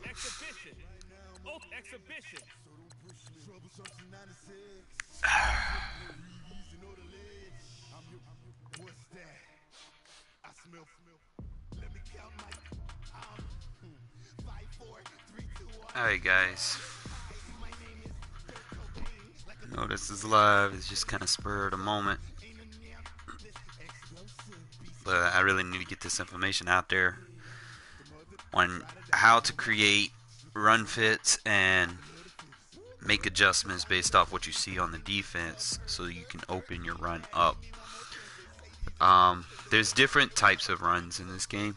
Exhibition. Oh, exhibition. Alright guys, I know this is live, it's just kind of spur of the moment, but I really need to get this information out there on how to create run fits and make adjustments based off what you see on the defense so you can open your run up. There's different types of runs in this game.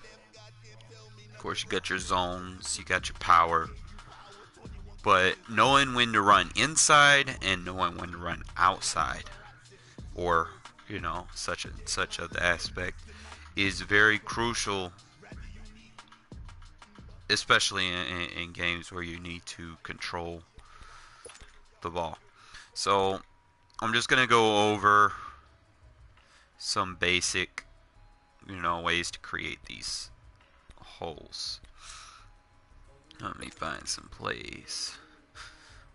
Of course, you got your zones, you got your power, but knowing when to run inside and knowing when to run outside, or you know, such an aspect, is very crucial, especially in games where you need to control the ball. So I'm just gonna go over some basic, ways to create these holes. Let me find some plays.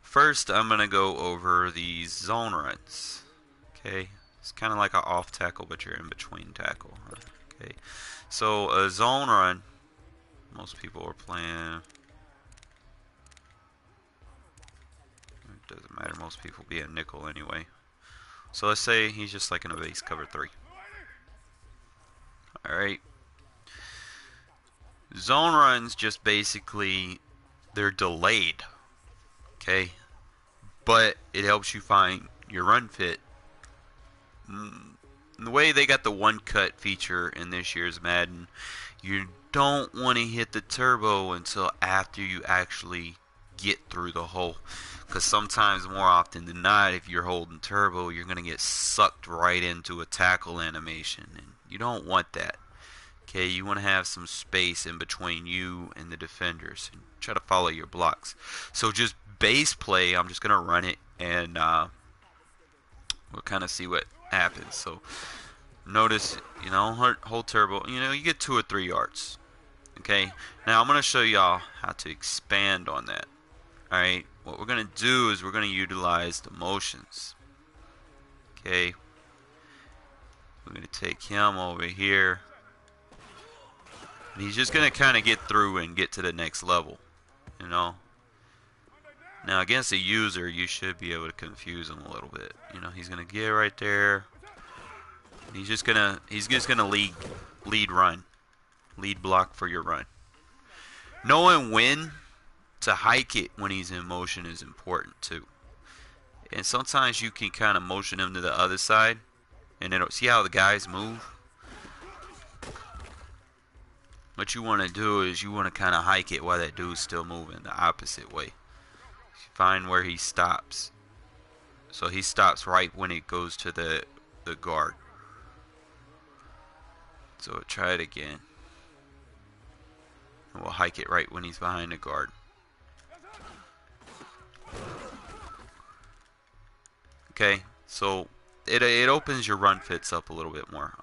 First, I'm gonna go over these zone runs. Okay, it's kind of like an off tackle, but you're in between tackle. Okay, so a zone run, most people are playing. It doesn't matter. Most people be a nickel anyway. So let's say he's just like in a base cover 3. Alright. Zone runs just basically, they're delayed. Okay? But it helps you find your run fit. The way they got the one cut feature in this year's Madden, you don't want to hit the turbo until after you actually get through the hole. Because sometimes, more often than not, if you're holding turbo, you're going to get sucked right into a tackle animation. And you don't want that. Okay, you want to have some space in between you and the defenders. And try to follow your blocks. So just base play, I'm just going to run it. And we'll kind of see what happens. So notice, hold turbo. You get 2 or 3 yards. Okay, now I'm going to show y'all how to expand on that. Alright, what we're going to do is we're going to utilize the motions. Okay, we're going to take him over here. And he's just going to kind of get through and get to the next level. Now against a user, you should be able to confuse him a little bit. He's going to get right there. He's just going to lead run. Lead block for your run. Knowing when to hike it when he's in motion is important too. And sometimes you can kind of motion him to the other side, and then see how the guys move. What you want to do is you want to kind of hike it while that dude's still moving the opposite way. Find where he stops. So he stops right when it goes to the guard. So try it again. And we'll hike it right when he's behind the guard. Okay, so it opens your run fits up a little bit more.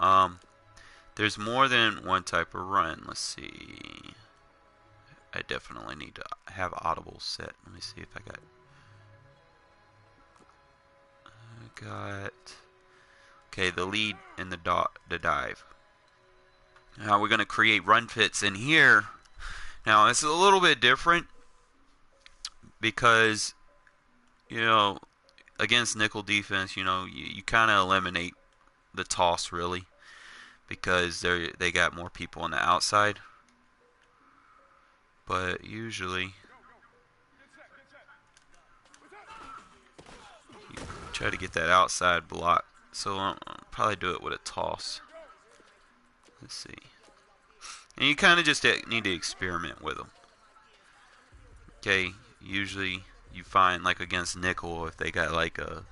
There's more than one type of run. Let's see. I definitely need to have audible set. Let me see if I got okay, the lead and the dive. Now we're going to create run fits in here. Now, it's a little bit different because, you know, against nickel defense, you kind of eliminate the toss really because they got more people on the outside. But usually, you try to get that outside block. So I'll probably do it with a toss. Let's see. And you kind of just need to experiment with them. Okay, usually you find like against nickel, if they got like a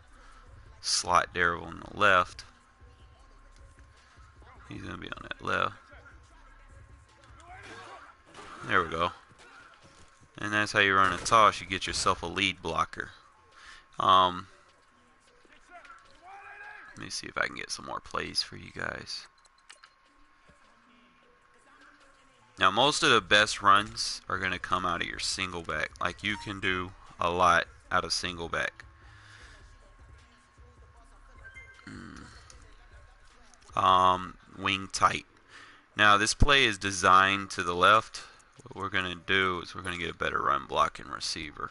slot there on the left, he's going to be on that left. There we go. And that's how you run a toss. You get yourself a lead blocker. Let me see if I can get some more plays for you guys. Now, most of the best runs are going to come out of your single back. Like, you can do a lot out of single back. Wing tight. Now, this play is designed to the left. What we're going to do is we're going to get a better run blocking receiver.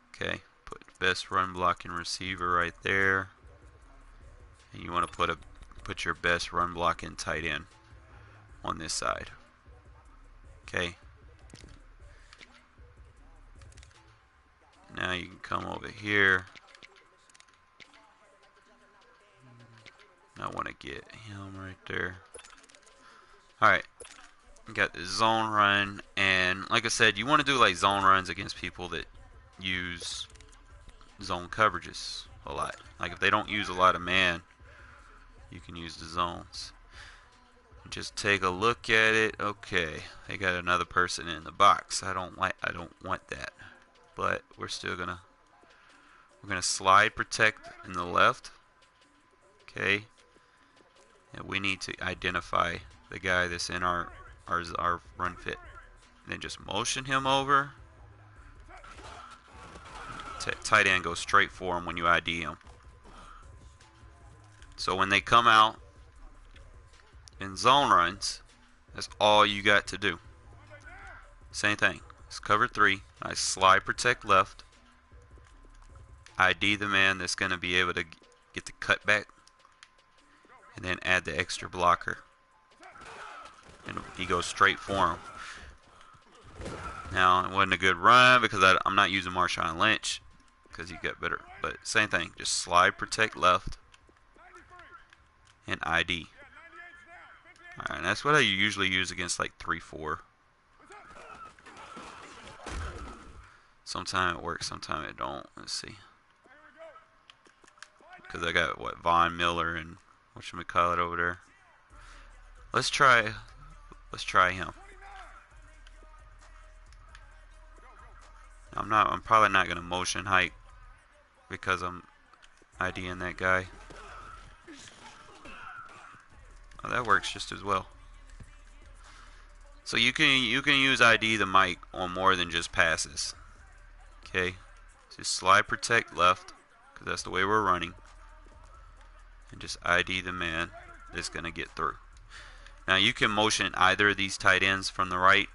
Okay, put best run blocking receiver right there. And you want to put your best run blocking tight end on this side. Okay. Now you can come over here. I want to get him right there. Alright. Got the zone run. And like I said, you want to do like zone runs against people that use zone coverages a lot. Like if they don't use a lot of man, you can use the zones. Just take a look at it. Okay, they got another person in the box. I don't want that. But we're gonna slide protect in the left. Okay. And we need to identify the guy that's in our run fit. And then just motion him over. Tight end goes straight for him when you ID him. So when they come out in zone runs, that's all you got to do. Same thing. It's cover 3. I slide protect left. ID the man that's going to be able to get the cutback. And then add the extra blocker. And he goes straight for him. Now, it wasn't a good run because I'm not using Marshawn Lynch because he got better. But same thing. Just slide protect left. And ID. Alright, that's what I usually use against like 3-4. Sometimes it works, sometimes it don't. Let's see. Because I got, what, Von Miller and whatchamacallit over there. Let's try him. I'm probably not going to motion hike because I'm IDing that guy. Oh, that works just as well. So you can use ID the mic on more than just passes. Okay, just slide protect left because that's the way we're running, and just ID the man that's gonna get through. Now you can motion either of these tight ends from the right,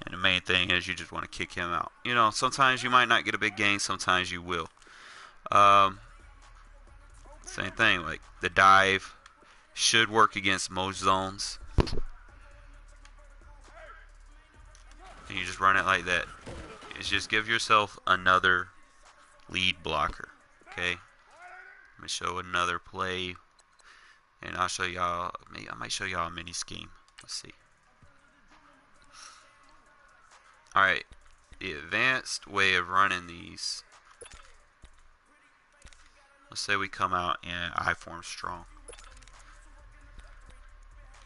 and the main thing is you just want to kick him out. You know, sometimes you might not get a big gain, sometimes you will. Same thing, like the dive should work against most zones. And you just run it like that. It's just give yourself another lead blocker. Okay? Let me show another play. And I'll show y'all, I might show y'all a mini scheme. Let's see. Alright. The advanced way of running these. Let's say we come out in I form strong.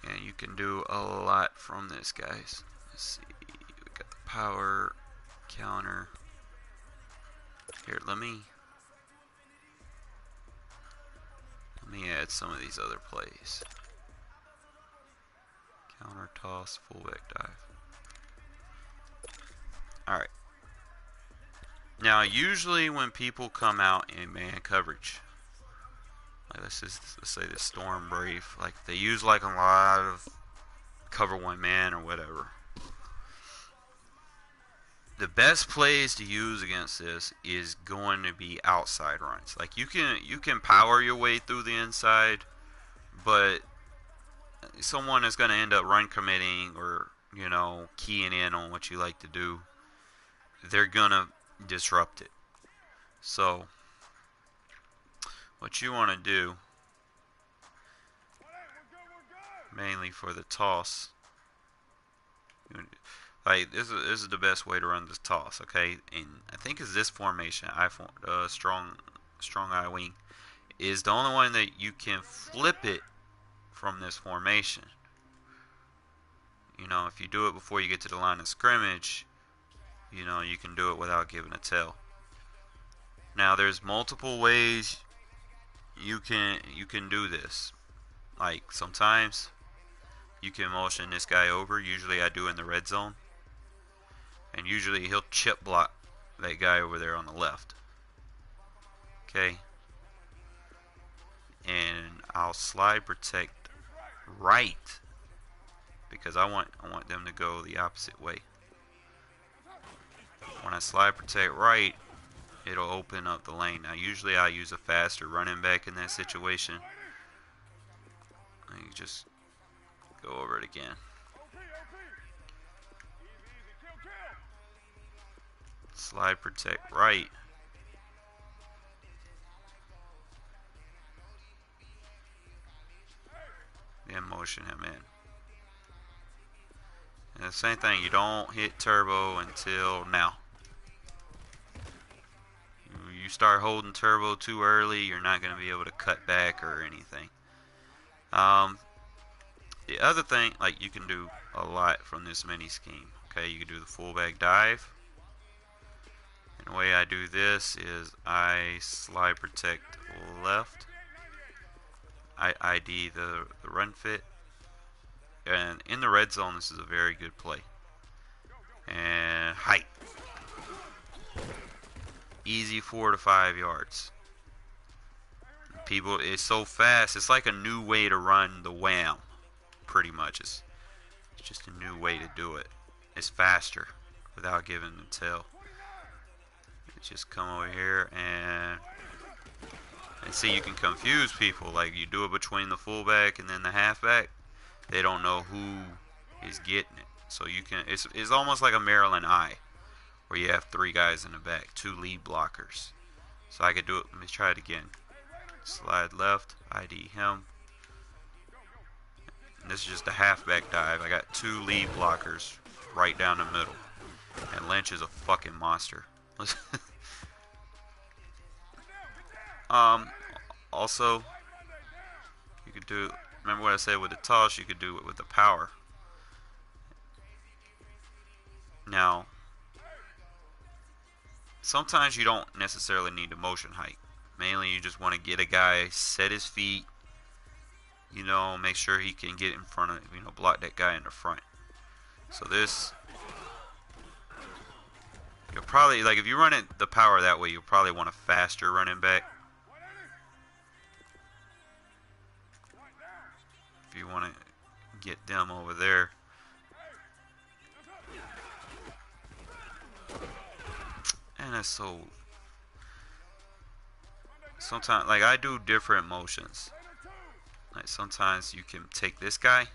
And you can do a lot from this, guys. Let's see. We got the power, counter. Here, let me add some of these other plays. Counter toss, fullback dive. Alright. Now, usually when people come out in man coverage, Like let's say the Storm Brave. Like they use like a lot of cover one man or whatever. The best plays to use against this is going to be outside runs. Like you can power your way through the inside, but someone is going to end up run committing or keying in on what you like to do. They're gonna disrupt it. So what you want to do, mainly for the toss, like this is the best way to run this toss, okay? And I think it's this formation, strong eye wing, is the only one that you can flip it from this formation. If you do it before you get to the line of scrimmage, you can do it without giving a tail. Now there's multiple ways you can do this. Like sometimes you can motion this guy over. Usually I do in the red zone. And usually he'll chip block that guy over there on the left. Okay. And I'll slide protect right because I want them to go the opposite way. When I slide protect right, it'll open up the lane. Now usually I use a faster running back in that situation. You just go over it again. Slide protect right. Then motion him in. And the same thing, you don't hit turbo until now. You start holding turbo too early, you're not going to be able to cut back or anything. The other thing, like you can do a lot from this mini scheme. Okay, you can do the fullback dive. And the way I do this is I slide protect left. I ID the run fit. And in the red zone, this is a very good play. And height. Easy 4 to 5 yards. People, it's so fast. It's like a new way to run the wham. Pretty much. It's just a new way to do it. It's faster without giving the tail. Just come over here and see, you can confuse people. Like you do it between the fullback and then the halfback. They don't know who is getting it. So you can, it's almost like a Maryland eye, where you have 3 guys in the back, 2 lead blockers. So I could do it. Let me try it again. Slide left, ID him. And this is just a halfback dive. I got 2 lead blockers right down the middle. And Lynch is a fucking monster. Also, you could do, remember what I said with the toss, you could do it with the power. Now, sometimes you don't necessarily need the motion height. Mainly you just want to get a guy, set his feet, make sure he can get in front of, block that guy in the front. So this, you'll probably, like if you run it the power that way, you'll probably want a faster running back. If you want to get them over there. And that's so, sometimes, like I do different motions. Like sometimes you can take this guy.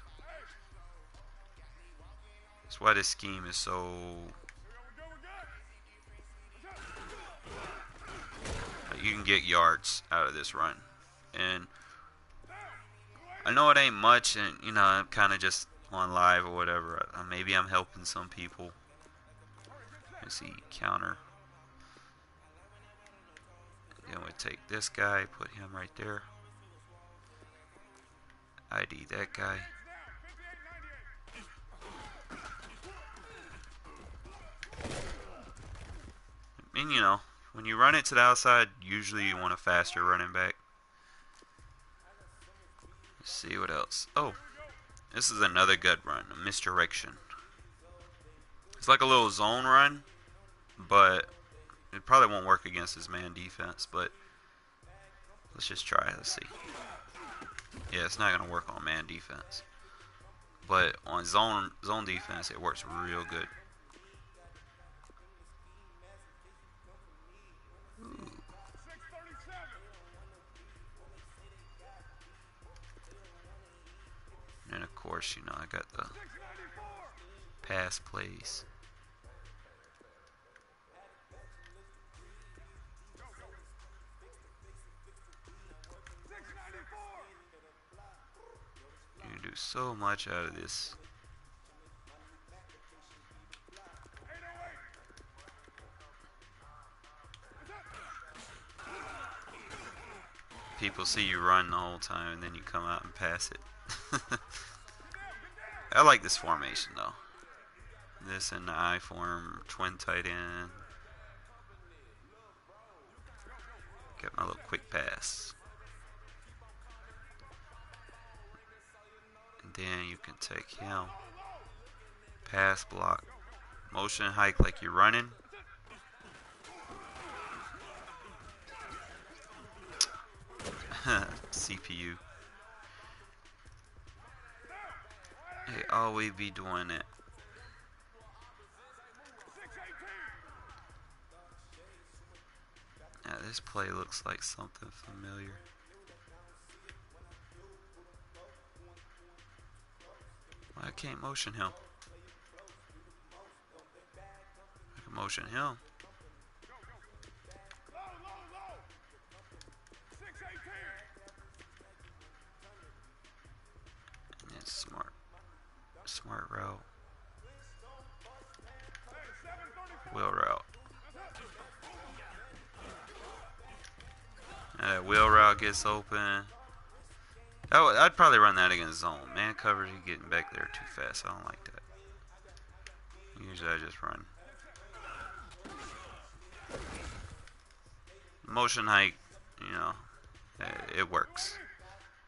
That's why this scheme is so, like, you can get yards out of this run. And I know it ain't much, and I'm kind of just on live or whatever. Maybe I'm helping some people. Let's see, counter. Then we take this guy, put him right there. ID that guy. And when you run it to the outside, usually you want a faster running back. Let's see what else. Oh, this is another good run, a misdirection. It's like a little zone run, but it probably won't work against his man defense. But Let's just try. Let's see. Yeah, it's not gonna work on man defense, but on zone defense, it works real good. Ooh. And of course, you know, I got the pass plays. You can do so much out of this. People see you run the whole time and then you come out and pass it. I like this formation though. This and the I form, twin tight end. Get my little quick pass. And then you can take him. Pass block. Motion hike like you're running. CPU. They always be doing it. Now this play looks like something familiar. Why I can't motion him? I can motion him. And it's smart. Smart route. Wheel route. That wheel route gets open. I'd probably run that against zone. Man coverage, you getting back there too fast. I don't like that. Usually I just run. Motion hike, you know, it works.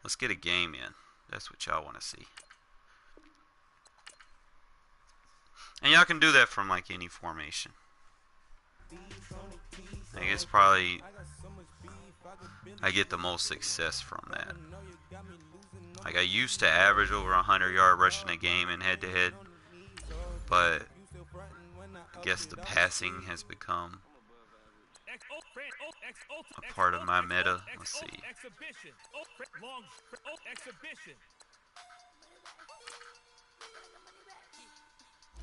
Let's get a game in. That's what y'all want to see. And y'all can do that from like any formation. I guess probably I get the most success from that. Like I used to average over 100-yard rushing a game in head-to-head, but I guess the passing has become a part of my meta. Let's see.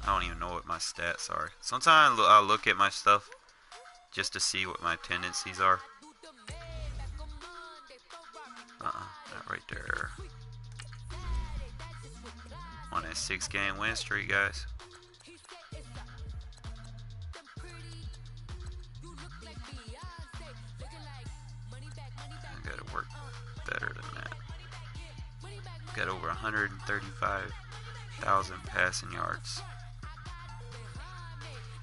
I don't even know what my stats are. Sometimes I'll look at my stuff just to see what my tendencies are. Not right there. On a 6-game win streak, guys. I gotta work better than that. Got over 135,000 passing yards.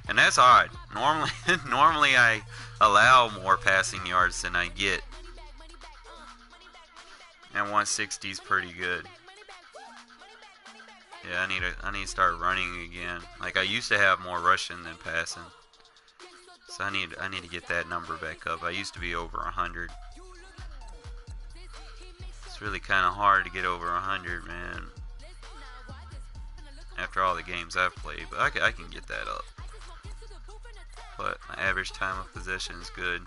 And that's odd. Normally I allow more passing yards than I get. And 160 is pretty good. Yeah, I need to start running again. Like I used to have more rushing than passing. So I need to get that number back up. I used to be over 100. It's really kind of hard to get over 100, man. After all the games I've played, but I can get that up. But my average time of possession is good.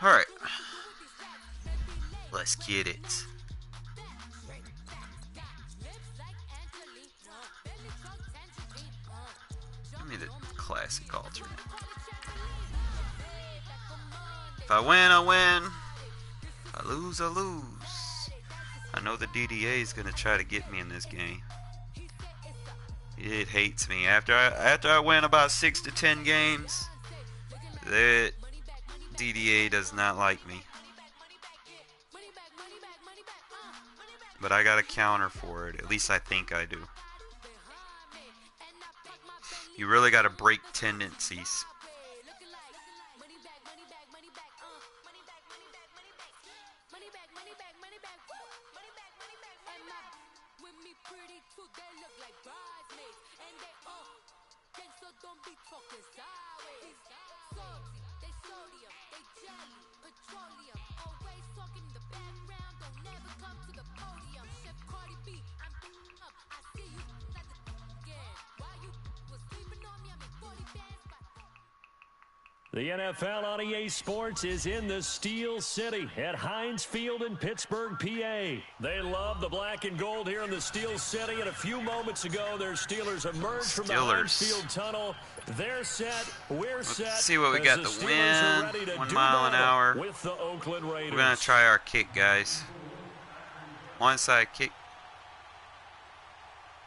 Alright. Let's get it. Give me the classic alternate. If I win, I win. If I lose, I lose. I know the DDA is going to try to get me in this game. It hates me. After I win about 6 to 10 games, that DDA does not like me. But I got a counter for it. At least I think I do. You really got to break tendencies. The NFL on EA Sports is in the Steel City at Heinz Field in Pittsburgh, PA. They love the black and gold here in the Steel City, and a few moments ago, their Steelers emerged from the Heinz Field tunnel. They're set, we're set. Let's see what we got. The wind, 1 mile an hour. With the Oakland Raiders. We're going to try our kick, guys. Onside kick.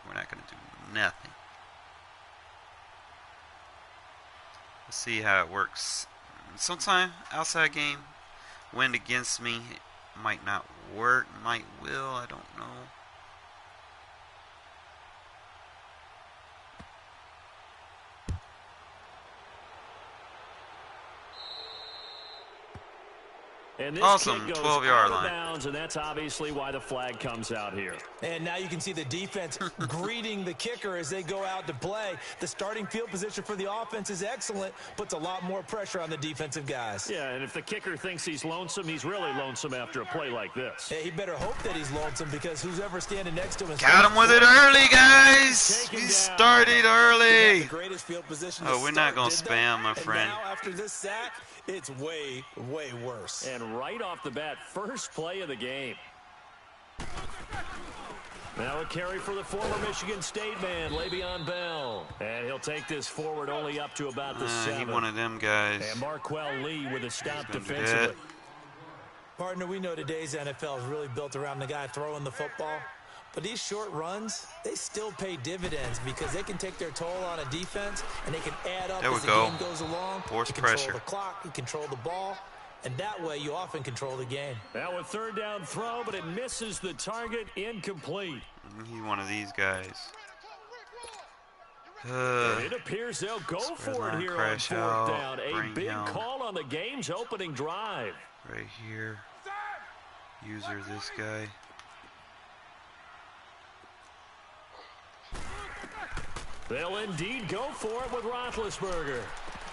We're not going to do nothing. Let's see how it works. Sometime outside game, wind against me, it might not work, might will, I don't know. And this awesome, kick goes 12-yard out of line. Bounds, and that's obviously why the flag comes out here. And now you can see the defense greeting the kicker as they go out to play. The starting field position for the offense is excellent, puts a lot more pressure on the defensive guys. Yeah, and if the kicker thinks he's lonesome, he's really lonesome after a play like this. Yeah, he better hope that he's lonesome because who's ever standing next to him is... Got him with it early, guys! We started early! The greatest field position oh, we're not going to spam, my friend. Now, after this sack, it's way, way worse. And right off the bat, first play of the game. Now a carry for the former Michigan State man, Le'Veon Bell. And he'll take this forward only up to about the 7. He one of them guys. And Marquell Lee with a stop defensively. Partner, we know today's NFL is really built around the guy throwing the football. But these short runs, they still pay dividends because they can take their toll on a defense and they can add up as the game goes along. Force pressure. pressure. You control the clock, you control the ball, and that way you often control the game. Now a third down throw, but it misses the target, incomplete. He's one of these guys. It appears they'll go for it here on fourth down. A big call on the game's opening drive. Right here. User this guy. They'll indeed go for it with Roethlisberger.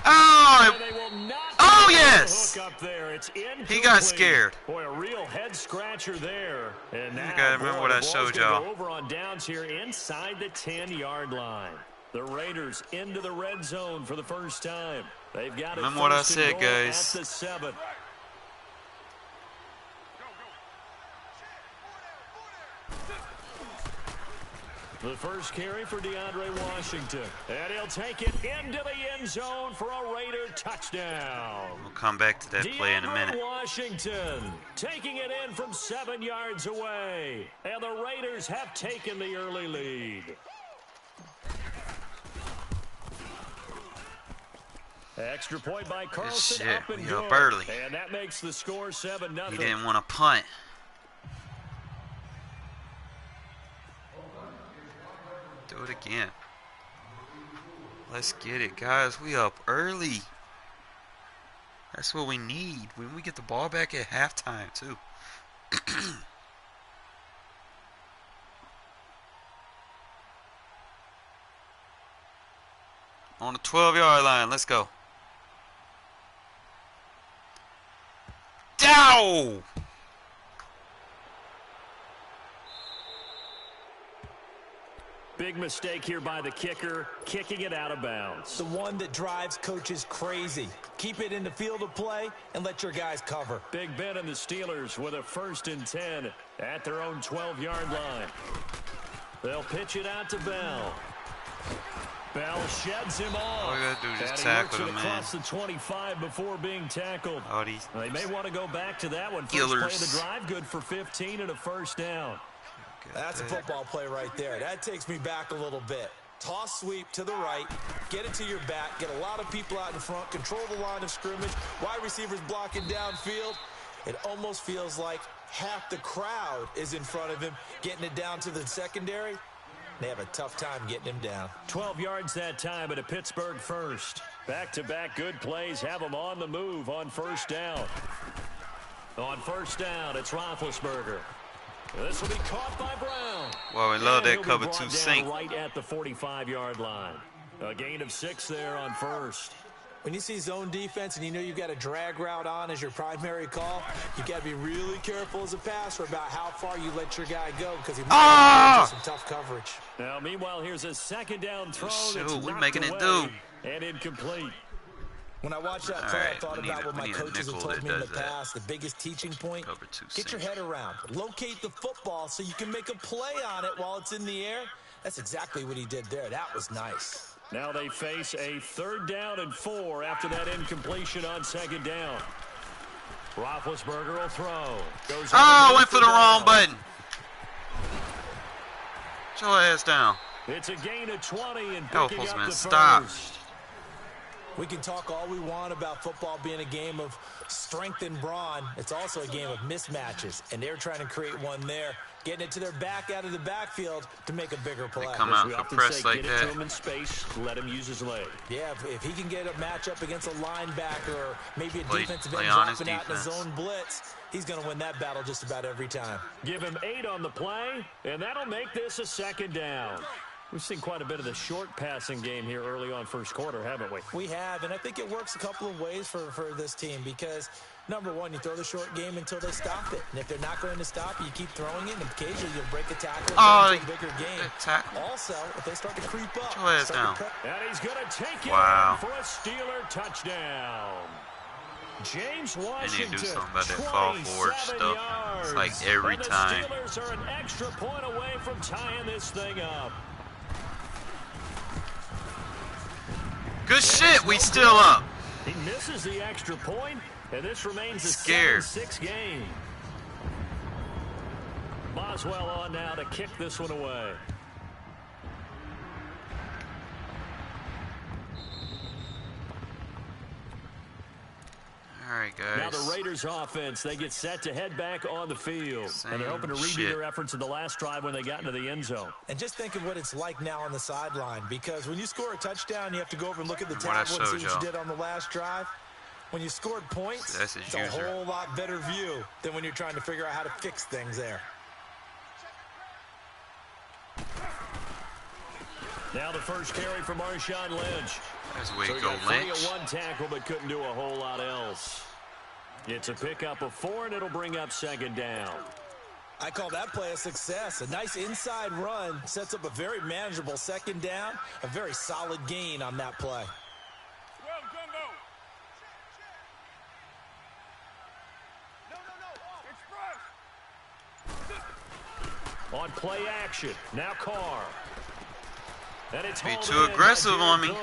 Oh, yes! Hook up there. It's he got scared. Boy, a real head scratcher there. And now, you gotta remember what I showed y'all. Over on downs here inside the 10-yard line. The Raiders into the red zone for the first time. They've got it. Remember what I said, guys. At the 7. The first carry for DeAndre Washington. And he'll take it into the end zone for a Raider touchdown. We'll come back to that play in a minute. Washington taking it in from 7 yards away. And the Raiders have taken the early lead. Extra point by Carlson. Up and good. Up early. And that makes the score 7-0. He didn't want to punt. Do it again. Let's get it, guys. We up early. That's what we need. When we get the ball back at halftime, too. On the 12-yard line. Let's go. Dow! Big mistake here by the kicker, kicking it out of bounds. The one that drives coaches crazy. Keep it in the field of play and let your guys cover. Big Ben and the Steelers with a 1st and 10 at their own 12-yard line. They'll pitch it out to Bell. Bell sheds him off. All we gotta do is just tackle him, man. Across the 25 before being tackled. They may want to go back to that one. First play of the drive, good for 15 and a 1st down. That's a football play right there. That takes me back a little bit. Toss sweep to the right, get it to your back, get a lot of people out in front, control the line of scrimmage, wide receivers blocking downfield. It almost feels like half the crowd is in front of him, getting it down to the secondary. They have a tough time getting him down. 12 yards that time at a Pittsburgh 1st. Back-to-back good plays have them on the move on 1st down. On 1st down, it's Roethlisberger. This will be caught by Brown. Well, we love that cover 2 sink. Right at the 45-yard line. A gain of 6 there on 1st. When you see zone defense and you know you've got a drag route on as your primary call, you got to be really careful as a passer about how far you let your guy go because he might get some tough coverage. Now, meanwhile, here's a second down throw. Shoot, we're making it do. And incomplete. When I watched that play, I thought about what my coaches have told me in the past. The biggest teaching point, get your head around. Locate the football so you can make a play on it while it's in the air. That's exactly what he did there. That was nice. Now they face a 3rd down and 4 after that incompletion on 2nd down. Roethlisberger will throw. Went for the wrong button. Get your ass down. It's a gain of 20 and Help picking us, up man. the Stop. first. We can talk all we want about football being a game of strength and brawn. It's also a game of mismatches, and they're trying to create one there, getting it to their back out of the backfield to make a bigger play. They come out for press like that. Get it to him in space, let him use his leg. Yeah, if he can get a matchup against a linebacker or maybe a defensive end dropping out in a zone blitz, he's going to win that battle just about every time. Give him 8 on the play, and that'll make this a 2nd down. We've seen quite a bit of the short passing game here early on first quarter, haven't we? We have, and I think it works a couple of ways for this team because, number one, you throw the short game until they stop it. And if they're not going to stop it, you keep throwing it, and occasionally you'll break a tackle and into a bigger game. Also, if they start to creep up. And he's going to take it in for a Steeler touchdown. James Washington, they need to do something about that fall forward stuff. It's like every time. The Steelers are an extra point away from tying this thing up. Good shit, we still up. He misses the extra point, and this remains a 7-6 game. Boswell on now to kick this one away. All right, guys. Now the Raiders offense, they get set to head back on the field. And they're hoping to redo their efforts in the last drive when they got into the end zone. And just think of what it's like now on the sideline, because when you score a touchdown, you have to go over and look at the tablet and see what you did on the last drive. When you scored points, it's a whole lot better view than when you're trying to figure out how to fix things there. Now the first carry for Marshawn Lynch. That's the way to go, Lynch. 3-1 tackle, but couldn't do a whole lot else. It's a pickup of 4, and it'll bring up 2nd down. I call that play a success. A nice inside run sets up a very manageable 2nd down, a very solid gain on that play. On play action, now Carr. And it's be too aggressive on me.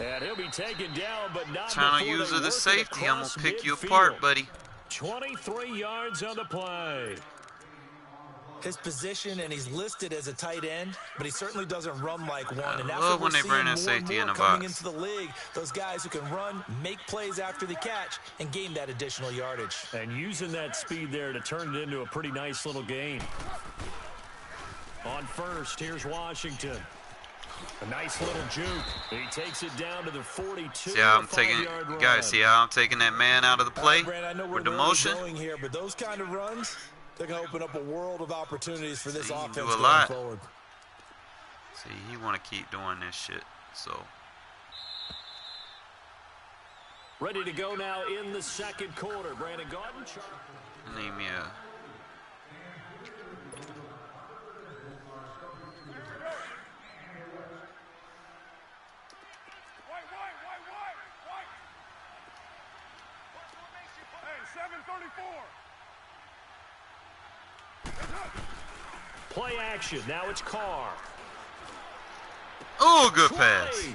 And he'll be taken down, but not trying to use it as safety. I'm going to pick you apart, buddy. 23 yards on the play. His position, and he's listed as a tight end, but he certainly doesn't run like one. And that's love what when they bring that seeing safety in the coming box. into the league. Those guys who can run, make plays after the catch, and gain that additional yardage. And using that speed there to turn it into a pretty nice little gain. On first, here's Washington. A nice little juke. He takes it down to the 42. See how I'm taking, guys, see how I'm taking that man out of the play Brand, I know with the motion? Going here, but those kind of runs, they're going to open up a world of opportunities for this offense going forward. See, he want to keep doing this shit, so. Ready to go now in the second quarter. Brandon Garden. Need me a... Play action. Now it's Carr. Oh, good pass.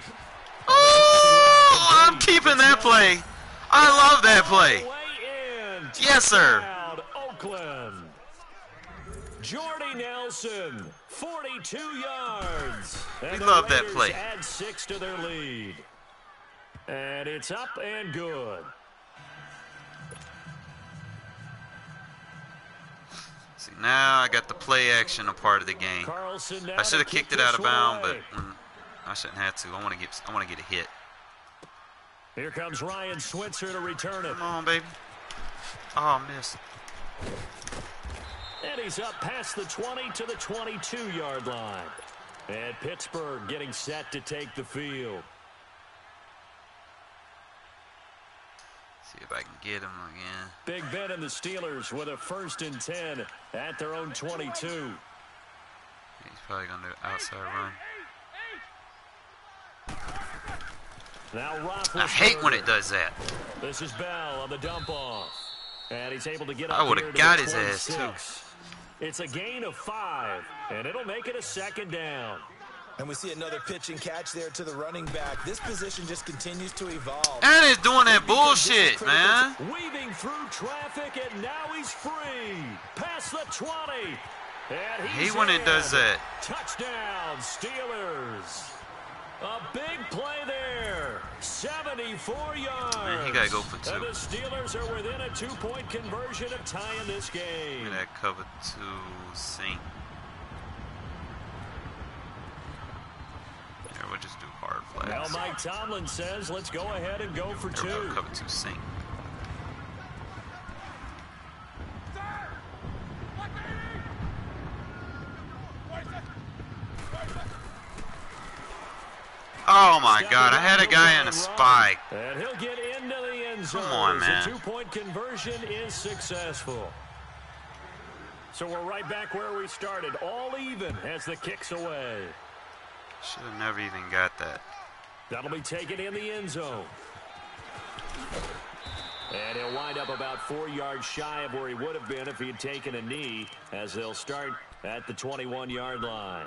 Oh, I'm keeping that play. I love that play. Yes, sir. Oakland. Jordy Nelson, 42 yards. And we love that play. Add 6 to their lead. And it's up and good. See, now I got the play action a part of the game. I should have kicked it out of bounds, but I shouldn't have to. I want to get a hit. Here comes Ryan Switzer to return it. Come on, baby. Oh, I missed. And he's up past the 20 to the 22-yard line. And Pittsburgh getting set to take the field. get him again. Big Ben and the Steelers with a 1st and 10 at their own 22. He's probably going to outside run. Now I hate when it does that. This is Bell on the dump off. And he's able to get up. I would have got his ass too. It's a gain of 5, and it'll make it a 2nd down. And we see another pitch and catch there to the running back. This position just continues to evolve. And he's doing that bullshit, man. Weaving through traffic, and now he's free. Past the 20. And he's when it does that. Touchdown, Steelers. A big play there. 74 yards. Man, he got to go for 2. And the Steelers are within a 2-point conversion of tying this game. Look at that cover 2 sink. We'll just do hard flags. Now Mike Tomlin says, let's go ahead and go for 2. Cover 2 sink. Oh my God! I had a guy in a spike. And he'll get into the end zone. Come on, man. The 2-point conversion is successful. So we're right back where we started, all even as the kick's away. Should have never even got that. That'll be taken in the end zone. And he'll wind up about 4 yards shy of where he would have been if he had taken a knee, as they'll start at the 21-yard line.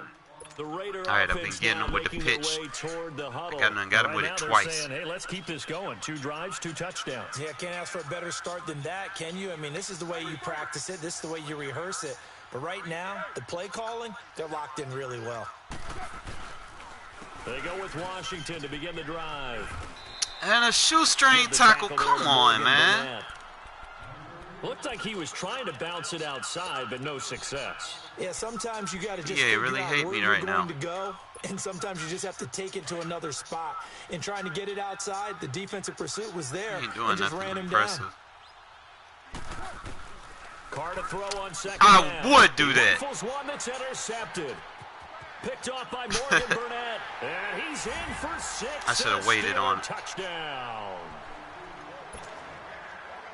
The Raider Alright, I've been getting him with the pitch. I got him with it twice. Saying, hey, let's keep this going. 2 drives, 2 touchdowns. Yeah, can't ask for a better start than that, can you? I mean, this is the way you practice it. This is the way you rehearse it. But right now, the play calling, they're locked in really well. They go with Washington to begin the drive. And a shoestring tackle. Come on, man. Looked like he was trying to bounce it outside, but no success. Yeah, sometimes you got to just figure really out hate where me you're right going to go, and sometimes you just have to take it to another spot. In trying to get it outside, the defensive pursuit was there and just ran him down. Carr to throw on 2nd I would do that. One that's intercepted. Picked off by Morgan Burnett, and he's in for 6. I should have waited on it. Touchdown.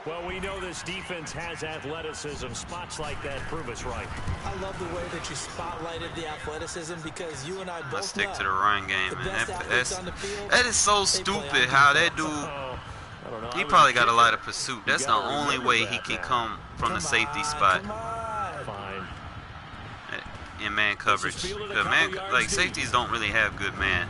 Well, we know this defense has athleticism. Spots like that prove us right. I love the way that you spotlighted the athleticism because you and I both Let's stick know to the run game, the man. best on the field, That is so stupid how that dude, he probably got a lot of pursuit. That's the only way he can come from the safety spot. Fine. In man coverage. Like safeties don't really have good man.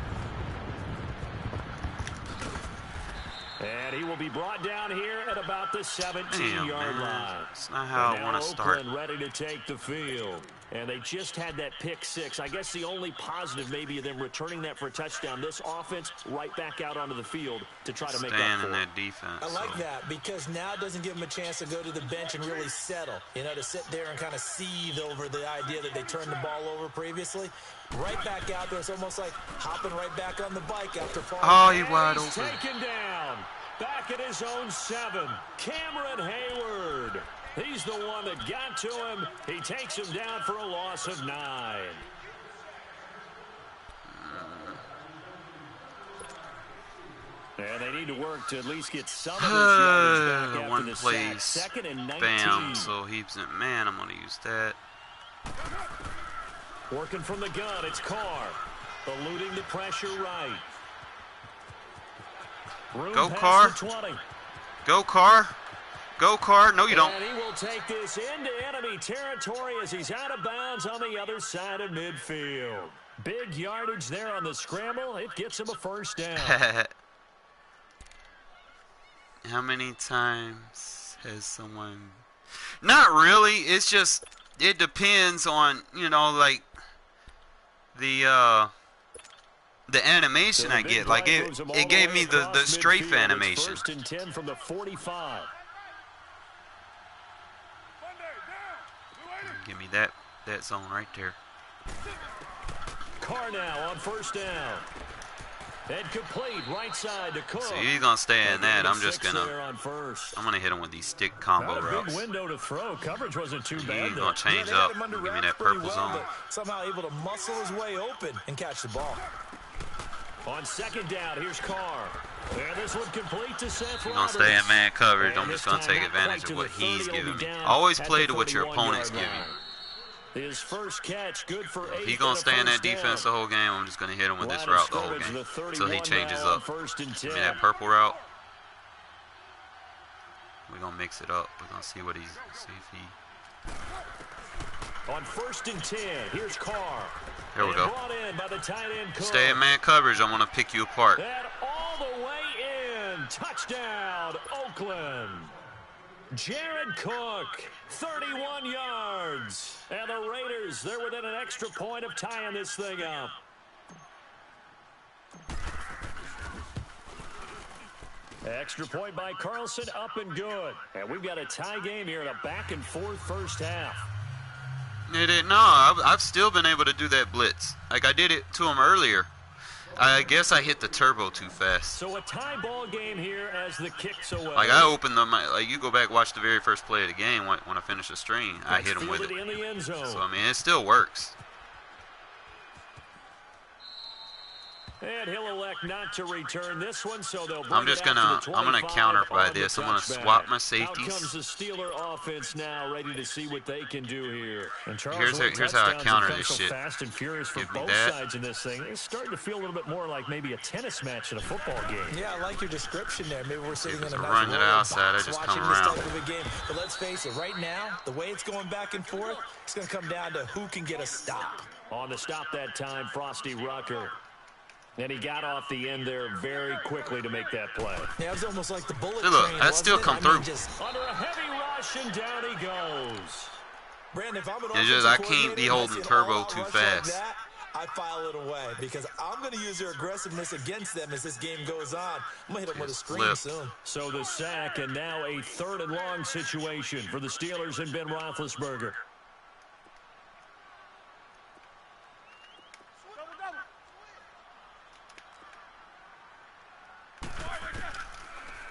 And he will be brought down here at about the 17-yard line. That's not how I want to start. Oakland ready to take the field. And they just had that pick 6. I guess the only positive maybe of them returning that for a touchdown. This offense right back out onto the field to try to make up for in that defense. I like that because now it doesn't give them a chance to go to the bench and really settle. You know, to sit there and kind of seethe over the idea that they turned the ball over previously. Right back out there. It's almost like hopping right back on the bike after falling. Oh, he wide open. Taken down. Back at his own 7. Cameron Hayward. He's the one that got to him. He takes him down for a loss of 9. And they need to work to at least get some of this yardage back after the sack. 2nd and 19. Bam. So he's man, I'm going to use that. Working from the gun, it's Carr. Eluding the pressure right. Go, Carr. Go, Carr. Go, Carr. No, you don't. And he will take this into enemy territory as he's out of bounds on the other side of midfield. Big yardage there on the scramble. It gets him a 1st down. How many times has someone... Not really. It's just... It depends on, you know, like... The animation I get. Like, it gave me the strafe animation. 1st and 10 from the 45. Give me that zone right there. Carr now on 1st down. And complete right side to Cook. So he's gonna stay in that. I'm just gonna hit him with these stick combo routes. Big window to throw. Coverage wasn't too bad. He's gonna change up. Give me that purple zone. Somehow able to muscle his way open and catch the ball. On second down, here's Carr. And this one complete to Seth You're going to stay in Roberts. man coverage. And I'm just this going to time take not advantage quite of to what the 30, he's it'll be giving me. down Always at play the to what your 31 opponent's yard giving line. you. His first catch, good for 8. If he's going to stay in that defense the whole game, I'm just going to hit him with this route the whole game until he changes up. First and 10. Give me that purple route. We're going to mix it up. We're going to see what he's, see if he... On first and 10, here's Carr. Here we go. Brought in by the tight end Cook. Stay in man coverage. I'm going to pick you apart. And all the way in. Touchdown, Oakland. Jared Cook, 31 yards. And the Raiders, they're within an extra point of tying this thing up. Extra point by Carlson, up and good. And we've got a tie game here in a back-and-forth first half. No, I've still been able to do that blitz. Like I did it to him earlier. I guess I hit the turbo too fast. So a tie ball game here as the kick's away. Like I opened them. Like you go back watch the very first play of the game when I finish the string, I hit him with it. In the end zone. So I mean, it still works. And he'll elect not to return this one, so they'll bring I'm gonna counter by this. I'm gonna swap my safeties. Out comes the Steeler offense now, ready to see what they can do here. And Here's how I counter this shit. Fast and furious for both sides in this thing. It's starting to feel a little bit more like maybe a tennis match in a football game. Yeah, I like your description there. Maybe we're sitting in a nice run to the outside. I just come around. This type of a game. But let's face it, right now, the way it's going back and forth, it's going to come down to who can get a stop. On the stop that time, Frosty Rucker. And he got off the end there very quickly to make that play. Yeah, it was almost like the bullet look, train, that still come through. Under a heavy rush, and down he goes. Brandon, if I'm an it's just I can't be holding turbo too fast. Like that, I file it away because I'm going to use their aggressiveness against them as this game goes on. I'm going to hit them with a screen soon. So the sack, and now a 3rd and long situation for the Steelers and Ben Roethlisberger.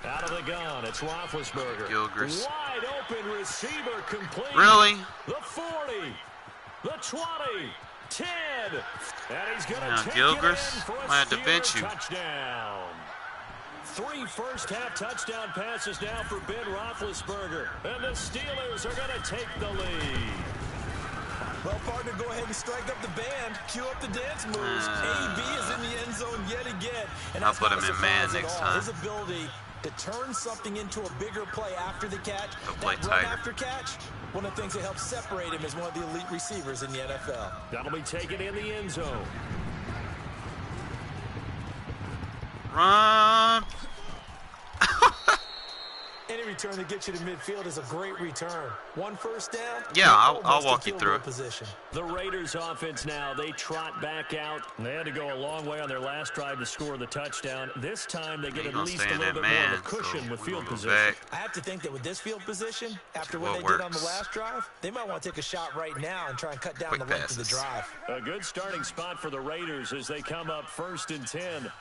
Out of the gun, it's Roethlisberger. Gilchrist. Wide open receiver complete. Really? The 40, the 20, 10, and he's going to take Gilchrist it in for a might have to bench you. touchdown. 3 first-half touchdown passes now for Ben Roethlisberger, and the Steelers are going to take the lead. Well, partner, go ahead and strike up the band. Cue up the dance moves. AB is in the end zone yet again. And I'll put him in man next time. His ability to turn something into a bigger play after the catch, that run after catch, one of the things that helps separate him as one of the elite receivers in the NFL. That'll be taken in the end zone. Run. Any return that gets you to midfield is a great return. 1 first down. Yeah, I'll walk you through it. Position. The Raiders offense now, they trot back out. They had to go a long way on their last drive to score the touchdown. This time they get at least a little bit more of a cushion with field position. I have to think that with this field position, after what they did on the last drive, they might want to take a shot right now and try and cut down the length of the drive. A good starting spot for the Raiders as they come up 1st and 10.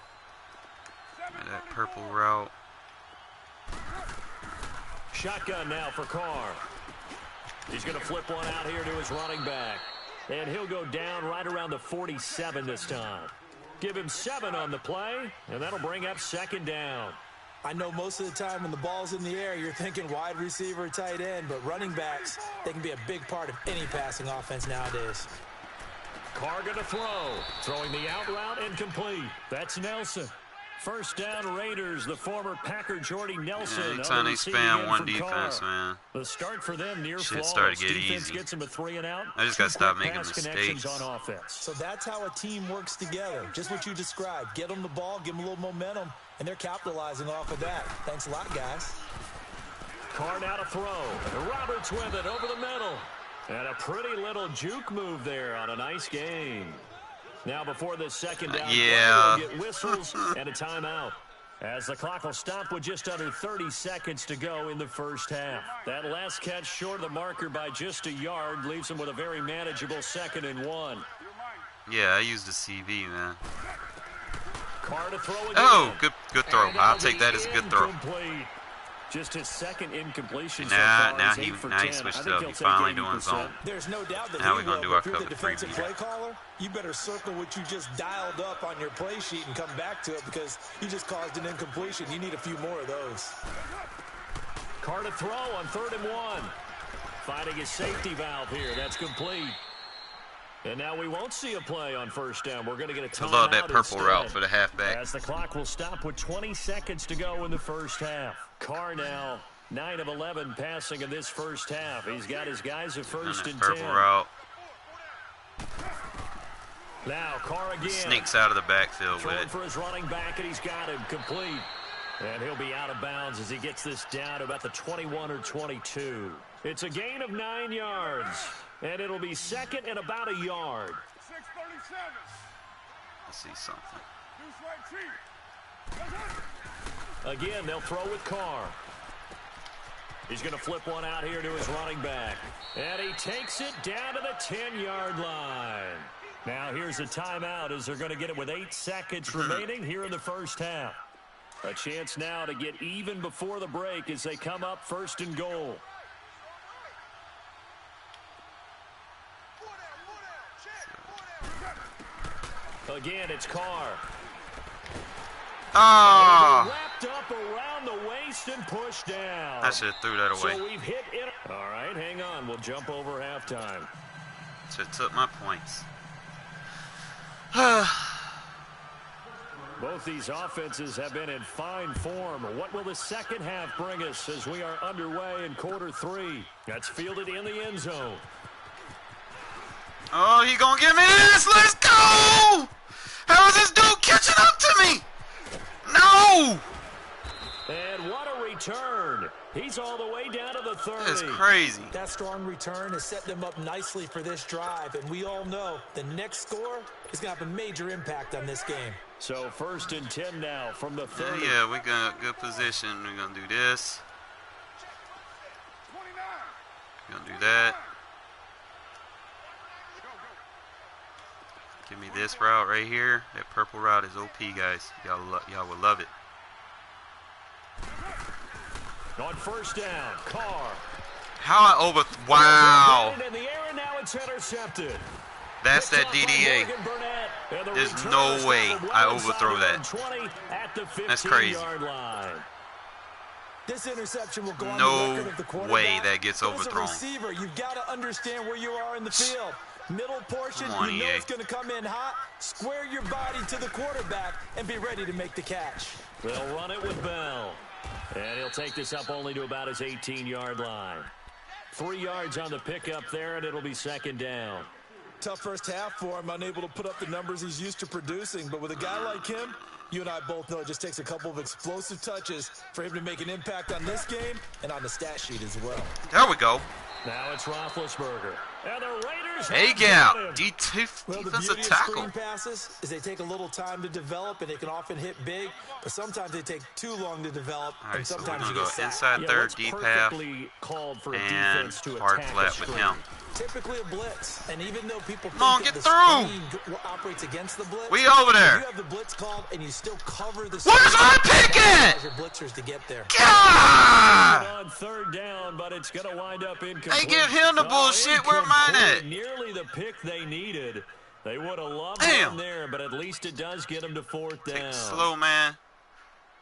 That purple route. Shotgun now for Carr. He's going to flip one out here to his running back. And he'll go down right around the 47 this time. Give him 7 on the play, and that'll bring up 2nd down. I know most of the time when the ball's in the air, you're thinking wide receiver, tight end, but running backs, they can be a big part of any passing offense nowadays. Carr going to throw. Throwing the out route incomplete. That's Nelson. First down, Raiders, the former Packer Jordy Nelson. Yeah, anytime they spam one defense, man. The start for them near flawless. Start to get defense easy. Gets them a 3 and out. I just got to stop making mistakes. On offense. So that's how a team works together. Just what you described. Get them the ball, give them a little momentum, and they're capitalizing off of that. Thanks a lot, guys. Carr now to throw. Roberts with it over the middle. And a pretty little juke move there on a nice game. Now before the 2nd down, yeah. We'll get whistles and a timeout. As the clock will stop with just under 30 seconds to go in the first half. That last catch short of the marker by just a yard leaves him with a very manageable 2nd and 1. Yeah, I used the CV, man. Carr to throw again. Oh, good throw. I'll take that as a good throw. Just his second incompletion. Now he switched up. He's finally doing zone. There's no doubt that now we're gonna do our if you're cover the 3 defensive play caller, you better circle what you just dialed up on your play sheet and come back to it because you just caused an incompletion. You need a few more of those. Carr to throw on 3rd and 1. Finding his safety valve here. That's complete. And now we won't see a play on 1st down. We're going to get a timeout. I love that purple instead, route for the halfback. as the clock will stop with 20 seconds to go in the 1st half. Carr now 9 of 11 passing in this 1st half. He's got his guys at 1st and 10. Purple route. Now Carr again. Sneaks out of the backfield with Throwing it. for his running back, and he's got him complete. And he'll be out of bounds as he gets this down to about the 21 or 22. It's a gain of 9 yards. And it'll be 2nd and about a yard. 6:37. Let's see something. Again, they'll throw with Carr. He's going to flip one out here to his running back. And he takes it down to the 10-yard line. Now here's a timeout as they're going to get it with 8 seconds remaining here in the 1st half. A chance now to get even before the break as they come up 1st and goal. Again, it's Carr. Ah! Wrapped up around the waist and pushed down. I should have threw that away. So we've hit it. All right, hang on. We'll jump over halftime. Should have took my points. Both these offenses have been in fine form. What will the 2nd half bring us as we are underway in quarter 3? That's fielded in the end zone. Oh, he gonna give me this. Let's go! How is this dude catching up to me? No! And what a return. He's all the way down to the 30. That's crazy. That strong return has set them up nicely for this drive, and we all know the next score is going to have a major impact on this game. So 1st and 10 now from the 30. Yeah, we got good position. We're gonna do this. We're gonna do that. Give me this route right here. That purple route is OP, guys. Y'all will love it. On 1st down, Carr. How I wow. In the air, and now it's intercepted. That's that DDA. There's no way I overthrow that. That's crazy. This interception will go on No the record of the quarterback. way that gets overthrown. As a receiver, you've got to understand where you are in the field. Middle portion, Come on, you know EA. it's going to come in hot. Square your body to the quarterback and be ready to make the catch. They'll run it with Bell. And he'll take this up only to about his 18-yard line. 3 yards on the pickup there, and it'll be 2nd down. Tough first half for him, unable to put up the numbers he's used to producing. But with a guy like him, you and I both know it just takes a couple of explosive touches for him to make an impact on this game and on the stat sheet as well. There we go. Now it's Roethlisberger. And the Raiders Egg have out. got him. Well, the Defensive beauty of tackle. screen passes is they take a little time to develop, and they can often hit big, but sometimes they take too long to develop, All right, and so we're sometimes gonna you go get sacked. inside Yeah, third, what's deep half, perfectly called for a and defense to hard attack flat the with screen. him. Typically a blitz, and even though people Come on, think get that through. the speed operates against the blitz, We over there. if you have the blitz called and you still cover the Where's speed, my pick that at? allows your blitzers to get there. God! On 3rd down, but it's going to wind up incomplete. Hey, give him the bullshit. Where mine at? Nearly the pick they needed. They would have loved Damn. him there, but at least it does get him to 4th down. Take it slow, man.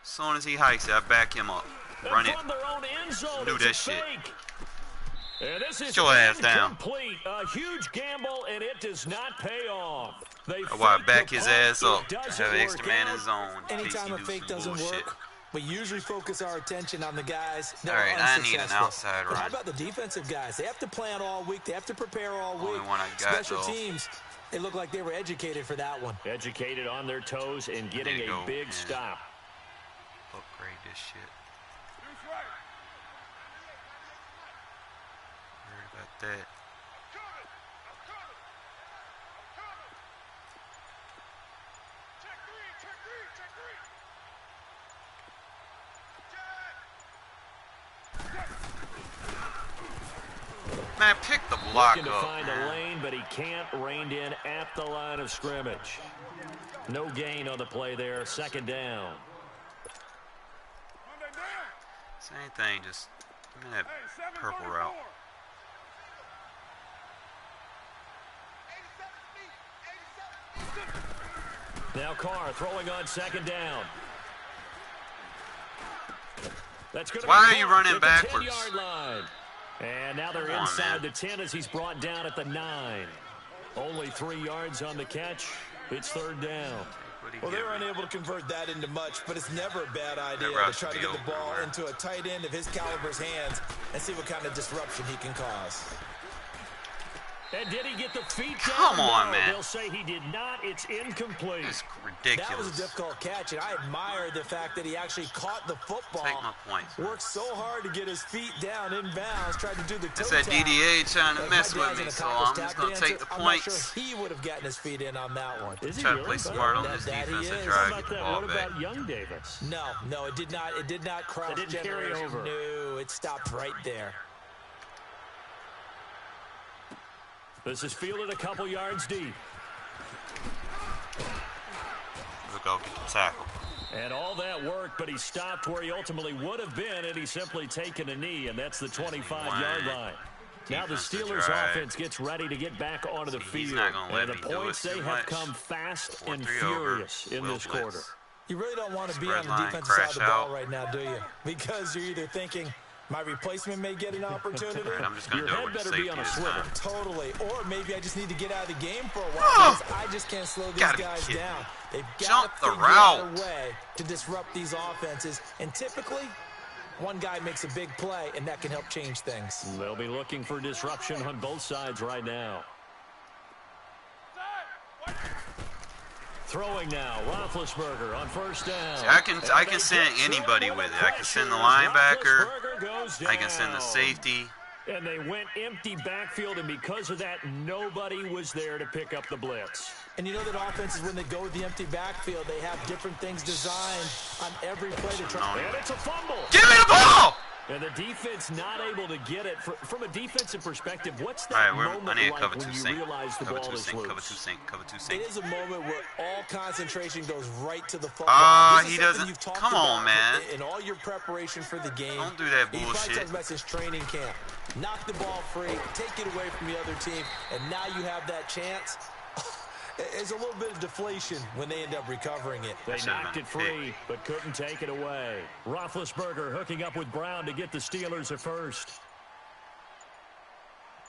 As soon as he hikes it, I back him up. Run it. From their own end zone, Do it's that a shit. fake. And this is Get your ass down. incomplete. A huge gamble, and it does not pay off. They That's why I fake back the his punt. ass up. It doesn't Have an extra work man out. in zone. in case Anytime he a do fake some doesn't bullshit. work, we usually focus our attention on the guys that All right, are I need an unsuccessful. outside But how run. about the defensive guys? They have to plan all week. They have to prepare all Only week. one I got, Special though. teams, they look like they were educated for that one. Educated on their toes and getting There you a go, big man. stop. Upgrade this shit. Worry about that. Man, pick the block Looking to up, find a man. lane, but he can't rein in at the line of scrimmage. No gain on the play there. 2nd down. Same thing, just give me that purple route. Now Carr throwing on second down. That's going to Why are you running backwards? 10-yard line. And now they're inside the 10 as he's brought down at the 9. Only 3 yards on the catch. It's third down. Well, they were unable to convert that into much, but it's never a bad idea to try to get the ball into a tight end of his caliber's hands and see what kind of disruption he can cause. And did he get the feet down? Come on, man. They'll say he did not. It's incomplete. It's ridiculous. That was a difficult catch, and I admire the fact that he actually caught the football. Take my points. Worked so hard to get his feet down inbounds, tried to do the toe It's that tap. DDA trying to mess with me, so I'm just going to take the points. I'm not sure he would have gotten his feet in on that one. Is he Try to really? play smart on this defense and try to get the ball What back. about Young Davis? No, it did not. It did not cross. It didn't carry over. No, it stopped right there. This is fielded a couple yards deep. Look out, get the tackle. And all that work, but he stopped where he ultimately would have been, and he's simply taken a knee, and that's the 25-yard line. Now the Steelers offense gets ready to get back onto the field. And the points, they have come fast and furious in this quarter. You really don't want to be on the defensive side of the ball right now, do you? Because you're either thinking, my replacement may get an opportunity. I'm just gonna Your head better be on a swivel. Totally. Or maybe I just need to get out of the game for a while because I just can't slow these guys down. They've got to figure out a way to disrupt these offenses. And typically, one guy makes a big play, and that can help change things. They'll be looking for disruption on both sides right now. Throwing now, Roethlisberger on first down. See, I can send anybody with it. I can send the linebacker. I can send the safety. And they went empty backfield, and because of that, nobody was there to pick up the blitz. And you know that offenses, when they go with the empty backfield, they have different things designed on every play to try. And it's a fumble. Give me the ball! And the defense not able to get it. From a defensive perspective, what's that moment like when you realize the ball is loose? Cover two sync. It is a moment where all concentration goes right to the football. He doesn't. Come on, man. In all your preparation for the game. Don't do that bullshit. He probably talks about his training camp. Knock the ball free, take it away from the other team, and now you have that chance. There's a little bit of deflation when they end up recovering it. They knocked it free, but couldn't take it away. Roethlisberger hooking up with Brown to get the Steelers a first.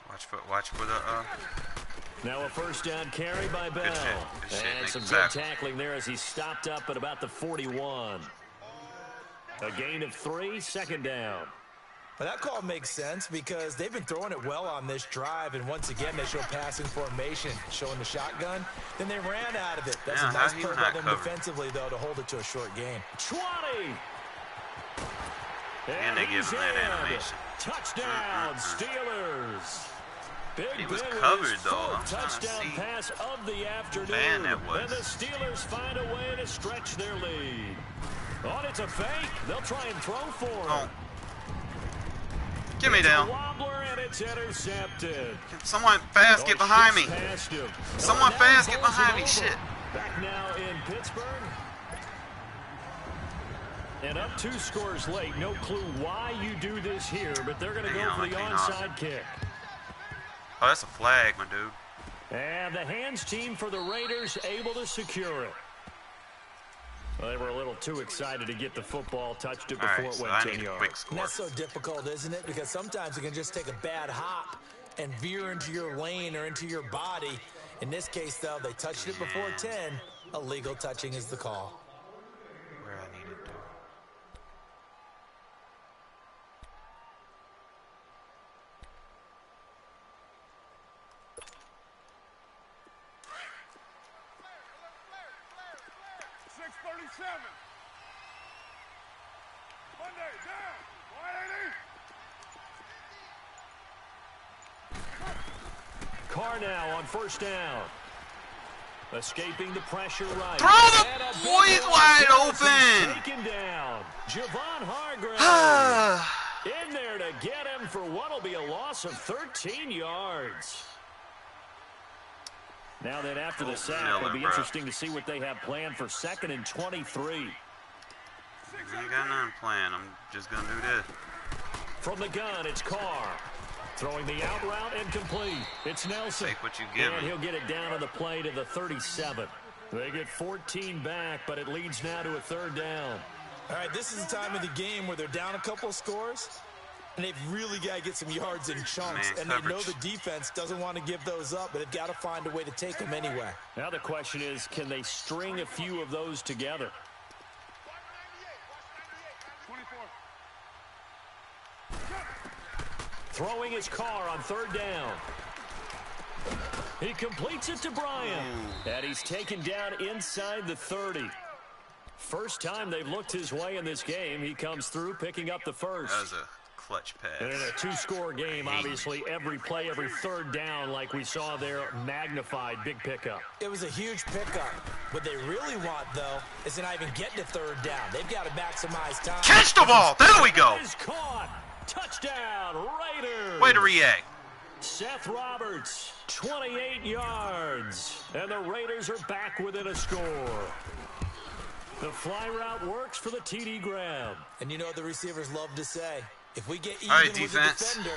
Watch for the. Now a first down carry by Bell. Good shit. And some good tackling there as he stopped up at about the 41. A gain of 3, second down. Well, that call makes sense because they've been throwing it well on this drive, and once again they show passing formation, showing the shotgun. Then they ran out of it. That's a nice play by them defensively, though, to hold it to a short gain. 20. And they give him that animation. Touchdown, Steelers. He was covered, though. Touchdown pass of the afternoon. Man, that was. And the Steelers find a way to stretch their lead. Oh, it's a fake. They'll try and throw for him. Get me down. Wobbler, and it's intercepted. Someone fast get behind me. Someone fast get behind me. Shit. Back now in Pittsburgh. And up 2 scores late. No clue why you do this here, but they're going to go for the onside kick. Oh, that's a flag, my dude. And the hands team for the Raiders able to secure it. Well, they were a little too excited to get the football, touched it before it went 10 yards. And that's so difficult, isn't it? Because sometimes it can just take a bad hop and veer into your lane or into your body. In this case, though, they touched it before 10. Illegal touching is the call. Where I needed to. Monday, down. 180. Carr now on first down. Escaping the pressure right. Bro, the boy's wide open. Taken down. Javon Hargrave in there to get him for what will be a loss of 13 yards. Now then, after the sack, it'll be interesting to see what they have planned for 2nd and 23. I ain't got nothing planned. I'm just going to do this. From the gun, it's Carr. Throwing the out route and complete. It's Nelson. Take what you give And him. he'll get it down on the play to the 37. They get 14 back, but it leads now to a third down. All right, this is the time of the game where they're down a couple of scores, and they've really got to get some yards in chunks. Man, and they know the defense doesn't want to give those up, but they've got to find a way to take them anyway. Now the question is, can they string a few of those together? 24. Throwing his Carr on third down. He completes it to Bryant. And he's taken down inside the 30. First time they've looked his way in this game. He comes through picking up the first. That was a clutch pass. And in a two-score game, obviously, every play, every third down, like we saw there, magnified, big pickup. It was a huge pickup. What they really want, though, is to not even get to third down. They've got to maximize time. Catch the ball! There we go! Is caught. Touchdown, Raiders. Way to react. Seth Roberts, 28 yards. And the Raiders are back within a score. The fly route works for the TD grab. And you know what the receivers love to say? If we get even All right, with defense. the defender,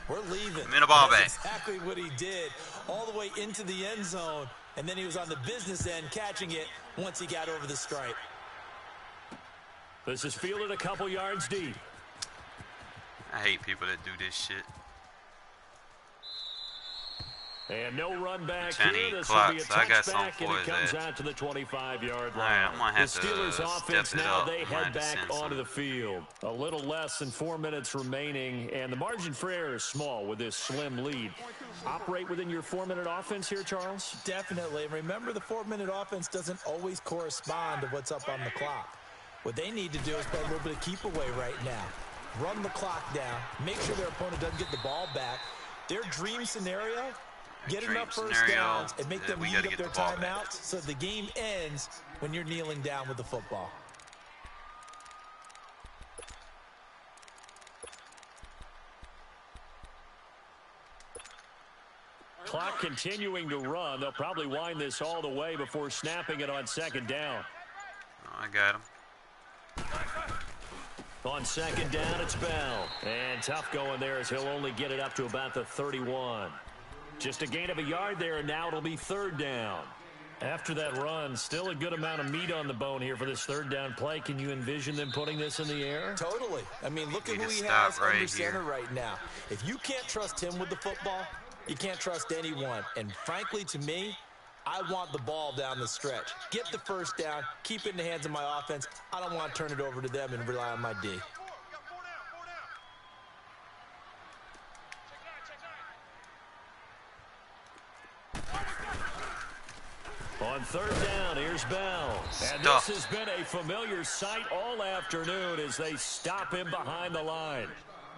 we're leaving. Get a ball That's back. exactly what he did, all the way into the end zone. And then he was on the business end catching it once he got over the stripe. This is fielded a couple yards deep. I hate people that do this shit. And no run back Trying to here. eat This clock, will be a so I got touchback, something and for it his comes ass. out to the 25-yard line. All right, I'm gonna have the to Steelers step offense it now, up. they I'm gonna head have to back send onto some. the field. A little less than 4 minutes remaining, and the margin for error is small with this slim lead. Operate within your 4-minute offense here, Charles? Definitely. And remember, the 4-minute offense doesn't always correspond to what's up on the clock. What they need to do is play a little bit of keep away right now. Run the clock down. Make sure their opponent doesn't get the ball back. Their dream scenario, get enough first downs and make them eat up their timeouts so the game ends when you're kneeling down with the football. Clock continuing to run. They'll probably wind this all the way before snapping it on second down. Oh, I got him. On second down, it's Bell. And tough going there as he'll only get it up to about the 31. Just a gain of a yard there, and now it'll be third down. After that run, still a good amount of meat on the bone here for this third down play. Can you envision them putting this in the air? Totally. I mean, look at Need who to he stop has right under center here. right now. If you can't trust him with the football, you can't trust anyone. And frankly, to me, I want the ball down the stretch. Get the first down, keep it in the hands of my offense. I don't want to turn it over to them and rely on my D. On third down, here's Bell. And Stuffed. this has been a familiar sight all afternoon as they stop him behind the line.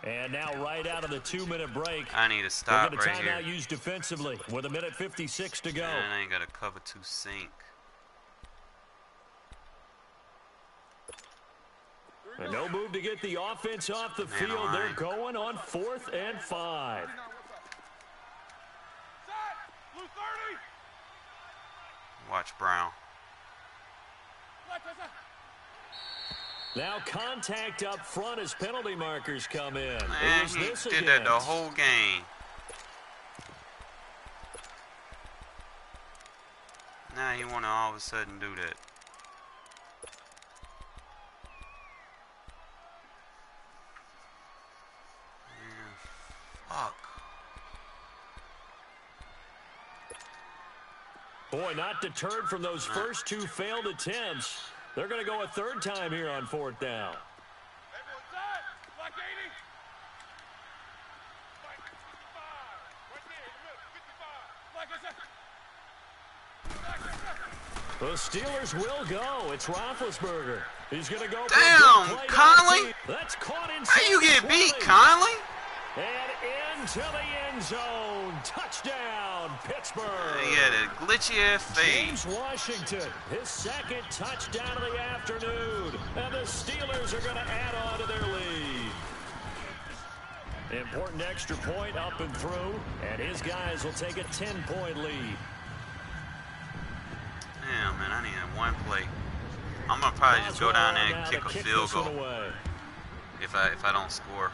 And now right out of the 2-minute break, I need to stop we'll get a right here. timeout used defensively with 1:56 to go. Man, I ain't got a cover 2 sink. And no move to get the offense off the Man, field. all They're right. going on 4th and 5. Blue 30. Watch Brown. Now contact up front as penalty markers come in. Man, Who's he this did that the against? whole game. Now he want to all of a sudden do that. Fuck. Boy, not deterred from those first 2 failed attempts. They're going to go a third time here on 4th down. Everyone side. Black 80. Black 55. Right there in the middle. 55. Black The Steelers will go. It's Roethlisberger. He's going to go. Damn, for a big play Conley. downfield. That's caught inside. How you get 20. beat, Conley? And into the end zone. Touchdown, Pittsburgh. He had a glitchy ass fade. James Washington, his second touchdown of the afternoon. And the Steelers are going to add on to their lead. Important extra point up and through. And his guys will take a 10-point lead. Damn, man, I need one play. I'm gonna probably just go down there and Now kick to a kick field this one goal away. if I don't score.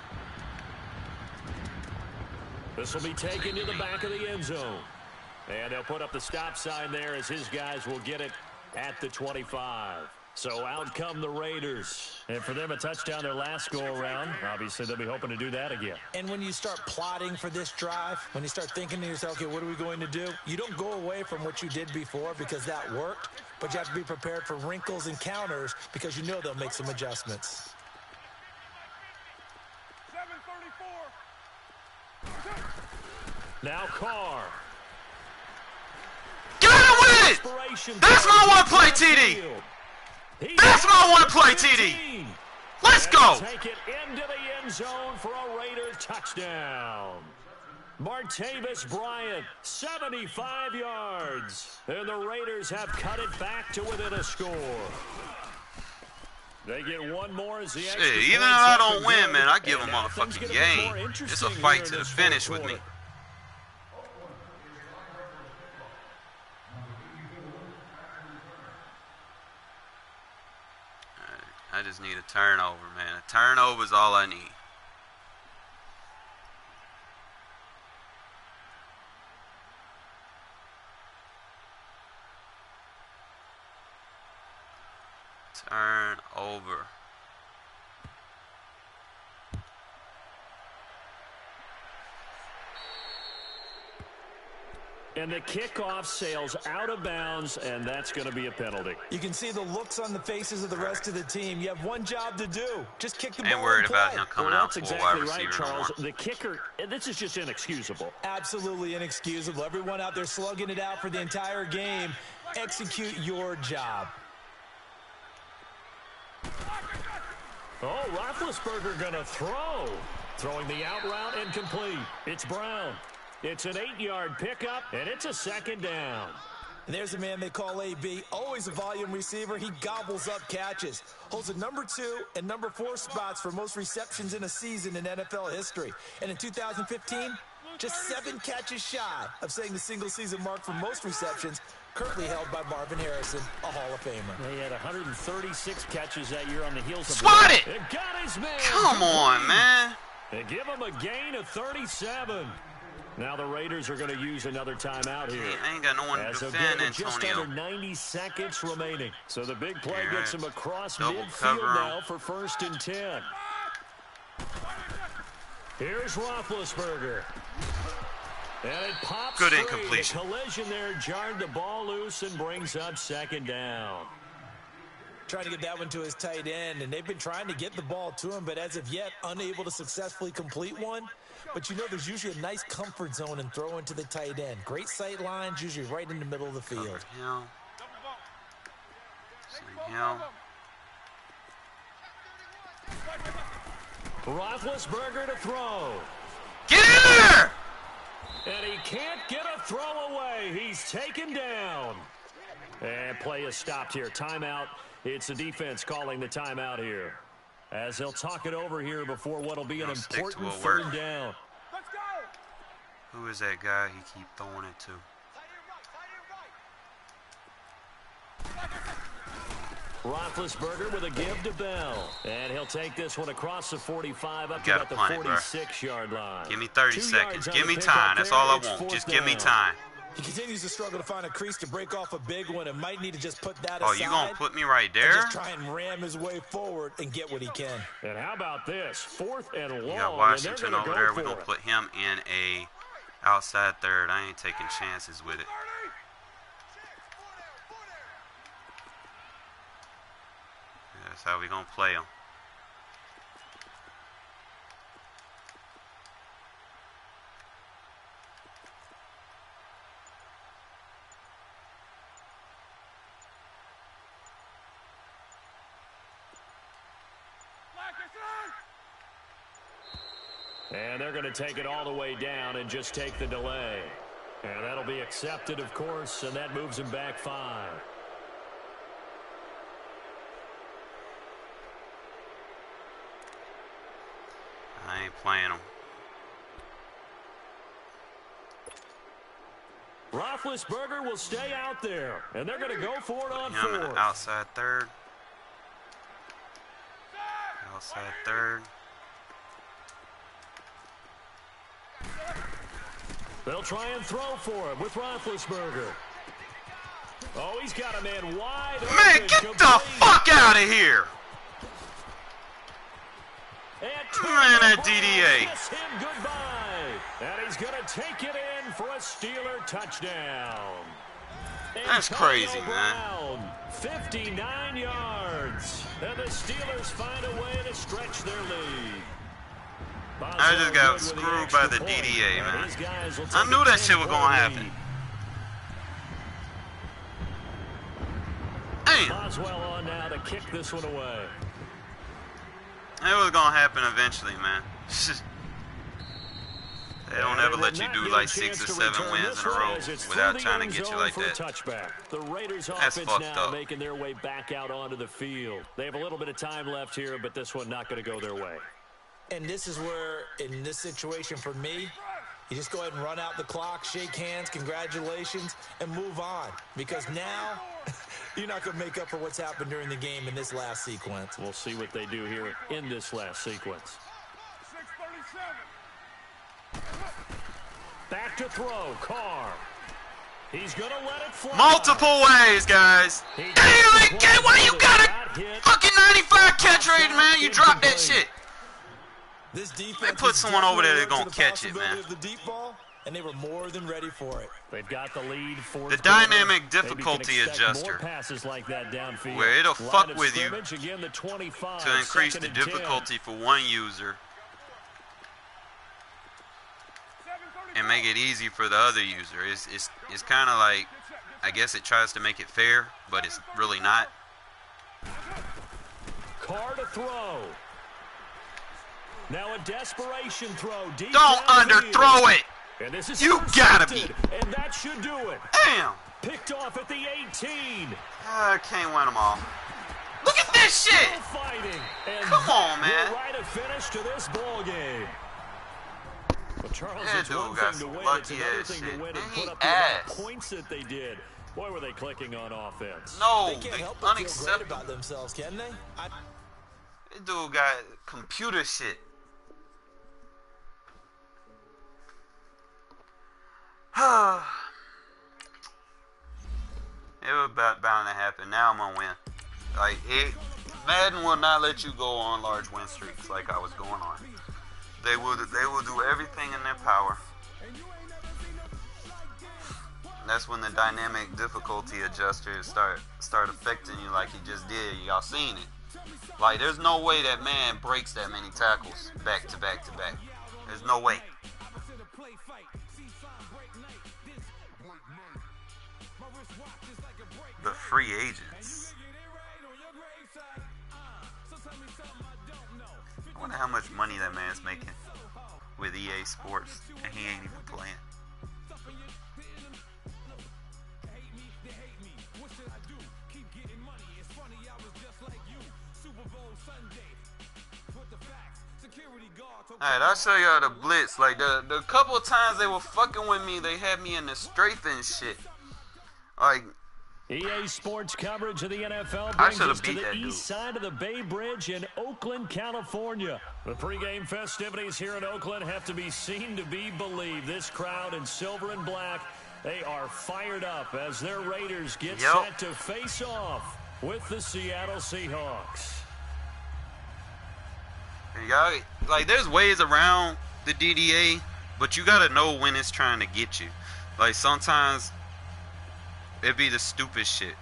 This will be taken to the back of the end zone. And they'll put up the stop sign there as his guys will get it at the 25. So out come the Raiders. And for them, a touchdown their last go-around. Obviously, they'll be hoping to do that again. And when you start plotting for this drive, when you start thinking to yourself, okay, what are we going to do? You don't go away from what you did before because that worked, but you have to be prepared for wrinkles and counters because you know they'll make some adjustments. 7:34. Now Carr. Get him with it! That's my one-play TD! That's my one-play TD! Let's go! Take it into the end zone for a Raider touchdown. Martavis Bryant, 75 yards. And the Raiders have cut it back to within a score. They get one more as the extra Shit, even though I don't win, man, I give them a motherfucking game. It's a fight to the finish with me. I just need a turnover, man. A turnover is all I need. Turn over. And the kickoff sails out of bounds, and that's going to be a penalty. You can see the looks on the faces of the rest of the team. You have one job to do. Just kick the ball. Ain't worried and about play. him coming Well, out that's for a wide exactly receiver right, no more. Charles. The kicker, this is just inexcusable. Absolutely inexcusable. Everyone out there slugging it out for the entire game. Execute your job. Oh, Roethlisberger going to throw. Throwing the out route incomplete. It's Brown. It's an 8-yard pickup, and it's a second down. And there's a man they call AB, always a volume receiver. He gobbles up catches. Holds the number 2 and number 4 spots for most receptions in a season in NFL history. And in 2015, just 7 catches shy of setting the single-season mark for most receptions, currently held by Marvin Harrison, a Hall of Famer. He had 136 catches that year on the heels of... Swat it! It got his man. Come on, man. They give him a gain of 37. Now the Raiders are going to use another timeout here. I ain't got no one to defend Just Antonio. under 90 seconds remaining. So the big play Yeah, gets him across double midfield cover him. now for 1st and 10. Here's Roethlisberger. And it pops Good free. incompletion. The collision there jarred the ball loose and brings up 2nd down. Trying to get that one to his tight end, and they've been trying to get the ball to him, but as of yet, unable to successfully complete one. But you know there's usually a nice comfort zone and throw into the tight end. Great sight lines, usually right in the middle of the field. Hill. Hill. Roethlisberger to throw. Get in there! And he can't get a throw away. He's taken down. And play is stopped here. Timeout. It's the defense calling the timeout here. As they'll talk it over here before what'll be an important 3rd down. Let's go. Who is that guy he keep throwing it to? Roethlisberger with a give to Bell. And he'll take this one across the 45 up to Gotta about the punt it, bro. 46-yard line. Give me 30 2 seconds. yards on Give the me pickup time. That's there. all I It's want. 4th Just give me down. time. He continues to struggle to find a crease to break off a big one and might need to just put that Oh, aside. you gonna put me right and there? just try and ram his way forward and get what he can. And how about this? 4th and long. You got and Washington they're over gonna there. go We're for gonna it. put him in a outside 3rd. I ain't taking chances with it. That's how we gonna play him. And they're going to take it all the way down and just take the delay. And that'll be accepted, of course, and that moves him back 5. I ain't playing him. Roethlisberger will stay out there, and they're going to go for it on Him in 4th. the outside 3rd. Outside third. They'll try and throw for him with Roethlisberger. Oh, he's got a man wide open. Man, get the fuck out of here! Man, that DDA. Kiss him goodbye. And he's going to take it in for a Steeler touchdown. That's crazy, Brown, man. 59 yards. And the Steelers find a way to stretch their lead. I just got screwed by the DDA, man. I knew that shit was going to happen. Damn. Boswell on now to kick this one away. It was going to happen eventually, man. They don't ever let you do like 6 or 7 wins in a row without trying to get you like that. The Raiders That's offense fucked now up. making their way back out onto the field. They have a little bit of time left here, but this one not going to go their way. And this is where, in this situation for me, you just go ahead and run out the clock, shake hands, congratulations, and move on. Because now, you're not going to make up for what's happened during the game in this last sequence. We'll see what they do here in this last sequence. 6:37. Back to throw, Carr. He's going to let it fly. Multiple ways, guys. Damn, get why you got a fucking 95 catch rate, man. You dropped that shit. This defense They put someone over there that's gonna catch it, man. The deep ball, and they were more than ready for it. They've got the lead. The dynamic difficulty adjuster, passes like that downfield. where it'll fuck with you again, the 25, to increase the 2nd and 10. difficulty for one user and make it easy for the other user. It's kind of like, I guess it tries to make it fair, but it's really not. Carr to throw. Now a desperation throw. Deep Don't underthrow it. And this is You gotta be. And that should do it. Damn. Picked off at the 18. I can't win them all. Look at this shit. Still fighting. And Come on, that man. will write a finish to this ball game. Well, Charles, That it's one dude got thing to some win. lucky It's another ass thing shit. to win And and he put up the amount of ass. points that they did. Boy, were they clicking on offense. No, They can't help it's but feel great unacceptable. about themselves, can they? This dude got computer shit. It was bound to happen. Now I'm gonna win. Like Madden will not let you go on large win streaks like I was going on. They will do everything in their power. That's when the dynamic difficulty adjusters start affecting you like he just did. Y'all seen it. Like there's no way that man breaks that many tackles back to back to back. There's no way. The free agents. I wonder how much money that man's making with EA Sports and he ain't even playing. Alright, I'll show y'all the blitz. Like the couple of times they were fucking with me, they had me in the strafe and shit. Like EA Sports coverage of the NFL I brings should've us to beat the that east dude. side of the Bay Bridge in Oakland, California. The pregame festivities here in Oakland have to be seen to be believed. This crowd in silver and black, they are fired up as their Raiders get set to face off with the Seattle Seahawks. you got like there's ways around the DDA, but you gotta know when it's trying to get you. Like sometimes it'd be the stupid shit.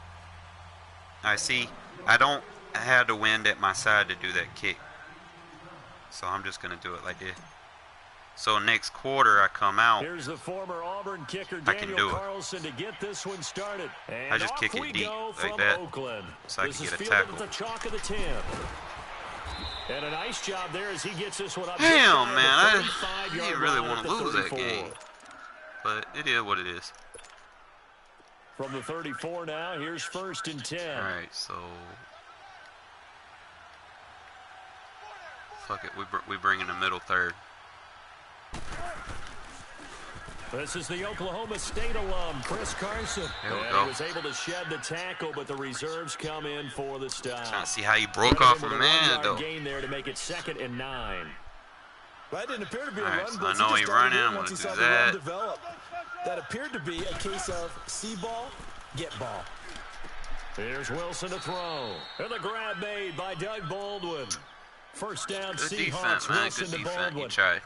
I see. I don't have the wind at my side to do that kick. So I'm just going to do it like this. So next quarter I come out. Here's the former Auburn kicker I can Daniel do it. Carlson to get this one started. And I just kick it we deep go like from that, Oakland. so I This can is get a fielded tackle. at the chalk of the 10. And a nice job there as he gets this one up. Damn, man. I 35-yard didn't really line want at to the lose that 34. game. But it is what it is. From the 34 now, here's 1st and 10. Alright, so fuck it, we bring in the middle third. This is the Oklahoma State alum, Chris Carson. There we And go. he was able to shed the tackle, but the reserves come in for the stop. Trying to see how he broke off from man, though. Gain there to make it 2nd and 9. That didn't appear to be a All right, run so blitz. I know He he just started running. in I'm once he gonna saw do the run that. develop. That appeared to be a case of see ball, get ball. Here's Wilson to throw. And the grab made by Doug Baldwin. First down, Good Seahawks. defense, man. Wilson Good to defense. Baldwin. You tried.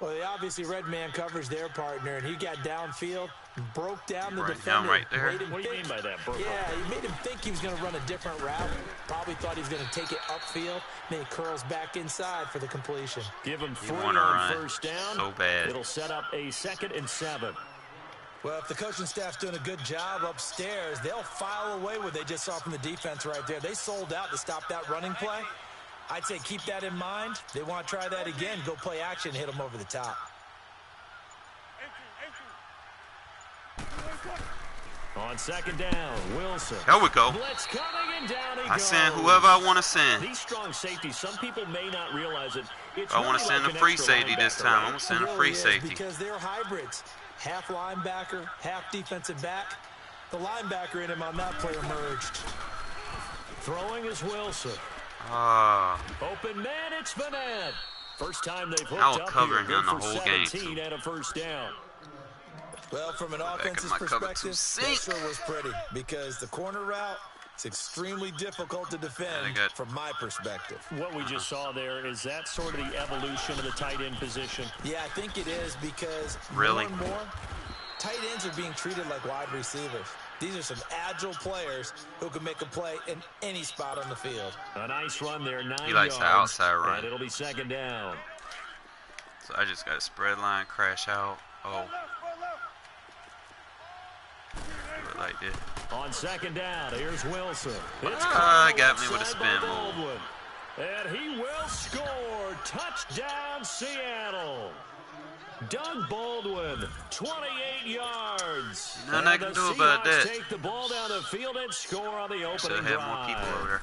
Well, they obviously red man covers their partner, and he got downfield, broke down the Right defender. down right there. made him What do you think- mean by that, Burko? Yeah, he made him think he was going to run a different route. Probably thought he was going to take it upfield. Then he curls back inside for the completion. Give him 3 wanna on run first down. so bad. It'll set up a 2nd and 7. Well, if the coaching staff's doing a good job upstairs, they'll file away what they just saw from the defense right there. They sold out to stop that running play. I'd say keep that in mind. They want to try that again. Go play action, hit them over the top. On 2nd down, Wilson. There we go. Blitz coming and down he I goes. send whoever I want to send. These strong safeties, some people may not realize it. It's I want to really send like a an free extra safety this linebacker, time. I'm right? going to send a It free really is, safety. because they're hybrids. Half linebacker, half defensive back. The linebacker in him on that play emerged. Throwing is Wilson. Ah, Open man, it's Vanette. First time they've hooked I was up covering here. him Good the for whole game, 17 and a first down. Well, from an at offensive my cover perspective, two that sink. sure was pretty, because the corner route is extremely difficult to I defend got- from my perspective. What we just saw there, is that sort of the evolution of the tight end position? Yeah, I think it is, because Really? more and more, tight ends are being treated like wide receivers. These are some agile players who can make a play in any spot on the field. A nice run there, 9 He likes yards. the outside run. And it'll be 2nd down. so I just got a spread line, crash out. Oh, do it like this. On 2nd down, here's Wilson. It's Got me with a outside spin by move. Baldwin. And he will score. Touchdown, Seattle. Doug Baldwin, 28 yards. Nothing I And can the do about Seahawks that. take the ball down the field and score on the Should opening have had more people drive. over there.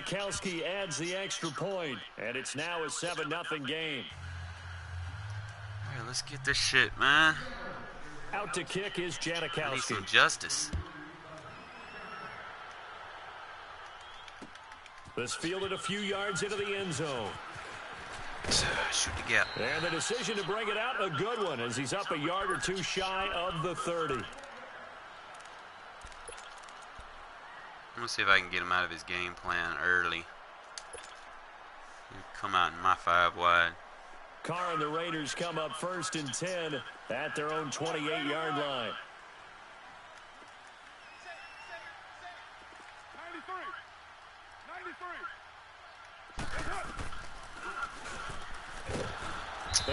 Janikowski adds the extra point, and it's now a 7-0 game. All right, let's get this shit, man. Out to kick is I need Janikowski. some justice. This fielded a few yards into the end zone. Shoot the gap. And the decision to bring it out, a good one, as he's up a yard or two shy of the 30. I'm gonna see if I can get him out of his game plan early. Come out in my 5 wide. Carr and the Raiders come up 1st and 10 at their own 28-yard line. 93.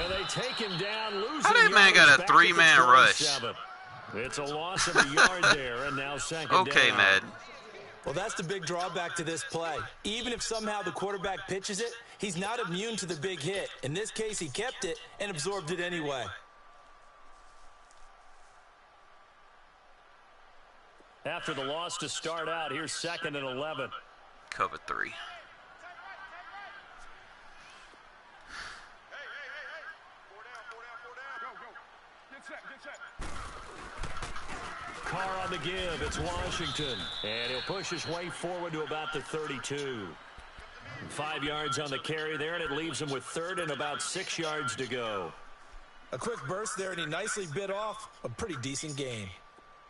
And they take him down, losing How that man yards got a back at the 3-man rush? 27. It's a loss of a yard there, and now 2nd Okay, down. Madden. Well, that's the big drawback to this play. Even if somehow the quarterback pitches it, he's not immune to the big hit. In this case, he kept it and absorbed it anyway. After the loss to start out, here's 2nd and 11. Cover 3. Carr on the give. It's Washington. And he'll push his way forward to about the 32. 5 yards on the carry there, and it leaves him with 3rd and about 6 yards to go. A quick burst there, and he nicely bit off a pretty decent game.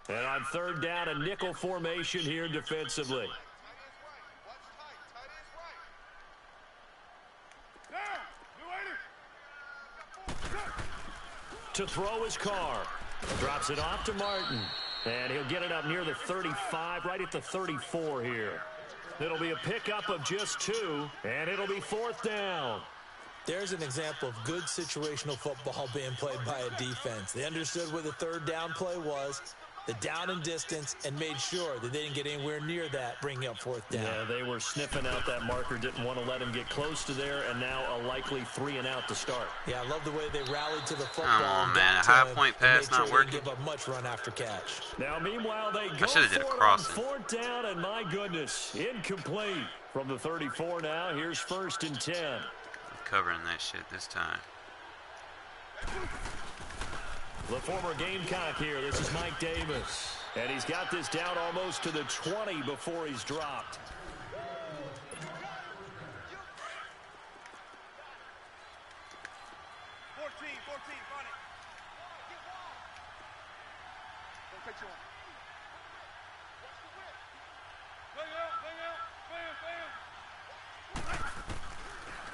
And on 3rd down, a nickel formation here defensively. To throw his Carr. Drops it off to Martin. And he'll get it up near the 35, right at the 34 here. It'll be a pickup of just 2, and it'll be 4th down. There's an example of good situational football being played by a defense. They understood where the 3rd down play was, the down and distance, and made sure that they didn't get anywhere near that, bringing up 4th down. Yeah, they were sniffing out that marker, didn't want to let him get close to there, and now a likely 3 and out to start. Yeah, I love the way they rallied to the football. Come on, and man. got A high to him point and pass made sure not they working. didn't give up much run after catch. Now, meanwhile, they go shoulda did a for it on crossing. 4th down, and my goodness, incomplete. From the 34 now, here's 1st and 10. Covering that shit this time. The former Gamecock here. This is Mike Davis. And he's got this down almost to the 20 before he's dropped.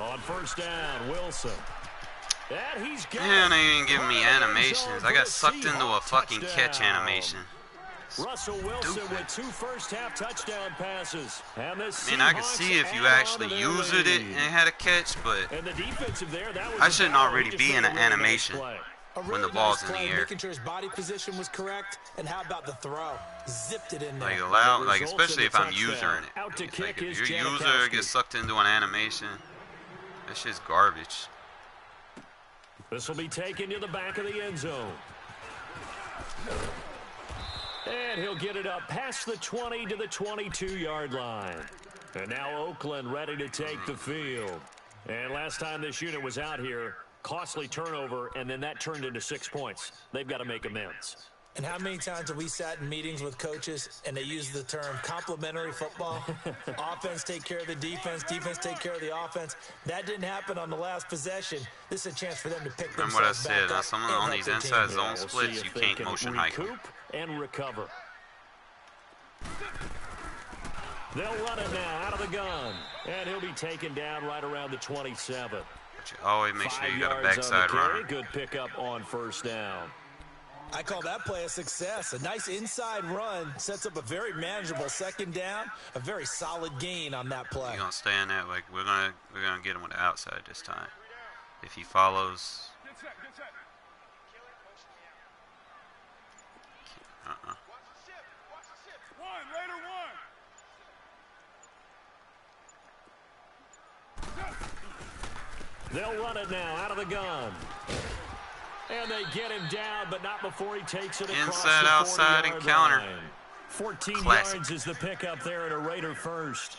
On first down, Wilson. And he's got Man, they ain't giving me animations. I got sucked into a fucking catch animation. Russell Wilson with 2 first-half touchdown passes. And the I mean, I could see if you actually used it and had a catch, but and the defensive there, that was I shouldn't already be in an animation when the ball's in the air. Making sure his body position was correct, and how about the throw? Zipped it in there. Like allow, like especially if I'm using it. Like if your user gets sucked into an animation, that shit's garbage. This will be taken to the back of the end zone. And he'll get it up past the 20 to the 22-yard line. And now Oakland ready to take the field. And last time this unit was out here, costly turnover, and then that turned into 6 points. They've got to make amends. And how many times have we sat in meetings with coaches and they use the term complementary football? Offense take care of the defense, defense take care of the offense. That didn't happen on the last possession. This is a chance for them to pick Remember what I themselves back said, up some and on help these their inside team. zone splits, you can't motion hike them. And recover. They'll run it now out of the gun. And he'll be taken down right around the 27. But you always make sure you got a 5 yards backside on the carry. runner. Good pickup on first down. I call that play a success. A nice inside run sets up a very manageable second down. A very solid gain on that play. You're gonna stay in that. Like we're gonna get him with the outside this time. If he follows. They'll run it now out of the gun. And they get him down, but not before he takes it across Inside, the outside, 40-yard encounter. line. 14 Classic. yards is the pickup there at a Raider first.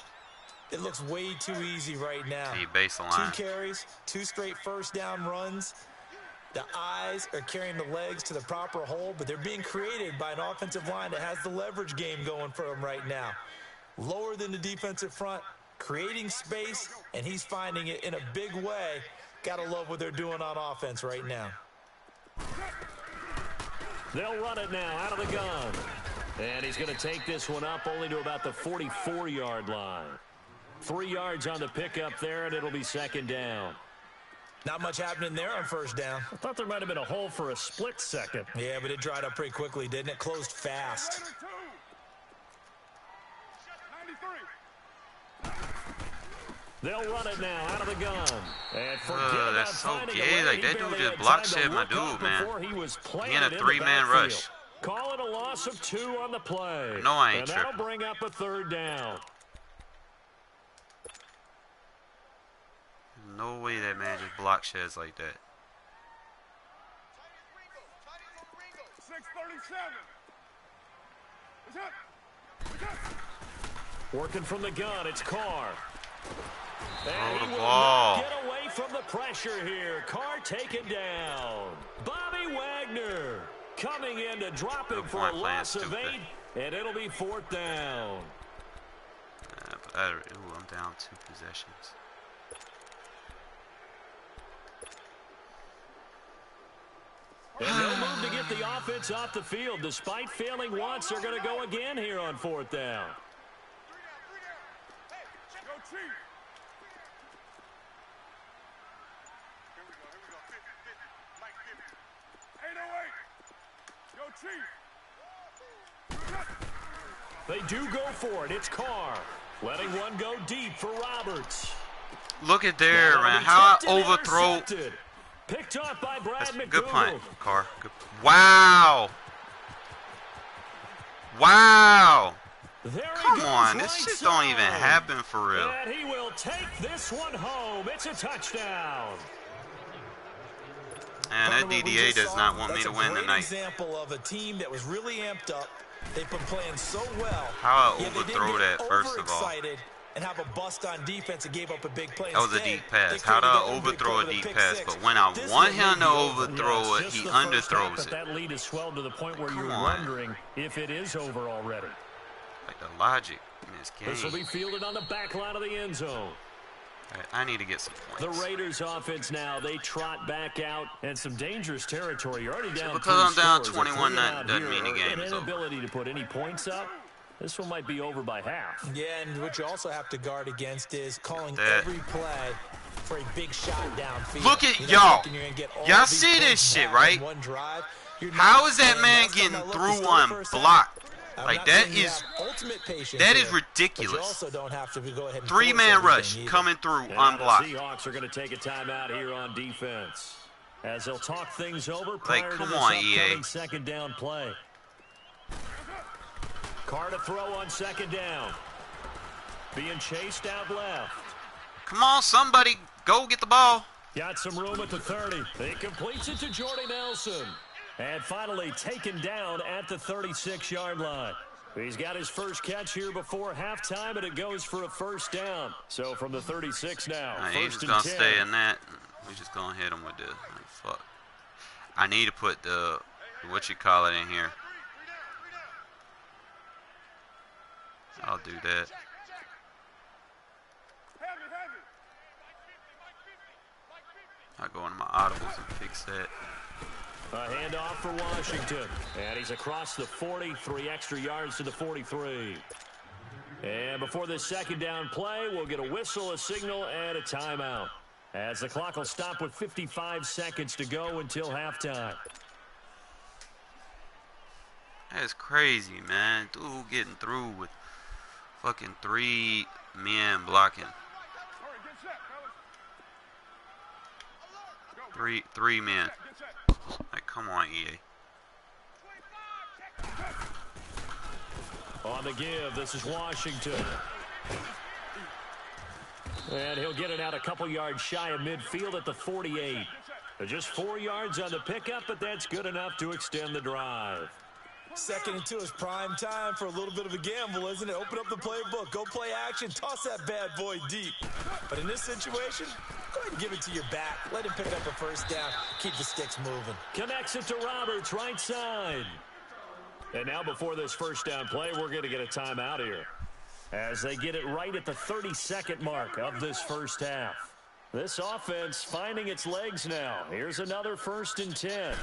It looks way too easy right now. See, baseline. 2 carries, 2 straight first down runs. The eyes are carrying the legs to the proper hole, but they're being created by an offensive line that has the leverage game going for them right now. Lower than the defensive front, creating space, and he's finding it in a big way. Gotta love what they're doing on offense right now. They'll run it now out of the gun. And he's going to take this one up only to about the 44-yard line. 3 yards on the pickup there, and it'll be second down. Not much happening there on first down. I thought there might have been a hole for a split second. Yeah, but it dried up pretty quickly, didn't it? Closed fast. They'll run it now out of the gun. And forget that's so finding gay. a Like, lane. that He dude barely just had block time to shed my look up dude, man. before he was He in a planted in the 3-man backfield. rush. Call it a loss of 2 on the play. No, I ain't and that'll tripping. bring up a third down. No way that man just block sheds like that. 6:37. Working from the gun, it's Carr. Throw And the he will ball. not get away from the pressure here. Carr taken down. Bobby Wagner coming in to drop him Good for a point, playing loss of stupid. 8, and it'll be 4th down. I'm down 2 possessions. And they'll move to get the offense off the field. Despite failing once, they're going to go again here on 4th down. Go Chief. Here we go. 50, Mike 50. 808. Go Chief. They do go for it. It's Carr. Letting one go deep for Roberts. Look at there, That'll man. be How I tipped and overthrow. intercepted. Picked off by Brad That's a McDougal. good punt, Carr. Good. Wow. Wow. There he Come goes on, right this shit don't even side. happen for real. And he will take this one home. It's a touchdown. And that From what we DDA just does saw, not want me that's to win a great tonight. example of a team that was really amped up. They've been playing so well. How I yet they didn't overthrow get that, first of all. overexcited and have a bust on defense and gave up a big play. That was a deep pass. How do I overthrow a deep pass? But when I want him to overthrow it, he underthrows it. That lead is swelled to the point where you're wondering if it is over already. Like the logic in this game. This will be fielded on the back line of the end zone. I need to get some points. The Raiders offense now, they trot back out and some dangerous territory. You're already down. Because I'm down 21-9 doesn't mean the game is over. Inability to put any points up. This one might be over by half. Yeah, and what you also have to guard against is calling every play for a big shot downfield. Look at y'all. Y'all see this shit, right? How is that man getting through unblocked? Like, that is ridiculous. 3-man rush coming through unblocked. The Seahawks are going to take a timeout here on defense as they'll talk things over prior to this upcoming second down play. Carr to throw on second down. Being chased out left. Come on, somebody, go get the ball. Got some room at the 30. He completes it to Jordy Nelson. And finally taken down at the 36-yard line. He's got his first catch here before halftime, and it goes for a first down. So from the 36 now, he's just going to stay in that. We're just going to hit him with the fuck. I need to put the, what you call it in here. I'll do that. I'll go into my audibles and fix that. A handoff for Washington. And he's across the 40, 3 extra yards to the 43. And before this second down play, we'll get a whistle, a signal, and a timeout. As the clock will stop with 55 seconds to go until halftime. That's crazy, man. Dude getting through with fucking 3 men blocking. Three men. Like, come on, EA. On the give, this is Washington. And he'll get it out a couple yards shy of midfield at the 48. Just 4 yards on the pickup, but that's good enough to extend the drive. 2nd and 2 is prime time for a little bit of a gamble, isn't it? Open up the playbook, go play action, toss that bad boy deep. But in this situation, go ahead and give it to your back. Let him pick up a first down. Keep the sticks moving. Connects it to Roberts, right side. And now before this first down play, we're going to get a timeout here. As they get it right at the 32nd mark of this first half. This offense finding its legs now. Here's another 1st and 10.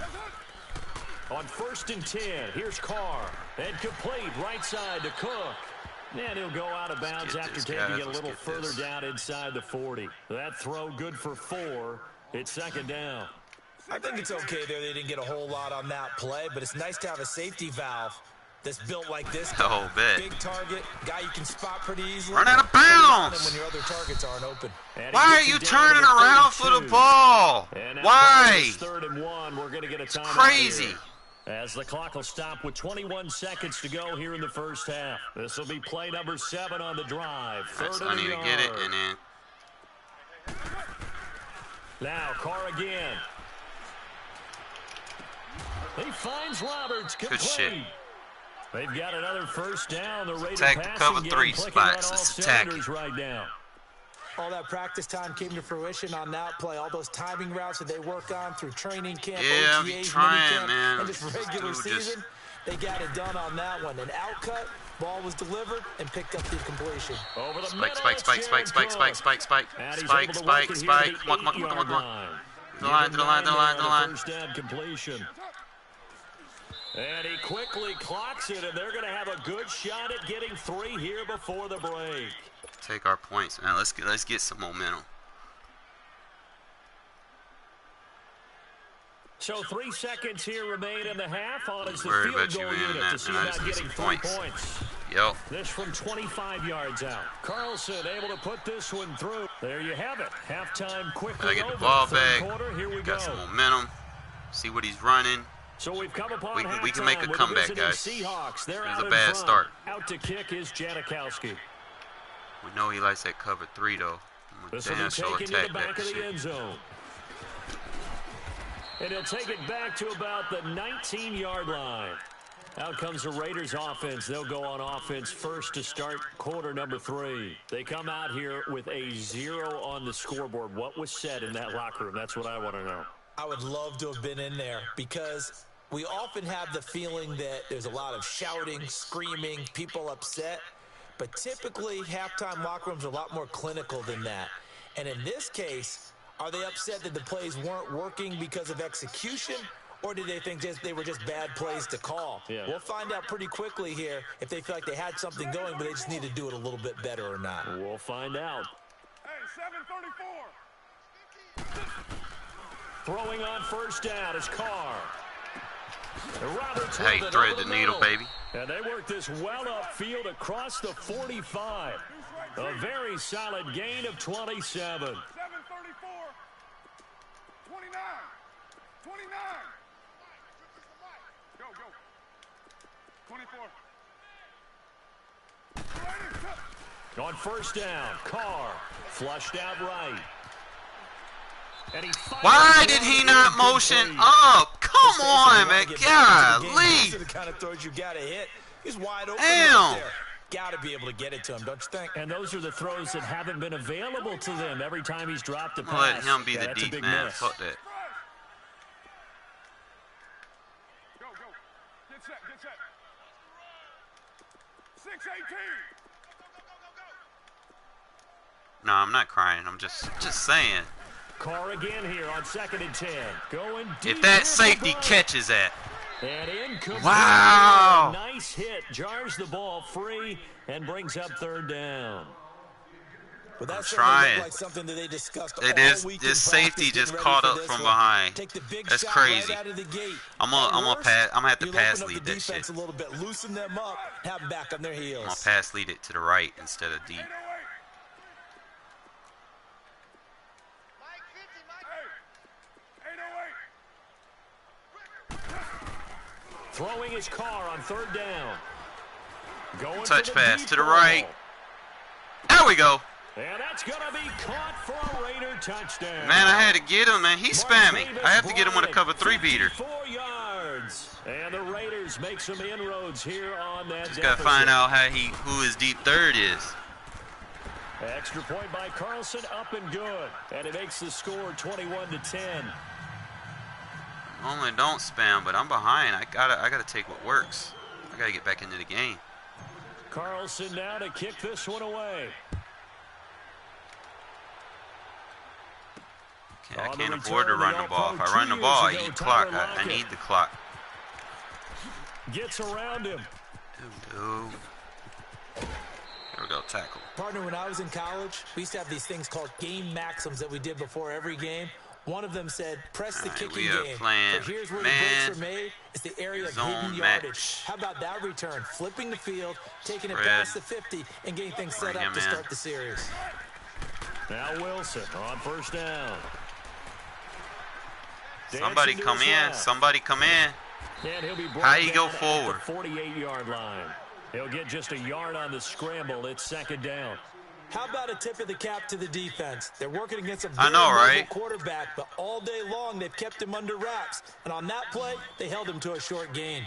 On 1st and 10, here's Carr. And complete right side to Cook. And he'll go out of bounds after taking it a little further down inside the 40. That throw good for 4. It's 2nd down. I think it's okay there. They didn't get a whole lot on that play, but it's nice to have a safety valve that's built like this. Oh, bet. Big target, guy you can spot pretty easily. Run out of bounds. When your other targets aren't open. Why are you turning around for the ball? Why? 3rd and 1. We're going to get a timeout. Crazy. As the clock will stop with 21 seconds to go here in the first half. This will be play number 7 on the drive. I need to get it, and then. Now Carr again. He finds Roberts. Complete. Good shit. They've got another first down. The Raiders attack the cover 3 spots. Let's attack it. Right now. All that practice time came to fruition on that play. All those timing routes that they work on through training camp, yeah, OTAs, trying, man. and just regular season. They got it done on that one. An outcut, ball was delivered, and picked up the completion. Over the spike. Come on. To the line. First down completion. And he quickly clocks it, and they're going to have a good shot at getting 3 here before the break. Take our points, man. Let's get some momentum. So 3 seconds here remain in the half. On is the field goal unit to see about getting 3 points. Yep. This from 25 yards out. Carlson able to put this one through. There you have it. Halftime quickly get over. the ball back. Quarter. Here we got go. some momentum. See what he's running. So we've come upon we can make a comeback, guys. Seahawks. They're it was a bad start. Out to kick is Janikowski. We know he likes that cover 3, though. This will be taken to the back of the end zone. And he'll take it back to about the 19-yard line. Out comes the Raiders offense. They'll go on offense first to start quarter number 3. They come out here with a 0 on the scoreboard. What was said in that locker room? That's what I want to know. I would love to have been in there because we often have the feeling that there's a lot of shouting, screaming, people upset. But typically, halftime locker rooms are a lot more clinical than that. And in this case, are they upset that the plays weren't working because of execution? Or did they think they were just bad plays to call? Yeah. We'll find out pretty quickly here if they feel like they had something going, but they just need to do it a little bit better or not. We'll find out. Hey, 734. Throwing on first down is Carr. Roberts Hey, with it thread over the needle, middle. baby. And they work this well upfield across the 45. A very solid gain of 27. 734. 29. 29. Go, go. 24. On first down, Carr flushed out right. And he Why did he not motion up? Come on, man. These Golly. are the kind of throws you got to hit. He's wide open Damn. right there. Got to be able to get it to him, don't you think? And those are the throws that haven't been available to them every time he's dropped a I'm gonna pass. let him be the That's a deep big man. miss. Fuck that. Go, go. Get set, get set. 618. No, I'm not crying. I'm just saying. Carr again here on 2nd and 10. Going deep. If that here safety for Bryant. catches that. And incomplete. Wow. Nice hit. Jars the ball free and brings up 3rd down. Well, that I'm certainly trying. looked like something that they discussed all week in This safety practice, just getting caught ready up for from this one. behind. Take the big That's shot crazy. right out of the gate. I'm gonna At pass. worst, I'm gonna have to you'll pass open up lead the that shit. defense a little bit, loosen them up, have them back on their I'm gonna heels. pass lead it to the right instead of deep. 808. Hey, 808. Throwing his Carr on 3rd down. Going Touch for the pass deep to the ball. right. There we go. And that's going to be caught for a Raider touchdown. Man, I had to get him, man. He's spamming. I have to get him with a cover 3 beater. 4 yards. And the Raiders make some inroads here on that Just gotta find out who his deep third is. Extra point by Carlson, up and good. And it makes the score 21-10. Normally don't spam, but I'm behind. I gotta take what works. I gotta get back into the game. Carlson now to kick this one away. I On the can't afford to return, run the the ball. If I All-Pro run the 2 ball, I years ago, eat clock. Tyler I Lockett. need the clock. Gets around him. There we go, tackle. Partner, when I was in college, we used to have these things called game maxims that we did before every game. One of them said, press the All right, kicking we are game. playing So here's where man the breaks are made. It's the area of zone hidden match. yardage. How about that return? Flipping the field, taking it Spread. past the 50, and getting things set Bring up him to in. start the series. Now Wilson on first down. Somebody Dancing to come his in. left. Somebody come in. And he'll be brought How you go down forward? at the 48-yard line. He'll get just a yard on the scramble. It's 2nd down. How about a tip of the cap to the defense? They're working against a I very know, mobile right? quarterback, but all day long they've kept him under wraps. And on that play, they held him to a short gain.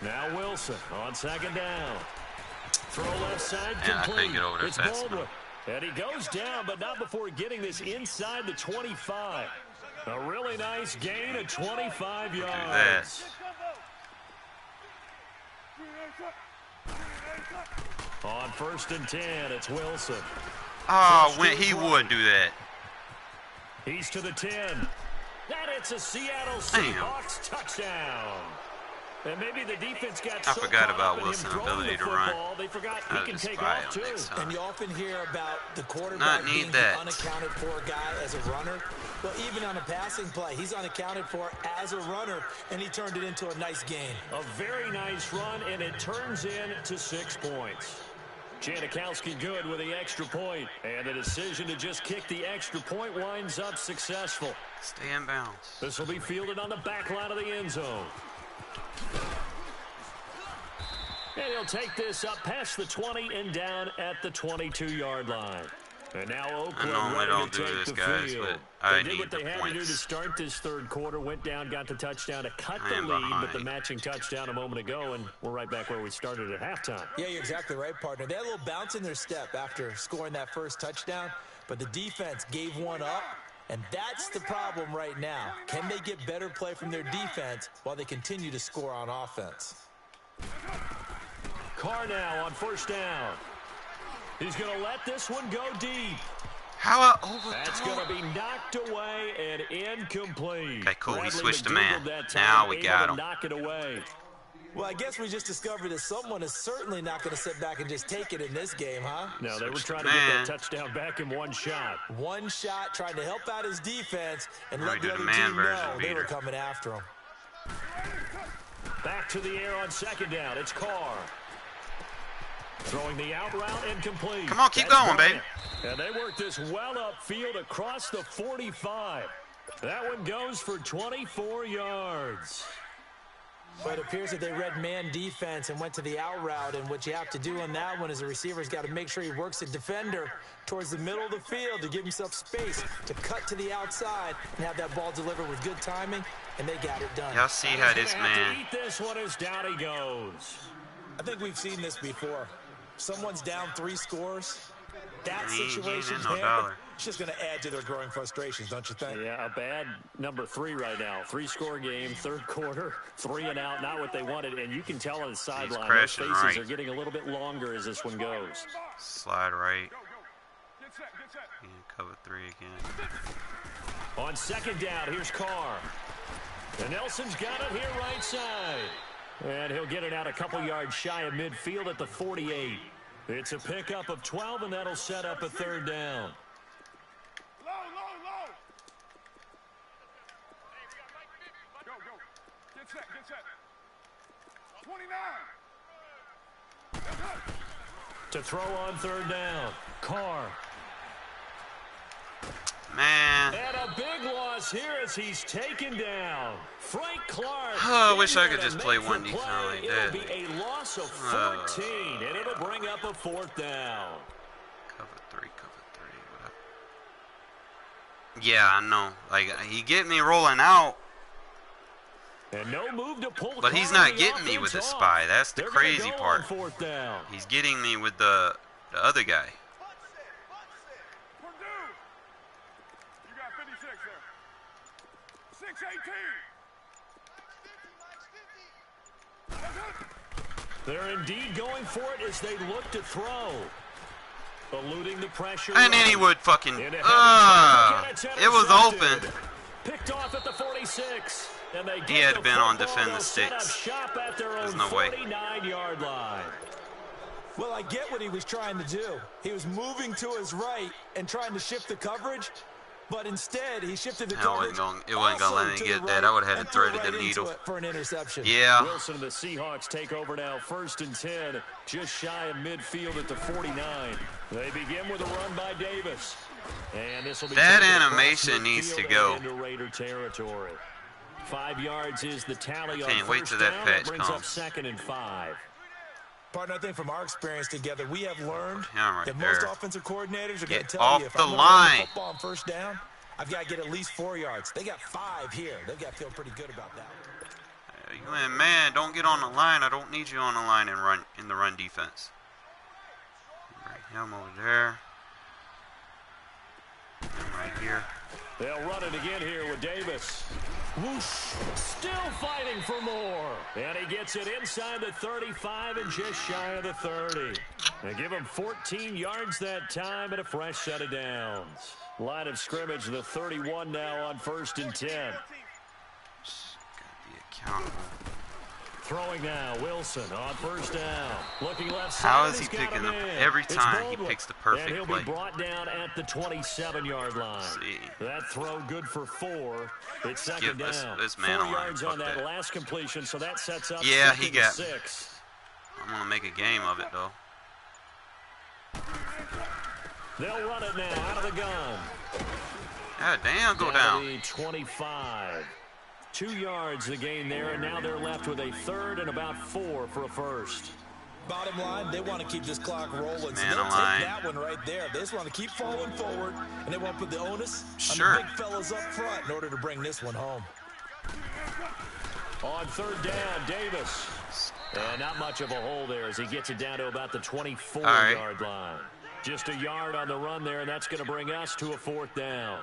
Now Wilson on 2nd down. Throw left side Man, I complete. couldn't get over there It's fast Baldwin. enough. And he goes down, but not before getting this inside the 25. A really nice gain of 25 that. yards. On 1st and 10, it's Wilson. Oh, when he would do that. He's to the 10. And it's a Seattle Damn. Seahawks touchdown. And maybe the defense got I so forgot caught about up in him Wilson's throwing ability the to run. football, they forgot he I'll can just take buy off him too. next time. And you often hear about the quarterback Not need being that. the unaccounted for guy as a runner. Well, even on a passing play, he's unaccounted for as a runner, and he turned it into a nice gain. A very nice run, and it turns into 6 points. Janikowski good with the extra point, and the decision to just kick the extra point winds up successful. Stay in bounds. This will be fielded on the back line of the end zone. And he'll take this up past the 20 and down at the 22-yard line. And now I Oakland normally ready don't to do take this, the guys, field. but I They did need what the they had to do to points. start this third quarter. Went down, got the touchdown to cut I the am lead, but the behind. matching touchdown a moment ago, and we're right back where we started at halftime. Yeah, you're exactly right, partner. They had a little bounce in their step after scoring that first touchdown, but the defense gave one up, and that's the problem right now. Can they get better play from their defense while they continue to score on offense? Carr now on first down. He's going to let this one go deep. How I overthrow? That's going to be knocked away and incomplete. Okay, cool. He Bradley switched to McDougal man. that time, Now we able got to him. knock it away. Well, I guess we just discovered that someone is certainly not going to sit back and just take it in this game, huh? No, they were Switch to trying to get man. that touchdown back in one shot. One shot, trying to help out his defense and Now let we the do the other man team version know they were beater. coming after him. Back to the air on second down. It's Carr. Throwing the out route incomplete. Come on, keep That's going, Bryant. baby. And they work this well upfield across the 45. That one goes for 24 yards. But it appears that they read man defense and went to the out route, and what you have to do on that one is the receiver's got to make sure he works the defender towards the middle of the field to give himself space to cut to the outside and have that ball delivered with good timing, and they got it done. Y'all see how this Gonna have man... to eat this one as down he goes. I think we've seen this before. Someone's down 3 scores. That He ain't situation getting no there, dollar. it's just going to add to their growing frustrations, don't you think? Yeah, a bad number 3 right now. 3-score game, third quarter, 3 and out, not what they wanted. And you can tell on the sideline, those crashing faces right. are getting a little bit longer as this one goes. Slide right. Get set, get set. And cover 3 again. On second down, here's Carr. And Nelson's got it here right side. And he'll get it out a couple yards shy of midfield at the 48. It's a pickup of 12, and that'll set up a third down. Low, low, low. Go, go. Get set, get set. 29. To throw on third down, Carr. Man. And a big loss here as he's taken down. Frank Clark. Oh, I wish I in could there just to play make one the defense play. like It'll that. be a loss of 14, and it'll bring up a fourth down. Cover 3, cover 3. Yeah, I know. Like, he get me rolling out, And no move to pull. but he's Carr not the getting me with offense the off. spy. That's the They're gonna crazy go part. on fourth down. He's getting me with the other guy. Purdue. You got 56 there. 618. They're indeed going for it as they look to throw. Eluding the pressure. And then he right. would fucking... Into heavy traffic, and it's it was intercepted. open. Picked off at the 46. And they He get had the been on football. defend the They'll set up sticks. shop at their There's own no way. 49-yard line. Well, I get what he was trying to do. He was moving to his right and trying to shift the coverage, but instead he shifted the coverage. It wasn't gonna let me also to get the that. right I would have had and to threw thread right the into needle. it for an interception. Yeah. Wilson and the Seahawks take over now, 1st and 10, just shy of midfield at the 49. They begin with a run by Davis. And this will be That taken across animation needs to midfield go. and into Raider territory. 5 yards is the tally on Can't wait first till that down. patch Brings up comes. 2nd and 5. Partner, I think from our experience together, we have learned Yeah, right that most there. offensive coordinators are Get going to tell off you if the I'm gonna run line. the football on first down, I've got to get at least 4 yards. They got 5 here. They've got to feel pretty good about that. You went, man, don't get on the line. I don't need you on the line and run in the run defense. Right, him over there. Him right here. They'll run it again here with Davis. Whoosh. Still fighting for more. And he gets it inside the 35 and just shy of the 30. They give him 14 yards that time and a fresh set of downs. Line of scrimmage, the 31 now on 1st and 10. Gotta be accountable. Throwing now, Wilson on 1st down. Looking left side. How is he he's got picking him the... in. Every It's time he Baldwin. picks the perfect And he'll play. be brought down at the 27-yard line. See. That throw good for 4. It's 2nd Give down. this man 4 a line. yards Fuck on that that. last completion, so that sets up Yeah, 2nd he and got- 6. I'm gonna make a game of it though. They'll run it now out of the gun. God damn, go To down. the 25. 2 yards the gain there, and now they're left with a 3rd and about 4 for a first. Bottom line, they want to keep this clock rolling. So Man they'll aligned. take that one right there. They just want to keep falling forward, and they want to put the onus Sure. on the big fellas up front in order to bring this one home. On third down, Davis. And not much of a hole there as he gets it down to about the 24-yard line. Just a yard on the run there, and that's going to bring us to a fourth down.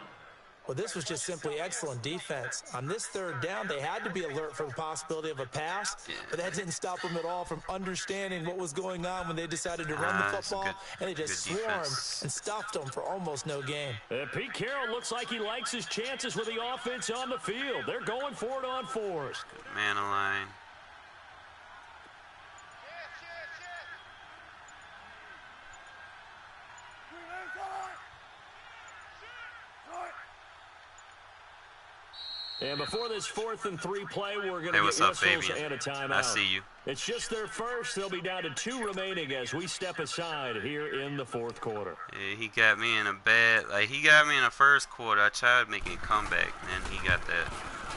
Well, this was just simply excellent defense. On this third down, they had to be alert for the possibility of a pass, but that didn't stop them at all from understanding what was going on when they decided to run the football, and they just swarmed and stopped them for almost no gain. Pete Carroll looks like he likes his chances with the offense on the field. They're going for it on fourth. Good man align. And before this 4th and 3 play, we're going to Hey, get what's up, whistles baby? and a timeout. I see you. It's just their first. They'll be down to 2 remaining as we step aside here in the 4th quarter. Yeah, he got me in a bad, like he got me in the first quarter. I tried making a comeback, and then he got that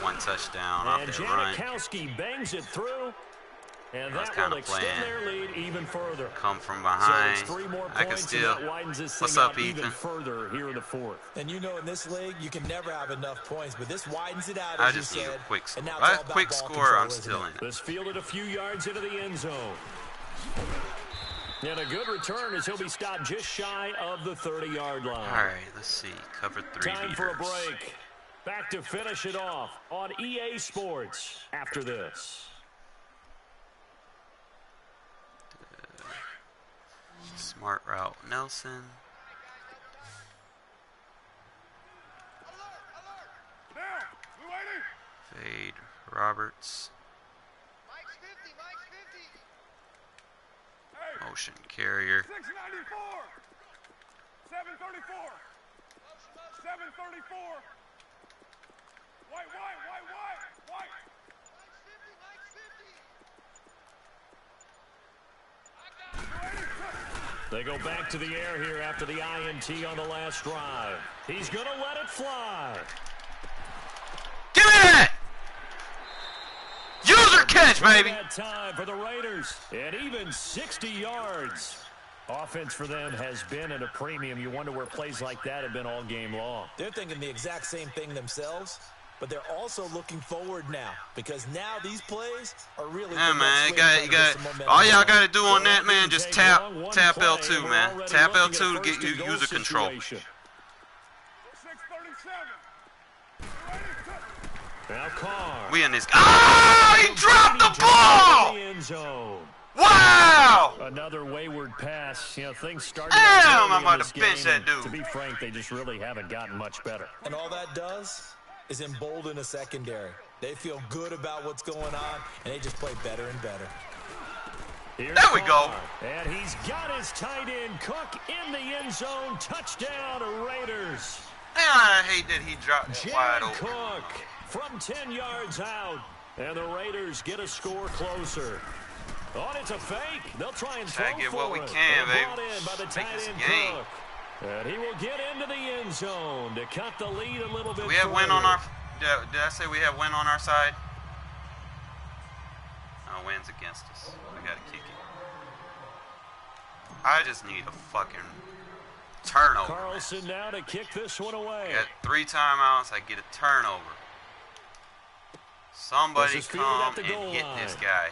one touchdown off that run. Janikowski bangs it through. And I was that will kinda extend playing. their lead even further. Come from So behind. it's 3 more I can points, still. and that widens this What's thing up, out even Ethan? further here in the 4th. And you know, in this league, you can never have enough points, but this widens it out, I as you just need said. a quick score. And now it's all about Quick ball score, control, I'm isn't still it? in it. This fielded a few yards into the end zone. And a good return as he'll be stopped just shy of the 30-yard line. All right, let's see. Cover 3 Time leaders. for a break. Back to finish it off on EA Sports after this. Smart route, Nelson. Down. We waiting. Fade, Roberts. Mike's 50. Mike's 50. Hey. Motion carrier. 694. 734. 734. White. White. Mike's 50. Mike's 50. They go back to the air here after the INT on the last drive. He's going to let it fly. Give me that! User catch, baby! That time for the Raiders. And even 60 yards. Offense for them has been at a premium. You wonder where plays like that have been all game long. They're thinking the exact same thing themselves, but they're also looking forward now because now these plays are really. Yeah, man, you got. All y'all got to do on that, man, just tap L2, man. Tap L2 to get you user control. 637. Now Carr. We in this. Oh, he dropped the ball! End zone. Wow! Another wayward pass. You know, things started. Damn, I'm about to bench that dude. To be frank, they just really haven't gotten much better. And all that does is embolden a secondary. They feel good about what's going on, and they just play better and better. Here's There we go. Carr. And he's got his tight end Cook in the end zone. Touchdown, Raiders. I hate that he dropped it wide Jan open. Cook from 10 yards out. And the Raiders get a score closer. Oh, it's a fake. They'll try and throw Try to get for what we it. can, They're baby. brought in by the Make tight this end game. Cook. And he will get into the end zone to cut the lead a little bit We have win further. on our. Did I say we have win on our side? No, win's against us. We gotta kick it. I just need a fucking turnover. Carlson now to kick this one away. I got 3 timeouts. I get a turnover. Somebody This is fielded come at the goal and hit line. this guy.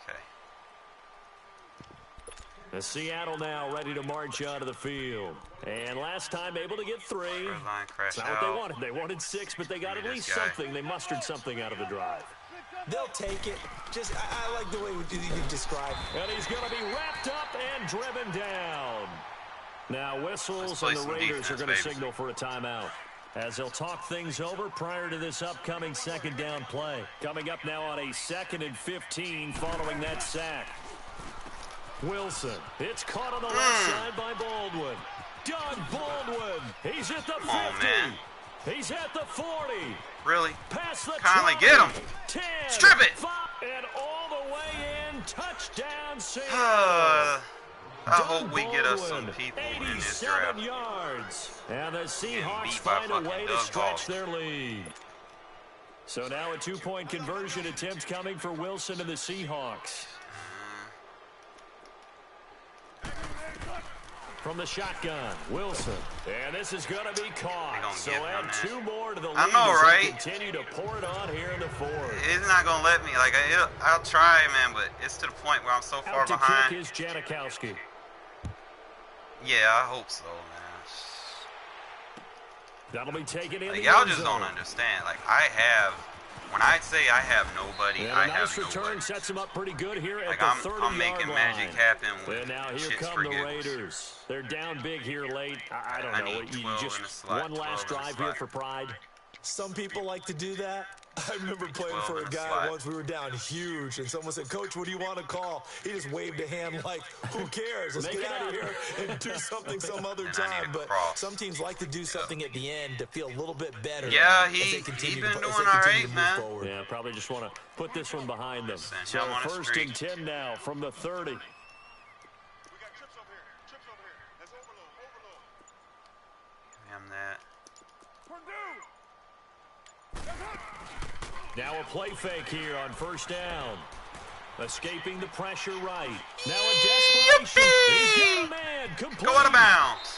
Okay. The Seattle now ready to march out of the field. And last time able to get 3. Red line crash It's not what they out. wanted. They wanted 6, but they got at This least guy. something. They mustered something out of the drive. They'll take it. Just, I like the way you describe it. And he's going to be wrapped up and driven down. Now whistles Let's play and the some Raiders are defense, going to baby. signal for a timeout as they'll talk things over prior to this upcoming second down play. Coming up now on a 2nd and 15 following that sack. Wilson, it's caught on the left side by Baldwin. Doug Baldwin, he's at the 50. on, man. He's at the 40. Really? Past the Conley, 20, get him. 10, Strip it. 5, and all the way in. Touchdown, Seattle. I hope we get us some Baldwin, people in this 87 draft. yards. And the Getting Seahawks beat by find a way fucking to Doug stretch Baldwin. their lead. So now a 2-point conversion attempt coming for Wilson and the Seahawks. From the shotgun, Wilson. And this is going to be caught. So add 2 more to the lead. I know, right? Continue to pour it on here in the fourth. It's not going to let me. Like, I'll try, man, but it's to the point where I'm so far Out to behind. kick is Janikowski. Yeah, I hope so, man. That'll be taken in Like, the y'all end just zone. don't understand. Like, when I say I have nobody, And I a nice have return nobody. sets him up pretty good here at Like, the I'm 30-yard making line. magic happen with And now here shits come for the giggles. Raiders. They're down big here late. I don't I know. need You 12 just in the slot, one last 12 in the drive here slot. for pride. Some people like to do that. I remember playing 12 for in a the guy slot. once. We were down huge, and someone said, "Coach, what do you want to call?" He just waved a hand like, "Who cares? Let's Make get it out of up." here and do something some other And I need time." to But cross. some teams like to do something at the end to feel a little bit better. Yeah, as they he continue been to- doing as they all continue right, to move man. forward. Yeah, probably just want to put this one behind them. Send So him on a 1st streak. and 10 now from the 30. We got trips over here. Trips over here. Let's overload. Overload. Damn that. Purdue. Now a play fake here on 1st down. Escaping the pressure right. Now a desperation. He's got a man. Complete. Go out of bounds.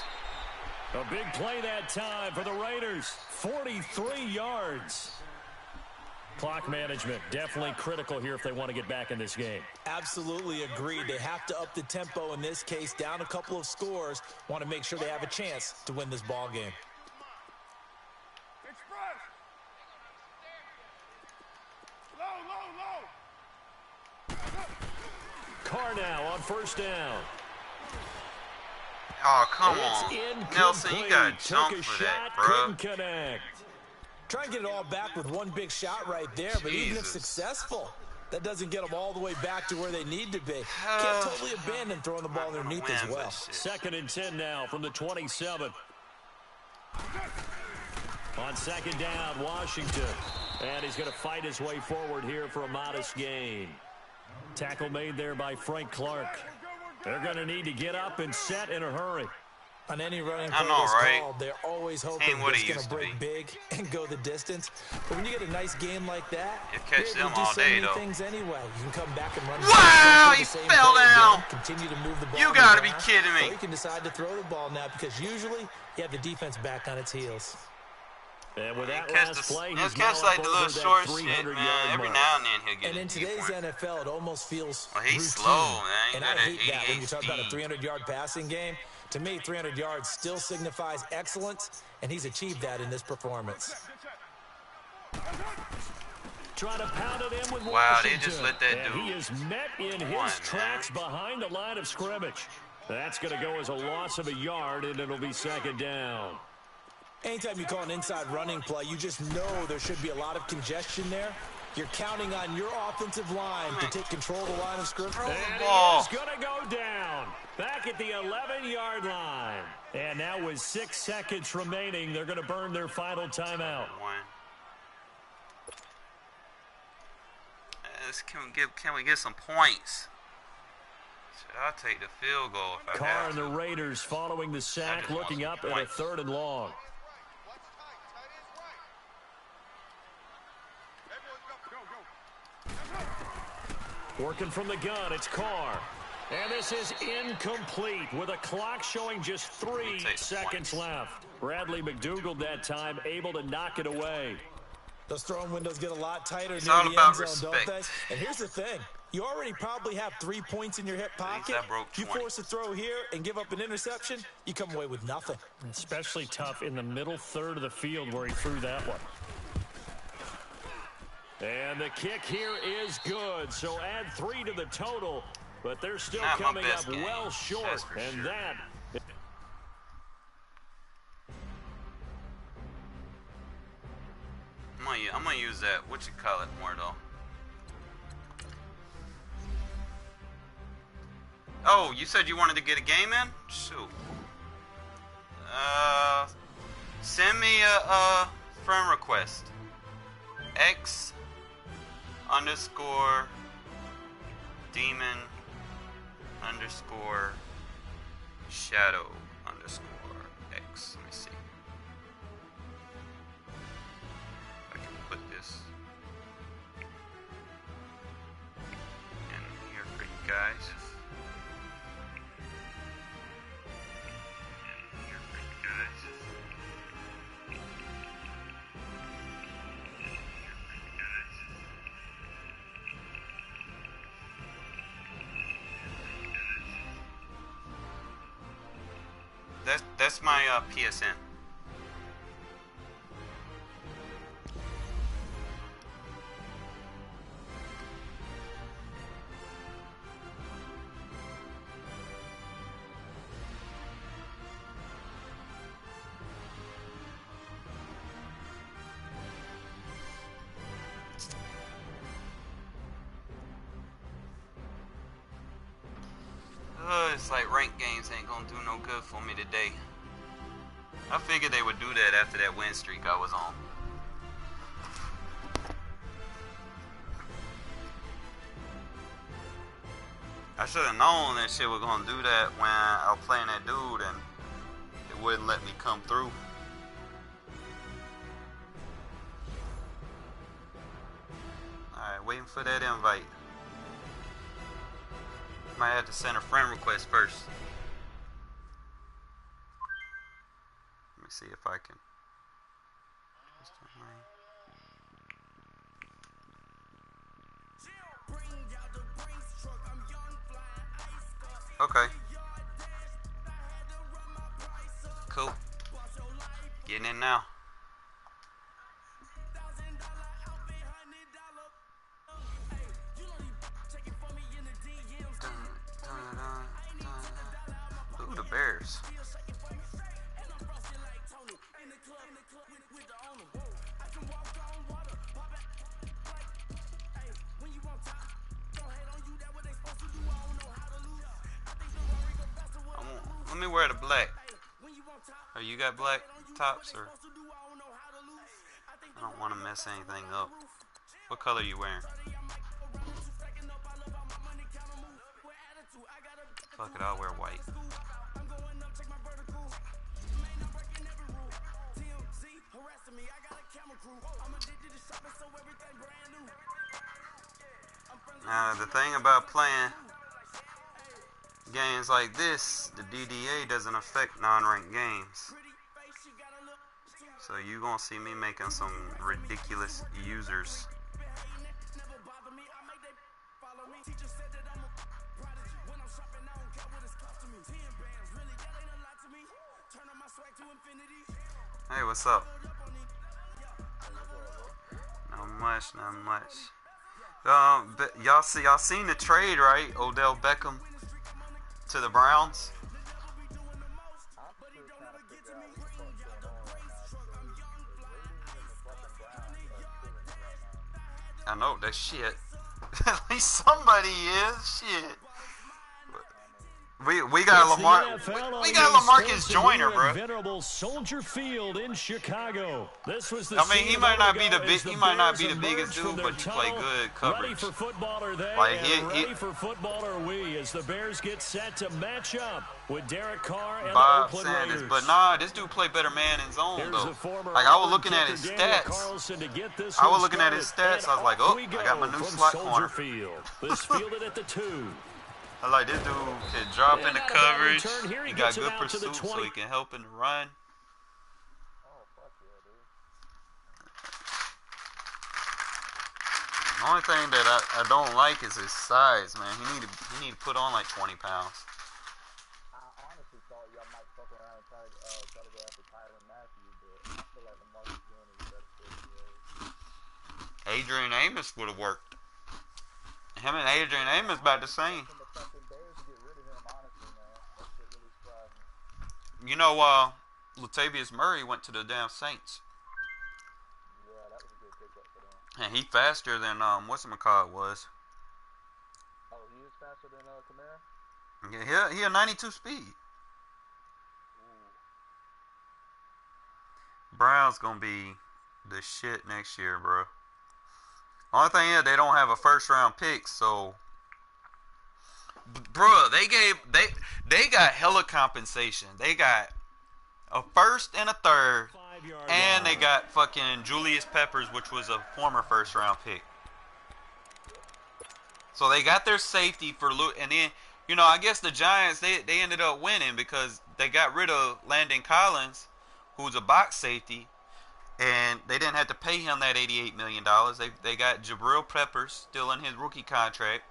A big play that time for the Raiders. 43 yards. Clock management definitely critical here if they want to get back in this game. Absolutely agreed. They have to up the tempo in this case, down a couple of scores. Want to make sure they have a chance to win this ball game. Express. Low. Carr now on 1st down. Oh, come It's on. incomplete. Nelson, you got to Took jump a for shot, that, bro. couldn't connect. Try and get it all back with one big shot right there, but even if Jesus. successful, that doesn't get them all the way back to where they need to be. Can't totally abandon throwing the ball underneath as well. 2nd and 10 now from the 27. On 2nd down, Washington. And he's going to fight his way forward here for a modest gain. Tackle made there by Frank Clark. They're going to need to get up and set in a hurry. On any running I play know, that's right? called, they're always hoping Ain't what it's it going used to to break be. big and go the distance. But when you get a nice game like that, You catch you're able them to do all so day, many though. things anyway. You can come back and run. Wow, the he same fell play down. again, continue to move the ball. You in the gotta be ground, kidding me. Or you can decide to throw the ball now because usually you have the defense back on its heels. And with that Catch last the, play, he'll he's catch now like up the over little that short shit, 300-yard man. Every mark. now and then he'll get And in a deep today's one. NFL, it almost feels Well, he's routine. slow, man. He And got I that hate that when 88 you talk about a speed. 300-yard passing game. To me, 300 yards still signifies excellence, and he's achieved that in this performance. Trying to pound it in with Wow, they Washington. just let that And dude he is met in his one, tracks man. behind the line of scrimmage. That's going to go as a loss of a yard, and it'll be 2nd down. Anytime you call an inside running play, you just know there should be a lot of congestion there. You're counting on your offensive line to take control of the line of scrimmage. And ball. he is going to go down back at the 11-yard line. And now with 6 seconds remaining, they're going to burn their final timeout. One. Can we get some points? I'll take the field goal if I Carr have and the to. Raiders following the sack, just want looking some up at a points. 3rd and long. Watch tight. Tight ends right. Everyone's go. Working from the gun, it's Carr. And this is incomplete with a clock showing just 3 take the seconds points. left. Bradley McDougald that time able to knock it away. Those throwing windows get a lot tighter It's near all the about end zone, respect. don't they? And here's the thing. You already probably have 3 points in your hip pocket. I broke You 20. force a throw here and give up an interception, you come away with nothing. Especially tough in the middle third of the field where he threw that one. And the kick here is good, so add 3 to the total, but they're still Not my coming best up game, well short, that's for and sure. that... I'm gonna use that. What you call it more though? Oh, you said you wanted to get a game in? Shoot. Send me a friend request. X _ demon _ shadow _ X. Let me see. I can put this. guys. That's my PSN. It's like ranked games ain't gonna do no good for me today. I figured they would do that after that win streak I was on. I should have known that shit was gonna do that when I was playing that dude and it wouldn't let me come through. Alright, waiting for that invite. Might have to send a friend request first. Let me see if I can. Okay. Cool. Getting in now. Ooh, the Bears. Let me wear the black. Oh, you got black tops or? I don't want to mess anything up. What color are you wearing? Fuck it, I'll wear white. Now, the thing about playing games like this, the DDA doesn't affect non-ranked games. So you gonna see me making some ridiculous users. Hey, what's up? Not much, not much. Y'all seen the trade, right? Odell Beckham to the Browns. I know that shit. At least somebody is shit. We got Lamar. We got LaMarcus Joyner, bro. Venerable Soldier Field in Chicago. This was the I mean, he might not be the big. He might not be the biggest dude, but he play good coverage. Ready for football are they? Like ready for football are we? As the Bears get set to match up with Derek Carr and Bob the Oakland Sanders. Raiders. But nah, this dude play better man in zone though. Like I was looking at his stats. I was looking at his stats. I was like, oh, I got my new slot corner. This fielded at the 2. I like this dude can drop into coverage. He got good pursuit, so he can help in the run. The only thing that I don't like is his size, man. He need to put on like 20 pounds. I honestly thought y'all might fuck around and try to go after Tyrann Mathieu, but I feel like LaMarcus Joyner is better fit. Adrian Amos would have worked. Him and Adrian Amos about the same. You know, Latavius Murray went to the damn Saints. Yeah, that was a good pickup for them. And he faster than whatchamacallit was. Oh, he is faster than Kamara? Yeah, he a 92 speed. Ooh. Browns gonna be the shit next year, bro. Only thing is they don't have a first round pick, so bro, they got hella compensation. They got a first and a third, and they got fucking Julius Peppers, which was a former first round pick. So they got their safety for and then I guess the Giants they ended up winning because they got rid of Landon Collins, who's a box safety, and they didn't have to pay him that $88 million. They got Jabril Peppers still in his rookie contract.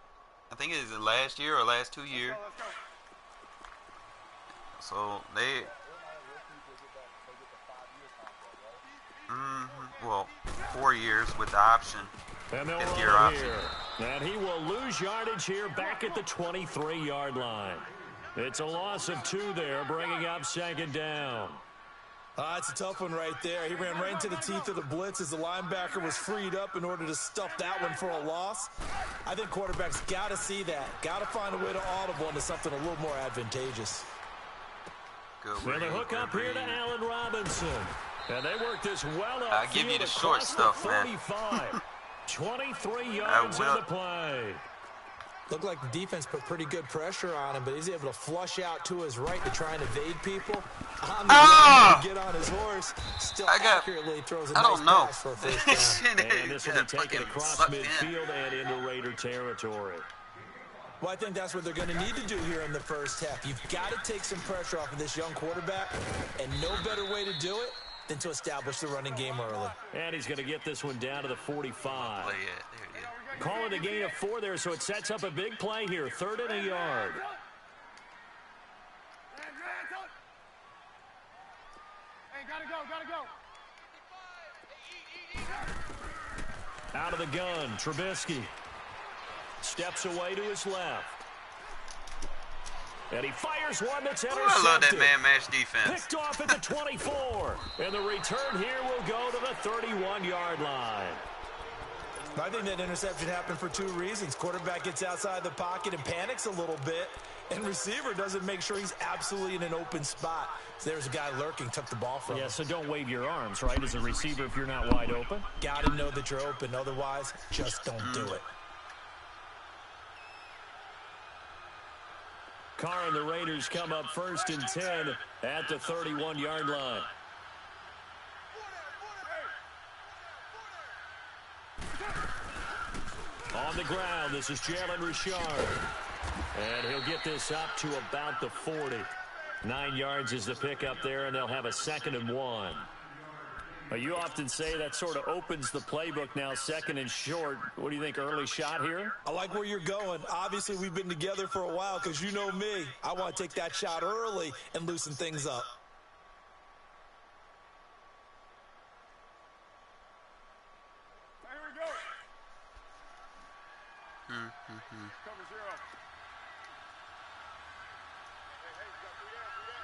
I think it is the last year or last 2 years. So they. Well, 4 years with the option. And they'll Fifth-year roll option. here. And he will lose yardage here back at the 23-yard line. It's a loss of 2 there, bringing up second down. It's a tough one right there. He ran right into the teeth of the blitz as the linebacker was freed up in order to stuff that one for a loss. I think quarterbacks got to see that. Got to find a way to audible into something a little more advantageous. And the hook up here to Allen Robinson. And they work this well up. I'll give you the short stuff, man. 23 yards on the play. Looked like the defense put pretty good pressure on him, but he's able to flush out to his right to try and evade people. On the ground to get on his horse, still accurately throws a nice pass for a first down. And this will be taken across midfield and into Raider territory. Well, I think that's what they're going to need to do here in the first half. You've got to take some pressure off of this young quarterback, and no better way to do it than to establish the running game early. And he's going to get this one down to the 45. Call it a gain of 4 there, so it sets up a big play here. 3rd and a yard. Hey, gotta go. Out of the gun, Trubisky. Steps away to his left. And he fires one that's intercepted. I love that man-match defense. Picked off at the 24. And the return here will go to the 31-yard line. I think that interception happened for 2 reasons. Quarterback gets outside the pocket and panics a little bit, and receiver doesn't make sure he's absolutely in an open spot. So there's a guy lurking, took the ball from him. Yeah, so don't wave your arms, right, as a receiver if you're not wide open. Got to know that you're open. Otherwise, just don't do it. Carr and the Raiders come up 1st and 10 at the 31-yard line. On the ground, this is Jalen Richard. And he'll get this up to about the 40. 9 yards is the pickup there, and they'll have a 2nd and 1. You often say that sort of opens the playbook now, 2nd and short. What do you think, early shot here? I like where you're going. Obviously, we've been together for a while because you know me. I want to take that shot early and loosen things up. Here we go. Cover 0. Hey, you got 3 down.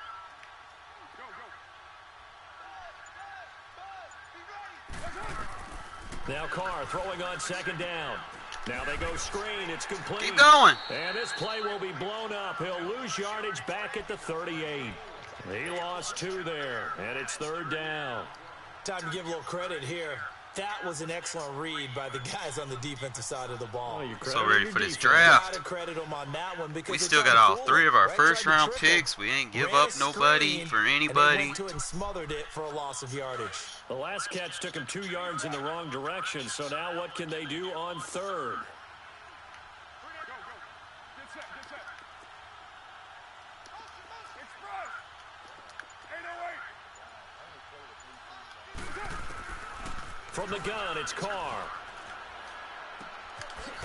Go. Now Carr throwing on 2nd down. Now they go screen. It's complete. Keep going. And this play will be blown up. He'll lose yardage back at the 38. He lost 2 there, and it's 3rd down. Time to give a little credit here. That was an excellent read by the guys on the defensive side of the ball. So ready for this draft. Gotta credit them on that one because We still got all 3 of our first-round picks. We ain't give up nobody for anybody. And they went to it and smothered it for a loss of yardage. The last catch took him 2 yards in the wrong direction. So now what can they do on 3rd? Go. Get set. Express. 808. From the gun, it's Carr.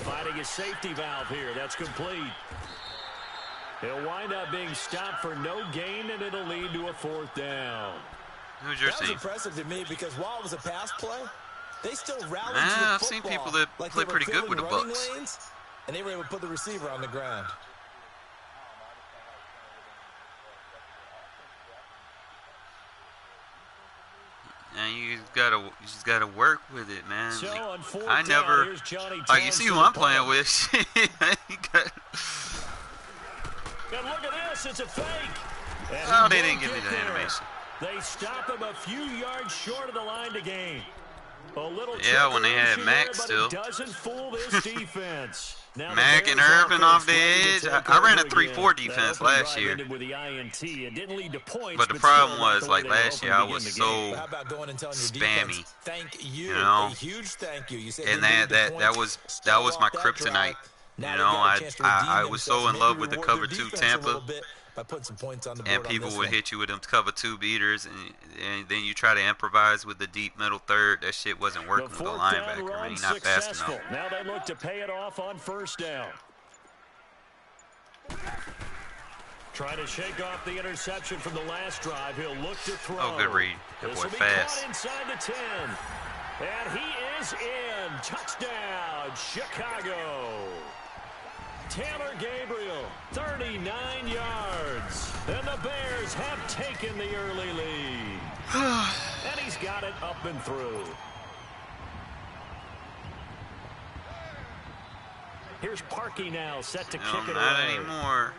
Finding a safety valve here. That's complete. He'll wind up being stopped for no gain, and it'll lead to a 4th down. Who's your That was team? impressive to me because while it was a pass play, they still rallied to the I've football. seen people that like play they were pretty good filling with the running Bucks. lanes, and they were able to put the receiver on the ground. And you just gotta work with it, man. So on 4th I down, never, here's Johnny like you see who Thompson I'm to playing punt. with. And look at this, it's a fake. And Oh, he they won't didn't give me get the there. animation. They stop him a few yards short of the line to gain. A little Yeah, when they had trickery Mac there, but still. it doesn't fool this defense. Now the Mac and Bears Irvin offense off the ready to edge. take I ran a over 3-4 again. defense That last opening year. drive ended with the INT. It didn't lead to points, But the still problem not was, the way like they were last year, I hoping to was begin the game. so How about going and telling your spammy. defense, thank you, You know? a huge thank you. You said And they needed the that points. was Start my off that kryptonite. drive Now You they've know, got a chance to redeem I was so themselves, in love maybe with the reward cover their 2 defense a little Tampa, bit by putting some points on the board and on people this would one. hit you with them cover 2 beaters, and then you try to improvise with the deep middle third. That shit wasn't The working with the fourth down linebacker, man. run He's not fast successful. enough. Now they look to pay it off on first down. Trying to shake off the interception from the last drive. He'll look to throw. Oh, good read. That This boy will be fast. caught inside the 10. And he is in. Touchdown, Chicago. Taylor Gabriel, 39 yards. And the Bears have taken the early lead. And he's got it up and through. Here's Parkey now, set to kick it Not away. anymore.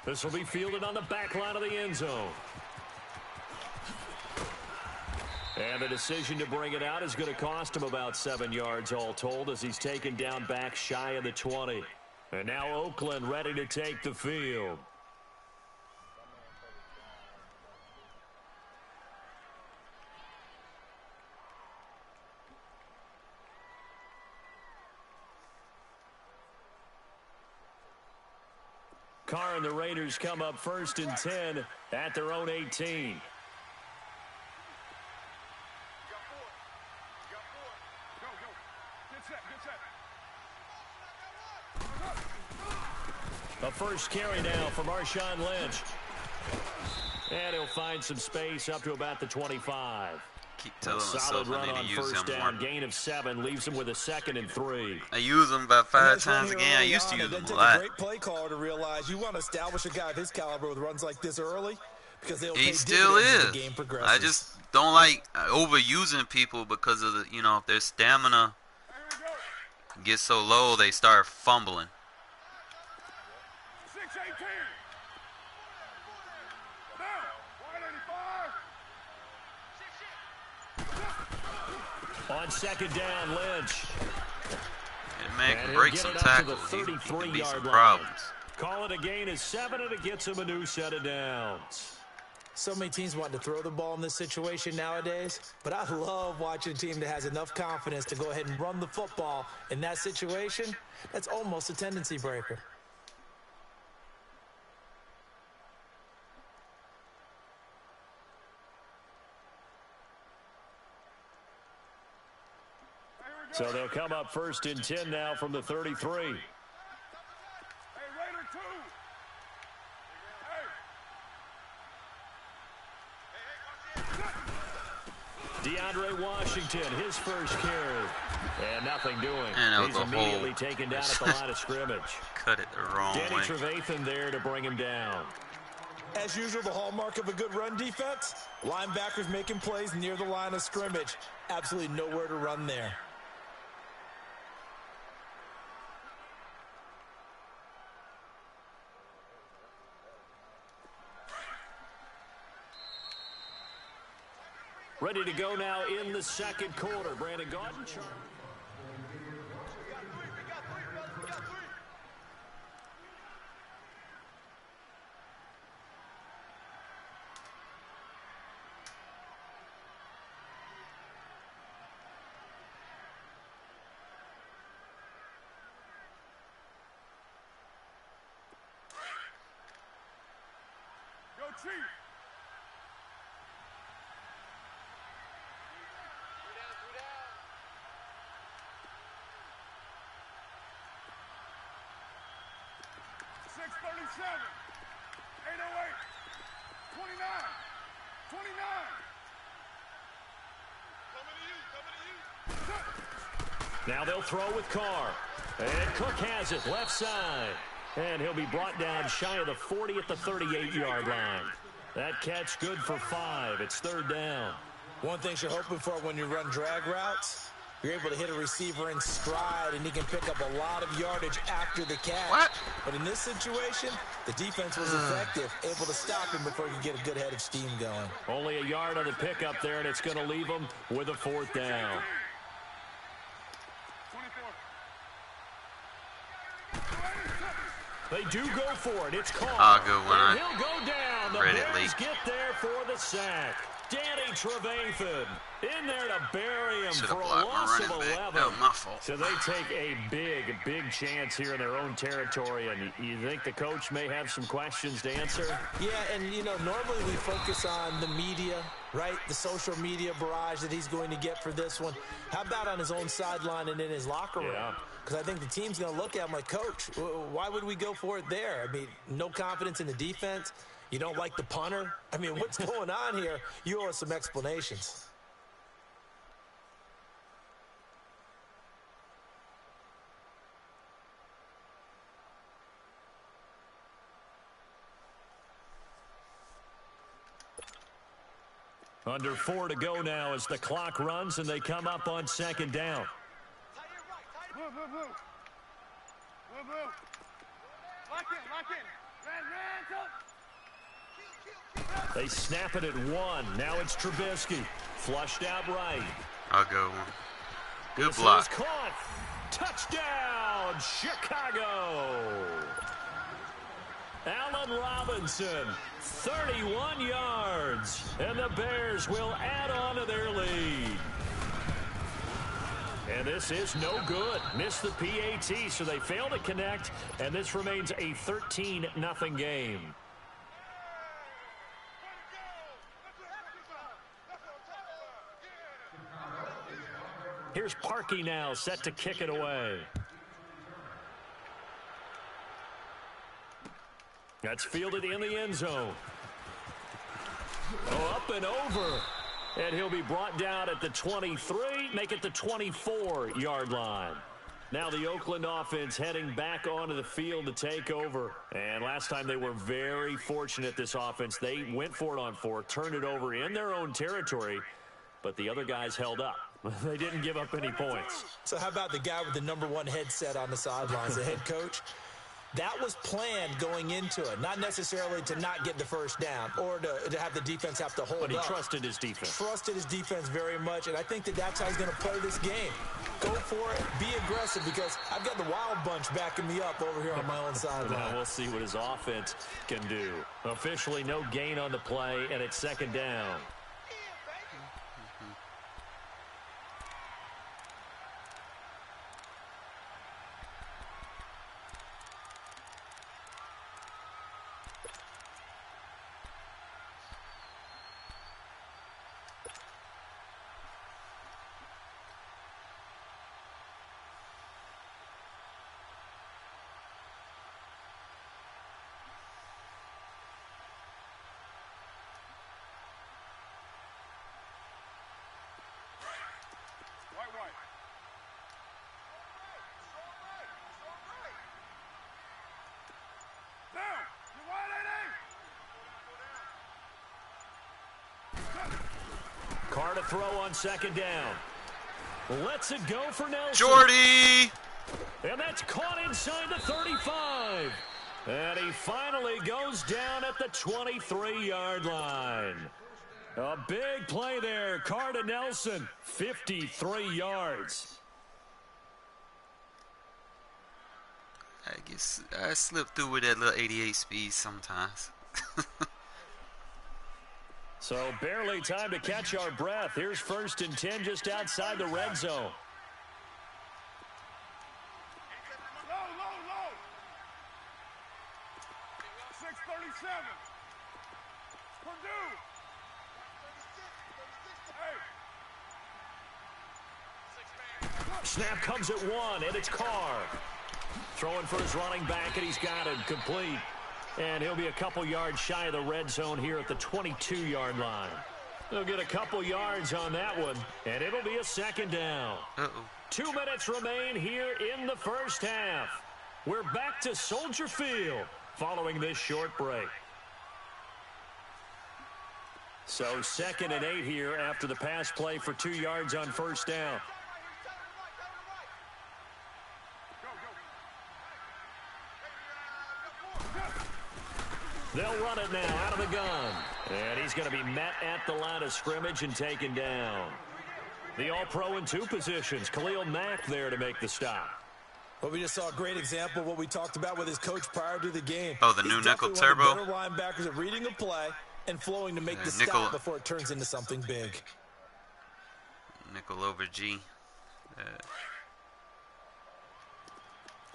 This will be fielded on the back line of the end zone. And the decision to bring it out is going to cost him about 7 yards all told as he's taken down back shy of the 20. And now Oakland ready to take the field. Carr and the Raiders come up first and 10 at their own 18. A first carry now for Marshawn Lynch. And he'll find some space up to about the 25. Keep telling Solid myself run I on need to use first him down. more. Gain of 7 leaves him with a 2nd and 3. I use him about 5 times a game. I used to use him a lot. Great play caller to realize you want to establish a guy of his caliber with runs like this early because they'll He pay still dividends as is. the game progresses. I just don't like overusing people because of the, if their stamina gets so low, they start fumbling. 6-18. On second down, Lynch. And man And can he'll break get some it up to the tackles. He can be 33-yard some line. problems. Call it a gain of 7, and it gets him a new set of downs. So many teams want to throw the ball in this situation nowadays, but I love watching a team that has enough confidence to go ahead and run the football in that situation. That's almost a tendency breaker. So they'll come up first and 10 now from the 33. Hey, Raider 2. DeAndre Washington, his first carry. And nothing doing. And that was He's a immediately hole. taken down at the line of scrimmage. Cut it the wrong Danny way. Trevathan there to bring him down. As usual, the hallmark of a good run defense, linebackers making plays near the line of scrimmage. Absolutely nowhere to run there. Ready to go now in the second quarter. Brandon Gaudin. Go Chief. Seven, 808, 29, 29. Coming to you. Now they'll throw with Carr. And Cook has it left side. And he'll be brought down shy of the 40 at the 38-yard line. That catch good for 5. It's third down. One thing you're hoping for when you run drag routes, you're able to hit a receiver in stride, and he can pick up a lot of yardage after the catch. What? But in this situation, the defense was effective, able to stop him before he could get a good head of steam going. Only a yard on the pickup there, and it's going to leave him with a fourth down. 24. They do go for it. It's Carr. Ah, good one. And he'll go down. The Read it Bears late. get there for the sack. Danny Trevathan in there to bury him Should for have a blocked my loss of running back. 11. That was my fault. So they take a big chance here in their own territory, and you think the coach may have some questions to answer? Yeah, and, you know, normally we focus on the media, right? The social media barrage that he's going to get for this one. How about on his own sideline and in his locker room? Yeah. Because I think the team's going to look at him like, Coach, why would we go for it there? I mean, no confidence in the defense. You don't like the punter? I mean, what's going on here? You owe us some explanations. Under 4 to go now as the clock runs and they come up on second down. Move. Lock in. They snap it at 1. Now it's Trubisky. Flushed out right. I'll go. Good This block. is caught. Touchdown, Chicago. Allen Robinson, 31 yards. And the Bears will add on to their lead. And this is no good. Missed the PAT, so they fail to connect. And this remains a 13-0 game. Here's Parkey now, set to kick it away. That's fielded in the end zone. Oh, up and over. And he'll be brought down at the 23, make it the 24-yard line. Now the Oakland offense heading back onto the field to take over. And last time they were very fortunate, this offense. They went for it on 4, turned it over in their own territory, but the other guys held up. They didn't give up any points. So how about the guy with the #1 headset on the sidelines, the head coach? That was planned going into it, not necessarily to not get the first down or to have the defense have to hold up. But he trusted his defense. Trusted his defense very much, and I think that's how he's going to play this game. Go for it, be aggressive, because I've got the wild bunch backing me up over here on my own sideline. Now we'll see what his offense can do. Officially no gain on the play, and it's second down. Right. Down. You wide, Carr to throw on second down. Lets it go for Nelson. Jordy! And that's caught inside the 35. And he finally goes down at the 23-yard line. A big play there. Carr to Nelson, 53 yards. I guess I slip through with that little 88 speed sometimes. So barely time to catch our breath. Here's 1st and 10 just outside the red zone. Low. 637. Purdue. Snap comes at 1, and it's Carr. Throwing for his running back, and he's got it complete. And he'll be a couple yards shy of the red zone here at the 22-yard line. They'll get a couple yards on that one, and it'll be a second down. 2 minutes remain here in the first half. We're back to Soldier Field following this short break. So 2nd and 8 here after the pass play for 2 yards on first down. They'll run it now out of the gun. And he's going to be met at the line of scrimmage and taken down. The All-Pro in 2 positions. Khalil Mack there to make the stop. Well, we just saw a great example of what we talked about with his coach prior to the game. Oh, the new nickel turbo? Better linebackers at reading a play, and flowing to make the nickel, stop before it turns into something big. Nickel over G.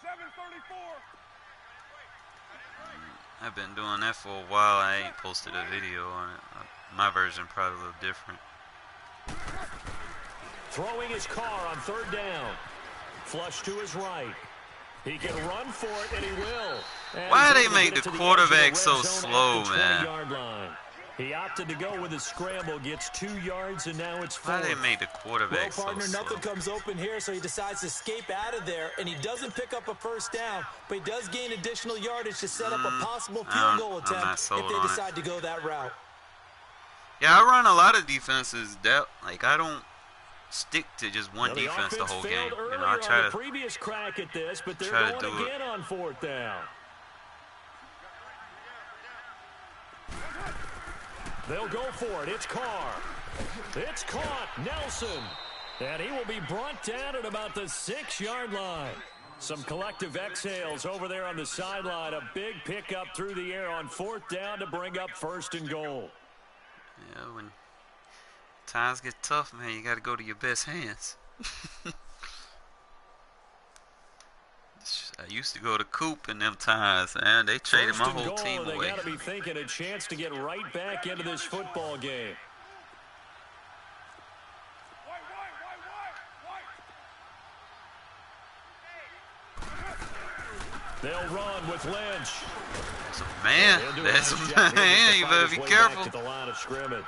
734. I've been doing that for a while. I ain't posted a video on it. My version probably a little different. Throwing his car on 3rd down. Flush to his right. He can run for it, and he will. And why they make the quarterback so slow, man? Line. He opted to go with a scramble, gets 2 yards, and now it's 4. Why they make the quarterback Well, partner, so slow? nothing comes open here, so he decides to escape out of there, and he doesn't pick up a 1st down, but he does gain additional yardage to set up a possible field goal attempt if they decide to go that route. Yeah, I run a lot of defenses that, like, I don't stick to just one defense the whole game. You know, I try to previous crack at this, but they're going again on 4th down. They'll go for it. It's Carr. It's caught. Nelson. And he will be brought down at about the 6-yard line. Some collective exhales over there on the sideline. A big pickup through the air on 4th down to bring up 1st and goal. Yeah, when times get tough, man, you got to go to your best hands. I used to go to Coop in them times, and they traded my whole team away. They got to be thinking a chance to get right back into this football game. They'll run with Lynch. That's a man. That's a man. You better be careful. To the line of scrimmage.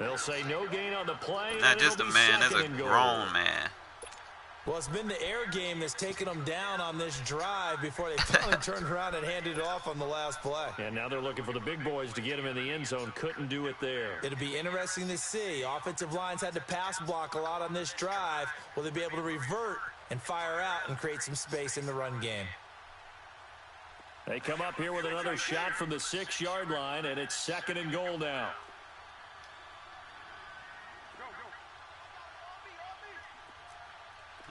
They'll say no gain on the play. Not just a man. That's a grown man. Well, it's been the air game that's taken them down on this drive before they finally turned around and handed it off on the last play. And now they're looking for the big boys to get him in the end zone. Couldn't do it there. It'll be interesting to see. Offensive lines had to pass block a lot on this drive. Will they be able to revert and fire out and create some space in the run game? They come up here with another shot from the 6-yard line, and it's 2nd and goal now.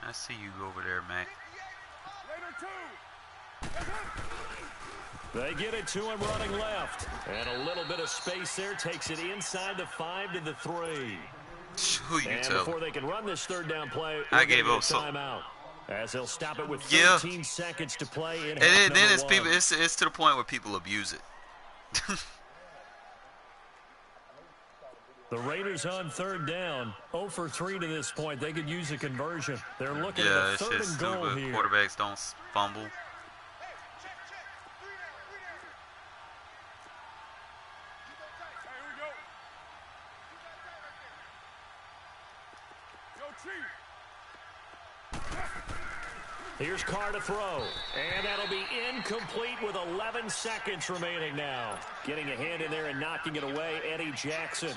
I see you over there, Mac. They get it to him running left. And a little bit of space there takes it inside the 5 to the 3. Who you and tell? Before they can run this 3rd down play, I gave up timeout. As they'll stop it with 13 seconds to play in half and then it's number 1. it's to the point where people abuse it. The Raiders on 3rd down, 0 for 3 to this point. They could use a conversion. They're looking at a 3rd and goal stupid. here. Quarterbacks don't fumble. Here's Carr to throw, and that'll be incomplete with 11 seconds remaining now. Getting a hand in there and knocking it away, Eddie Jackson.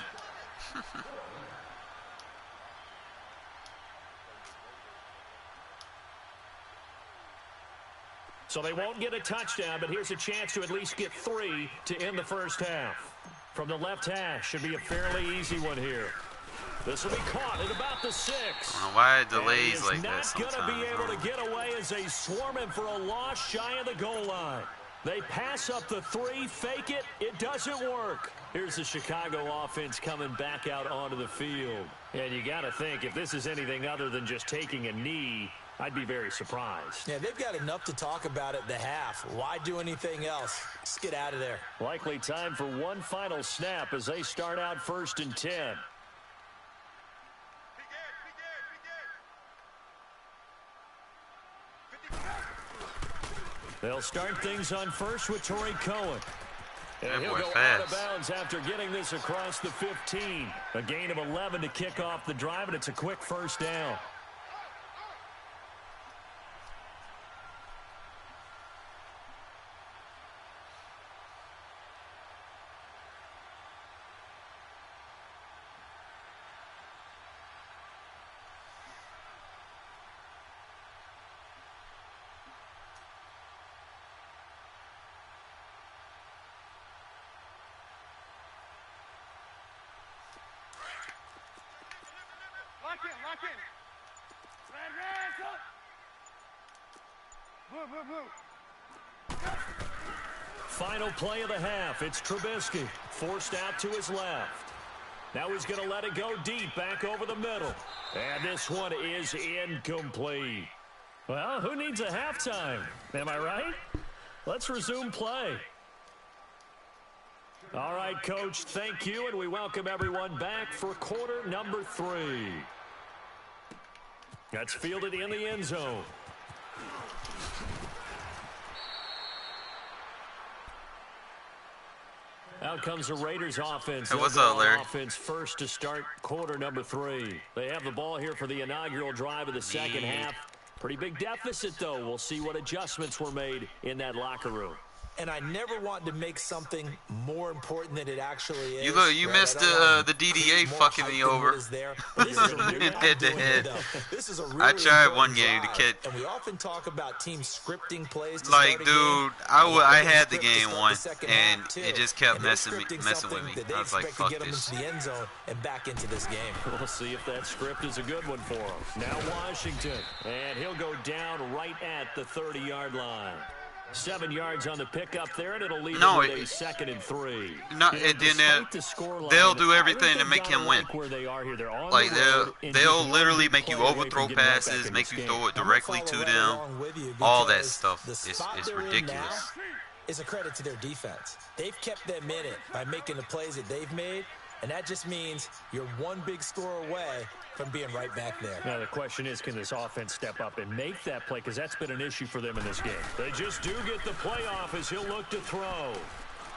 So they won't get a touchdown, but here's a chance to at least get 3 to end the first half. From the left hash, should be a fairly easy one here. This will be caught at about the 6. I don't know why it delays like that sometimes. Not going to be able to get away as they swarm him for a loss shy of the goal line. They pass up the 3, fake it. It doesn't work. Here's the Chicago offense coming back out onto the field. And you got to think, if this is anything other than just taking a knee, I'd be very surprised. Yeah, they've got enough to talk about at the half. Why do anything else? Just get out of there. Likely time for one final snap as they start out 1st and 10. They'll start things on 1st with Torrey Cohen. And he'll go out of bounds after getting this across the 15. A gain of 11 to kick off the drive, and it's a quick 1st down. Lock in. Red, blue. Final play of the half. It's Trubisky, forced out to his left. Now he's going to let it go deep, back over the middle. And this one is incomplete. Well, who needs a halftime? Am I right? Let's resume play. All right, Coach, thank you, and we welcome everyone back for quarter number 3. That's fielded in the end zone. Out comes the Raiders offense. Hey, what's up, Larry? Offense first to start quarter number 3. They have the ball here for the inaugural drive of the second half. Pretty big deficit, though. We'll see what adjustments were made in that locker room. And I never want to make something more important than it actually is. You missed the DDA fucking me over. Head to head. I tried one game to catch. And we often talk about team scripting plays. Like, dude, I had the game one, and it just kept messing with me. I was like, fuck this. The end zone and back into this game. We'll see if that script is a good one for him. Now Washington, and he'll go down right at the 30-yard line. 7 yards on the pickup there, and it'll leave him with a 2nd and 3. No, and then they'll do everything to make him win. Like they'll literally make you overthrow passes, make you throw it directly to them. All that stuff is ridiculous. Is a credit to their defense. They've kept them in it by making the plays that they've made, and that just means you're one big score away from being right back there. Now, the question is, can this offense step up and make that play? Because that's been an issue for them in this game. They just do get the play off as he'll look to throw.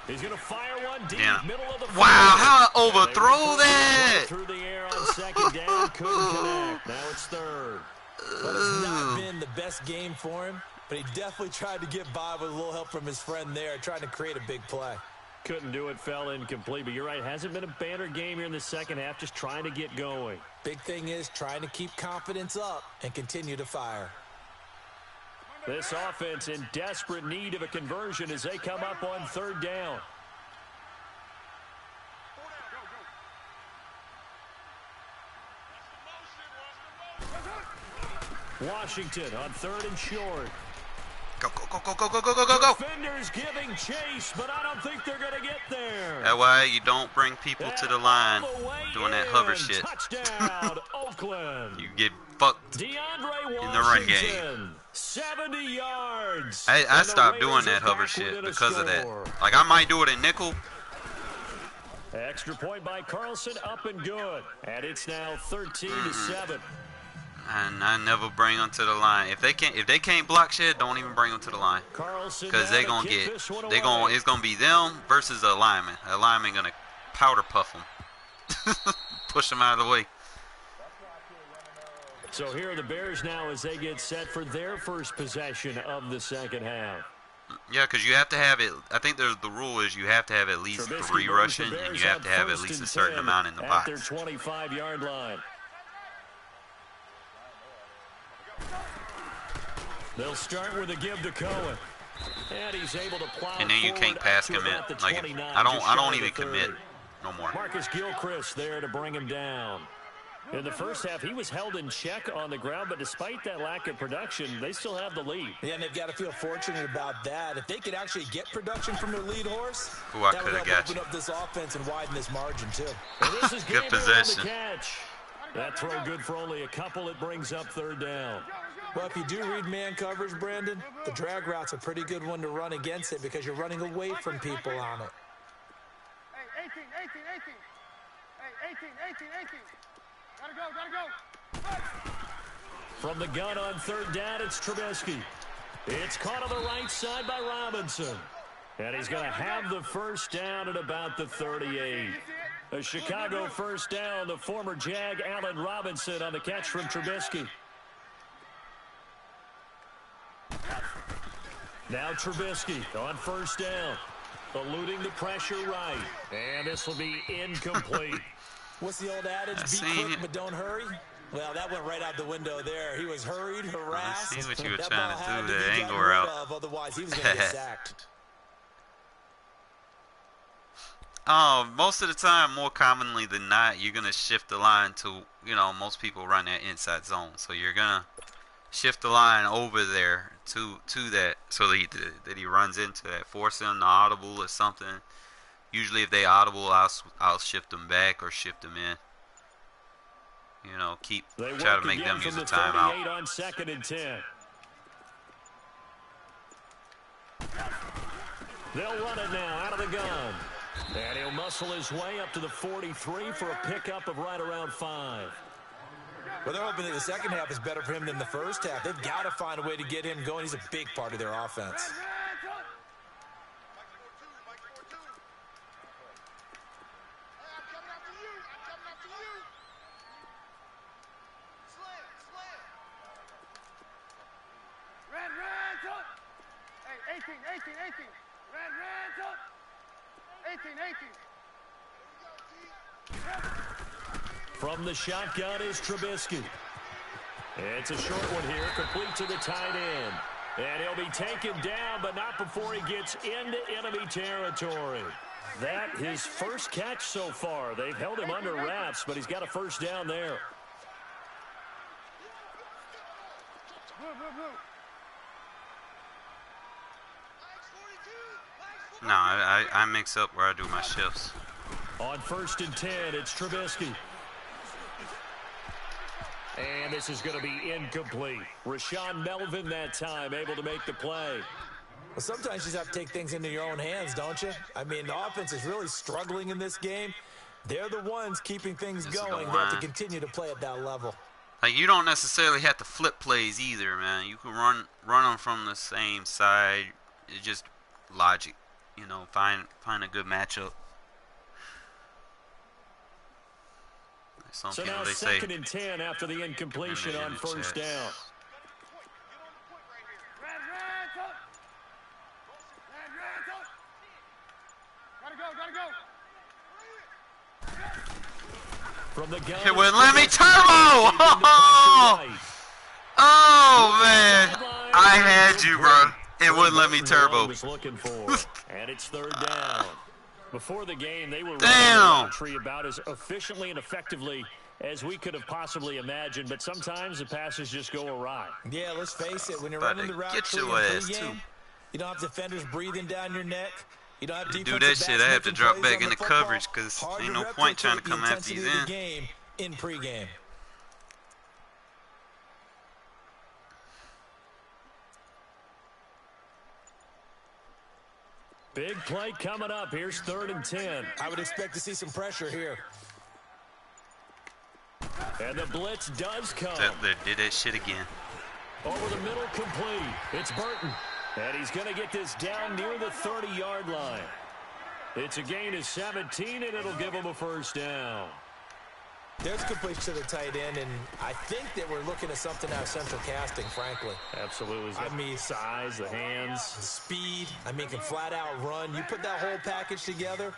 He's going to fire one deep, middle of the field. Wow, how to overthrow that? Through the air on second down, couldn't connect. Now it's third. But it's not been the best game for him, but he definitely tried to get by with a little help from his friend there, trying to create a big play. Couldn't do it, fell incomplete. But you're right, hasn't been a banner game here in the second half, just trying to get going. Big thing is trying to keep confidence up and continue to fire. This offense in desperate need of a conversion as they come up on third down. Washington on third and short. Go, go, go, go, go, go, go, go, go. Defenders giving chase, but I don't think they're going to get there. That's why you don't bring people to the line doing that hover shit. Touchdown, Oakland. You get fucked DeAndre in the run game. 70 yards. I stopped doing that hover shit because of that. Like, I might do it in nickel. Extra point by Carlson, up and good. And it's now 13-7. And I never bring them to the line. If they can't block shit, don't even bring them to the line. Because it's gonna be them versus a lineman. A lineman gonna powder puff them, push them out of the way. So here are the Bears now as they get set for their first possession of the second half. Yeah, because you have to have it. I think the rule is you have to have at least 3 rushing, and you have to have at least a certain amount in the box. At their 25-yard line. They'll start with a give to Cohen. And he's able to plow. And then you can't pass commit. Like, I don't even commit no more. Marcus Gilchrist there to bring him down. In the first half, he was held in check on the ground, but despite that lack of production, they still have the lead. Yeah, and they've got to feel fortunate about that. If they could actually get production from their lead horse, that would help open up this offense and widen this margin, too. And this is good possession. Catch. That throw good for only a couple. It brings up third down. Well, if you do read man coverage, Brandon, the drag route's a pretty good one to run against it because you're running away from people on it. Hey, 18. Hey, 18. Gotta go. From the gun on third down, it's Trubisky. It's caught on the right side by Robinson. And he's going to have the first down at about the 38. A Chicago first down, the former Jag, Allen Robinson, on the catch from Trubisky. Now Trubisky on first down, eluding the pressure right. And this will be incomplete. What's the old adage? Be quick, but don't hurry. Well, that went right out the window there. He was hurried, harassed. I see what you were trying to do. The angle route. Otherwise, he was going to get sacked. Most of the time, more commonly than not, you're going to shift the line to, most people run that inside zone. So you're going to shift the line over there to that, so that he runs into that, force him to audible or something. Usually, if they audible, I'll shift them back or shift them in. You know, try to make them use a timeout. On 2nd and 10. They'll run it now out of the gun. And he'll muscle his way up to the 43 for a pickup of right around 5. Well, they're hoping that the second half is better for him than the first half. They've got to find a way to get him going. He's a big part of their offense. From the shotgun is Trubisky. It's a short one here, complete to the tight end. And he'll be taken down, but not before he gets into enemy territory. That his first catch so far. They've held him under wraps, but he's got a first down there. No, I mix up where I do my shifts. On 1st and 10, it's Trubisky. And this is going to be incomplete. Rashawn Melvin that time able to make the play. Well, sometimes you just have to take things into your own hands, don't you? I mean, the offense is really struggling in this game. They're the ones keeping things going. They have to continue to play at that level. Like, you don't necessarily have to flip plays either, man. You can run them from the same side. It's just logic, you know. Find a good matchup. So now 2nd and 10 after the incompletion on first down. From the gun, it wouldn't let me turbo! Oh, man. I had you, bro. It wouldn't let me turbo. And it's 3rd down. Before the game, they were running the tree about as efficiently and effectively as we could have possibly imagined, but sometimes the passes just go awry. Yeah, let's face it. When you're running the route tree in pregame, you don't have defenders breathing down your neck. You don't have do that shit, I have to drop back into coverage because ain't no point trying to come after you then. Game in pregame. Big play coming up. Here's 3rd and 10. I would expect to see some pressure here. And the blitz does come. They did that shit again. Over the middle, complete. It's Burton. And he's going to get this down near the 30-yard line. It's a gain of 17, and it'll give him a first down. There's completion to the tight end, and I think that we're looking at something out of central casting, frankly. Absolutely. I mean, size, the hands. The speed. I mean, can flat out run. You put that whole package together,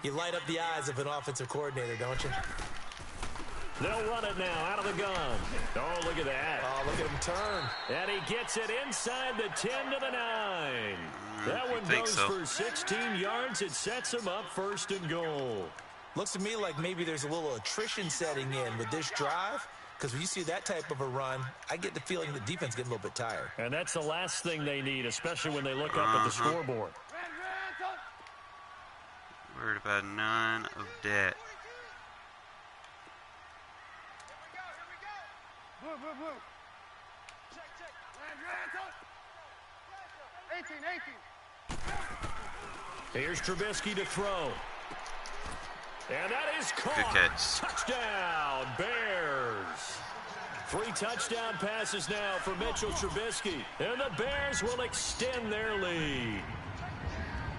you light up the eyes of an offensive coordinator, don't you? They'll run it now out of the gun. Oh, look at that. Oh, look at him turn. And he gets it inside the 10 to the 9. That one goes for 16 yards. It sets him up 1st and goal. Looks to me like maybe there's a little attrition setting in with this drive, because when you see that type of a run, I get the feeling the defense getting a little bit tired. And that's the last thing they need, especially when they look up at the scoreboard. Worried about none of that. Here's Trubisky to throw. And that is caught. Good catch. Touchdown, Bears. 3 touchdown passes now for Mitchell Trubisky. And the Bears will extend their lead.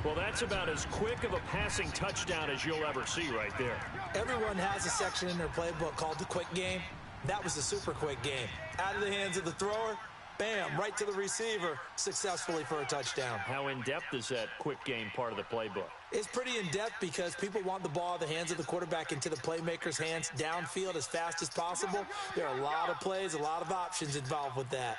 Well, that's about as quick of a passing touchdown as you'll ever see right there. Everyone has a section in their playbook called the quick game. That was the super quick game. Out of the hands of the thrower, bam, right to the receiver, successfully for a touchdown. How in-depth is that quick game part of the playbook? It's pretty in-depth because people want the ball out of the hands of the quarterback into the playmaker's hands downfield as fast as possible. There are a lot of plays, a lot of options involved with that.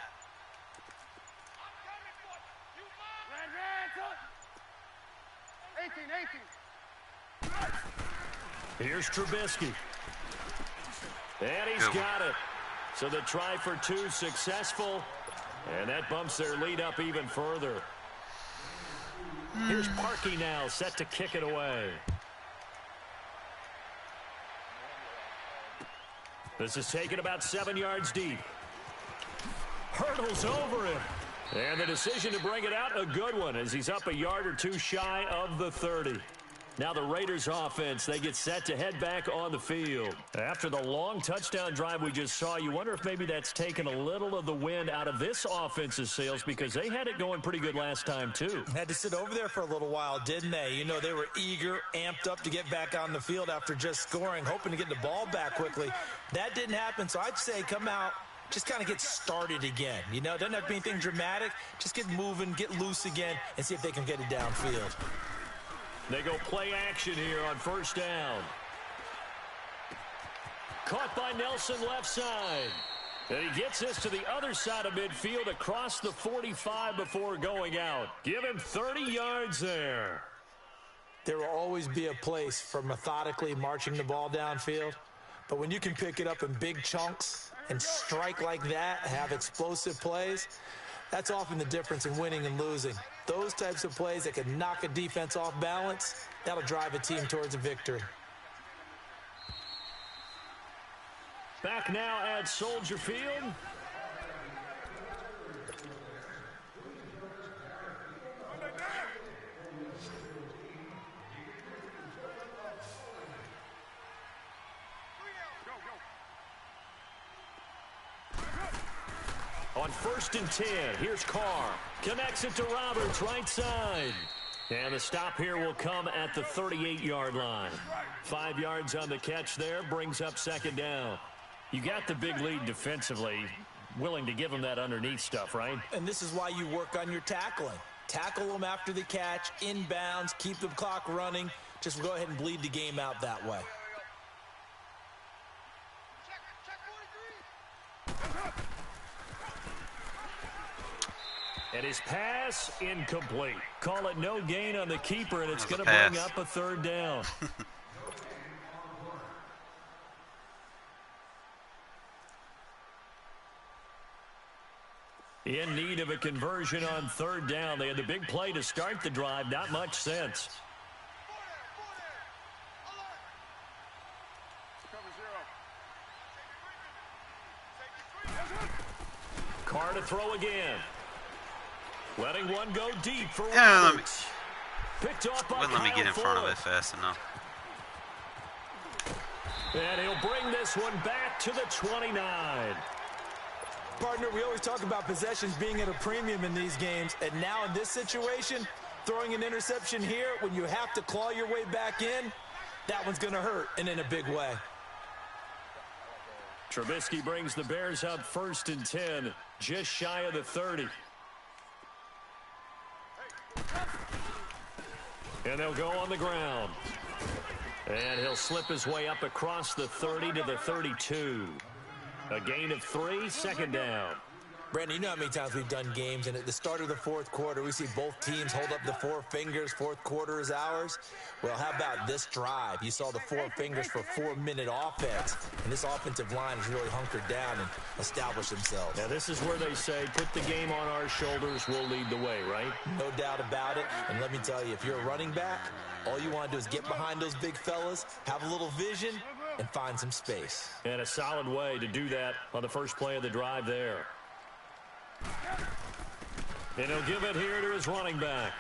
Here's Trubisky. And he's got it. So the try for 2 successful, and that bumps their lead up even further. Here's Parkey now, set to kick it away. This is taken about 7 yards deep. Hurdles over him. And the decision to bring it out, a good one, as he's up a yard or 2 shy of the 30. Now the Raiders offense, they get set to head back on the field. After the long touchdown drive we just saw, you wonder if maybe that's taken a little of the wind out of this offense's sails, because they had it going pretty good last time too. Had to sit over there for a little while, didn't they? You know, they were eager, amped up to get back on the field after just scoring, hoping to get the ball back quickly. That didn't happen, so I'd say come out, just kind of get started again. You know, doesn't have to be anything dramatic. Just get moving, get loose again, and see if they can get it downfield. They go play action here on first down. Caught by Nelson left side. And he gets this to the other side of midfield across the 45 before going out. Give him 30 yards there. There will always be a place for methodically marching the ball downfield. But when you can pick it up in big chunks and strike like that, have explosive plays, that's often the difference in winning and losing. Those types of plays that can knock a defense off balance, that'll drive a team towards a victory. Back now at Soldier Field. On 1st and 10, here's Carr. Connects it to Roberts, right side. And the stop here will come at the 38-yard line. 5 yards on the catch there, brings up 2nd down. You got the big lead defensively, willing to give them that underneath stuff, right? And this is why you work on your tackling. Tackle them after the catch, inbounds, keep the clock running. Just go ahead and bleed the game out that way. And his pass incomplete. Call it no gain on the keeper, and it's going to bring up a 3rd down. In need of a conversion on 3rd down. They had the big play to start the drive. Not much sense. Carr to throw again. Letting one go deep for Roberts. Picked off by Wouldn't let me get in front of it fast enough. And he'll bring this one back to the 29. Partner, we always talk about possessions being at a premium in these games, and now in this situation, throwing an interception here when you have to claw your way back in, that one's going to hurt, and in a big way. Trubisky brings the Bears up 1st and 10, just shy of the 30. And they'll go on the ground. And he'll slip his way up across the 30 to the 32. A gain of 3, 2nd down. Brandon, you know how many times we've done games, and at the start of the 4th quarter, we see both teams hold up the 4 fingers, 4th quarter is ours. Well, how about this drive? You saw the 4 fingers for 4-minute offense, and this offensive line has really hunkered down and established themselves. Now, this is where they say, put the game on our shoulders, we'll lead the way, right? No doubt about it, and let me tell you, if you're a running back, all you want to do is get behind those big fellas, have a little vision, and find some space. And a solid way to do that on the first play of the drive there. And he'll give it here to his running back.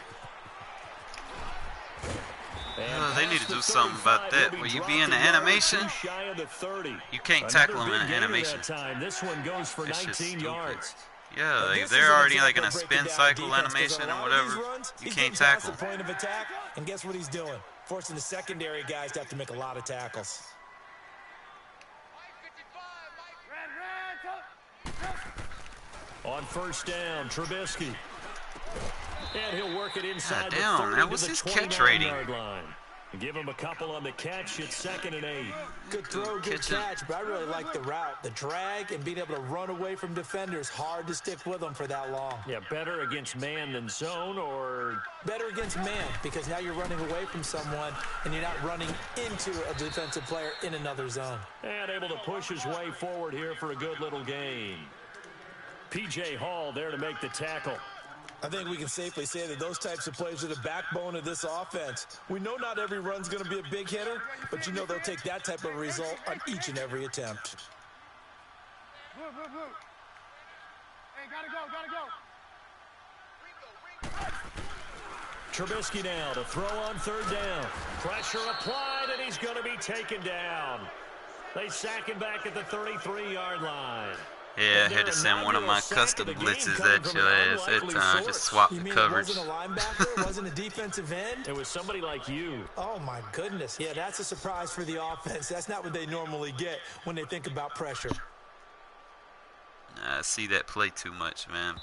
They need to do something about that. Will you be in the animation? You can't tackle him in the animation. This one goes for 19 yards. Yeah, if they're already like in a spin cycle animation or whatever, you can't tackle. Point of attack, and guess what he's doing? Forcing the secondary guys to have to make a lot of tackles. On 1st down, Trubisky. And he'll work it inside damn, the 30 man, what's to the his catch rating? line. Give him a couple on the catch. It's 2nd and 8. Good throw, good catch, but I really like the route. The drag and being able to run away from defenders, hard to stick with them for that long. Yeah, better against man than zone, or better against man, because now you're running away from someone and you're not running into a defensive player in another zone. And able to push his way forward here for a good little gain. P.J. Hall there to make the tackle. I think we can safely say that those types of plays are the backbone of this offense. We know not every run's going to be a big hitter, but you know they'll take that type of result on each and every attempt. Hey, gotta go. Trubisky now to throw on 3rd down. Pressure applied, and he's going to be taken down. They sack him back at the 33-yard line. Yeah, I had to send one of my custom blitzes at your ass that time. Just swap the coverage. It wasn't a linebacker? It wasn't a defensive end? It was somebody like you. Oh, my goodness. Yeah, that's a surprise for the offense. That's not what they normally get when they think about pressure. I see that play too much, man.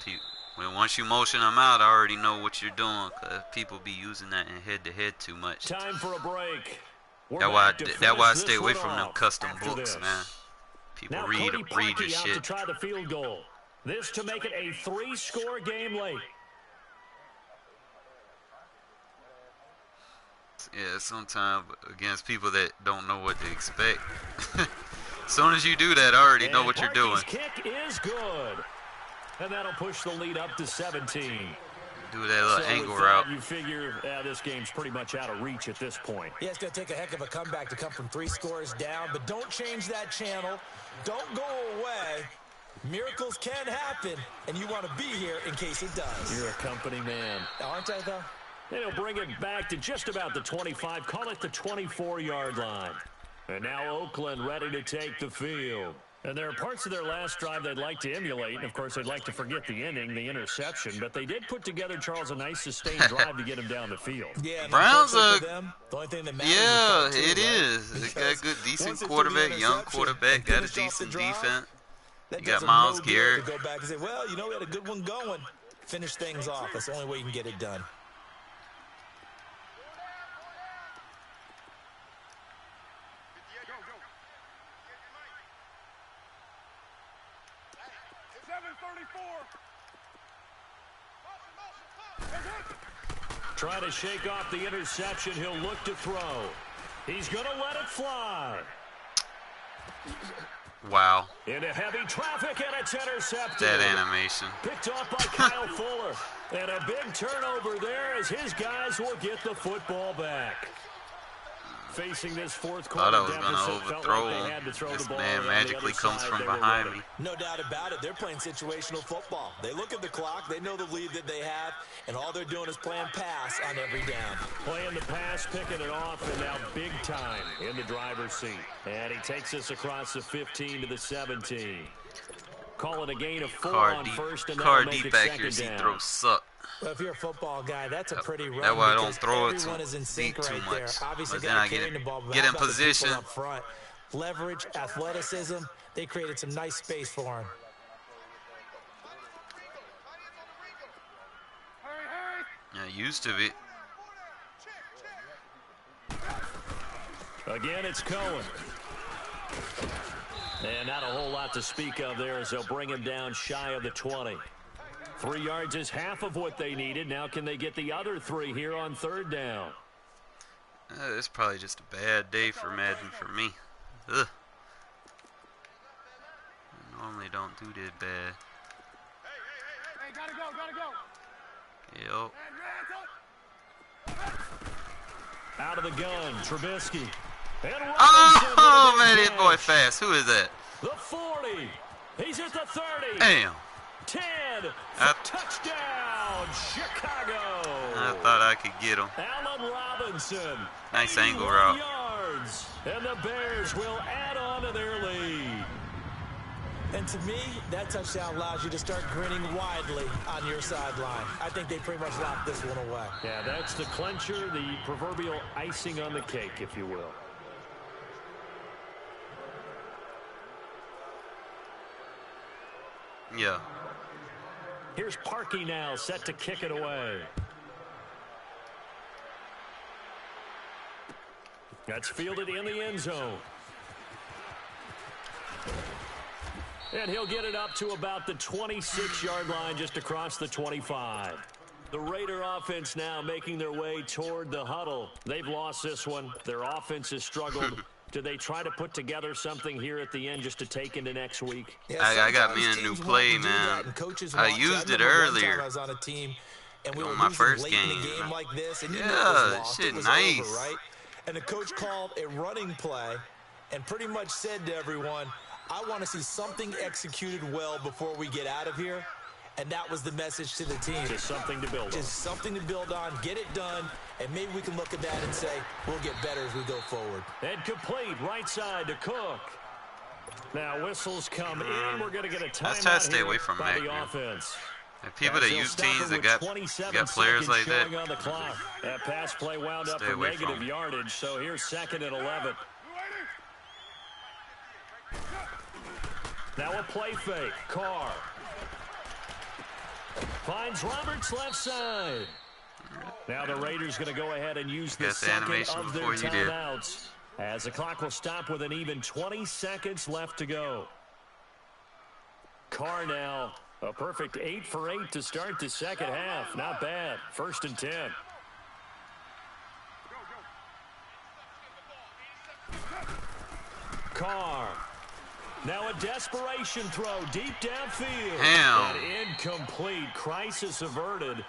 Once you motion them out, I already know what you're doing, because people be using that in head-to-head too much. Time for a break. That's why I stay away from them custom books, man. People now read Cody your out shit. to try the field goal. This to make it a 3-score game late. Yeah, sometimes against people that don't know what to expect. As soon as you do that, I already know what you're doing. Kick is good. And that'll push the lead up to 17. Do that little angle route. You figure this game's pretty much out of reach at this point. Yeah, it's going to take a heck of a comeback to come from 3 scores down, but don't change that channel. Don't go away. Miracles can happen, and you want to be here in case it does. You're a company man. Aren't I, though? And he'll bring it back to just about the 25, call it the 24-yard line. And now Oakland ready to take the field. And there are parts of their last drive they'd like to emulate. And, of course, they'd like to forget the inning, the interception. But they did put together, Charles, a nice sustained drive to get him down the field. Yeah, Browns are, the only thing that matters yeah, it is. They got a good, decent quarterback, young quarterback, got a decent defense. You got Myles Garrett. To go back and say, well, you know, we had a good one going. Finish things off. That's the only way you can get it done. Try to shake off the interception. He'll look to throw. He's going to let it fly. Wow. Into heavy traffic, and it's intercepted. That animation. Picked off by Kyle Fuller. And a big turnover there as his guys will get the football back. Facing this fourth quarter thought I was going to overthrow him. This man magically comes from behind me. No doubt about it. They're playing situational football. They look at the clock. They know the lead that they have, and all they're doing is playing pass on every down. Playing the pass, picking it off, and now big time in the driver's seat. And he takes us across the 15 to the 17. Calling a gain of 4 on first, and that'll make it accuracy second down. throws suck. Well, if you're a football guy, that's a pretty run. That's why I don't throw it everyone is in sync too right much. there. Obviously, But then I carrying the ball, get in position. Up front. Leverage, athleticism. They created some nice space for him. Yeah, used to be. Again, it's Cohen. And not a whole lot to speak of there as they'll bring him down shy of the 20. 3 yards is half of what they needed. Now can they get the other 3 here on 3rd down? It's probably just a bad day for Madden for me. Ugh. I normally don't do that bad. Hey, gotta go. Yep. Out of the gun, Trubisky. And Oh, man, this boy fast. Who is that? The 40. He's at the 30. Damn. 10. Touchdown, Chicago. I thought I could get him. Allen Robinson. Nice angle 81 route. yards. And the Bears will add on to their lead. And to me, that touchdown allows you to start grinning widely on your sideline. I think they pretty much locked this one away. Yeah, that's the clincher, the proverbial icing on the cake, if you will. Yeah. Here's Parkey now, set to kick it away. That's fielded in the end zone. And he'll get it up to about the 26-yard line, just across the 25. The Raider offense now making their way toward the huddle. They've lost this one. Their offense has struggled. Do they try to put together something here at the end just to take into next week? Yeah, I got me a new play, man. I used it earlier. I was on a team, and we were On my losing first late in game. the game like this, and you Yeah, knew it was lost. shit, It was nice. over, right? And the coach called a running play and pretty much said to everyone, I want to see something executed well before we get out of here. And that was the message to the team. Just something to build on. Just something to build on, get it done, and maybe we can look at that and say, we'll get better as we go forward. And complete right side to Cook. Now whistles come in. We're going to get a timeout. Let's try to stay away from by Mac, the man. offense. And people that use teams that got players like that. On the clock. That pass play wound up Stay for away negative from it. yardage. So here's 2nd and 11. Now a play fake. Carr finds Roberts left side. Now the Raiders going to go ahead and use the Got the second animation of their before you did. timeouts. As the clock will stop with an even 20 seconds left to go. Carr now a perfect 8 for 8 to start the second half. Not bad. 1st and 10. Carr. Now a desperation throw deep downfield. Damn. And incomplete. Crisis averted.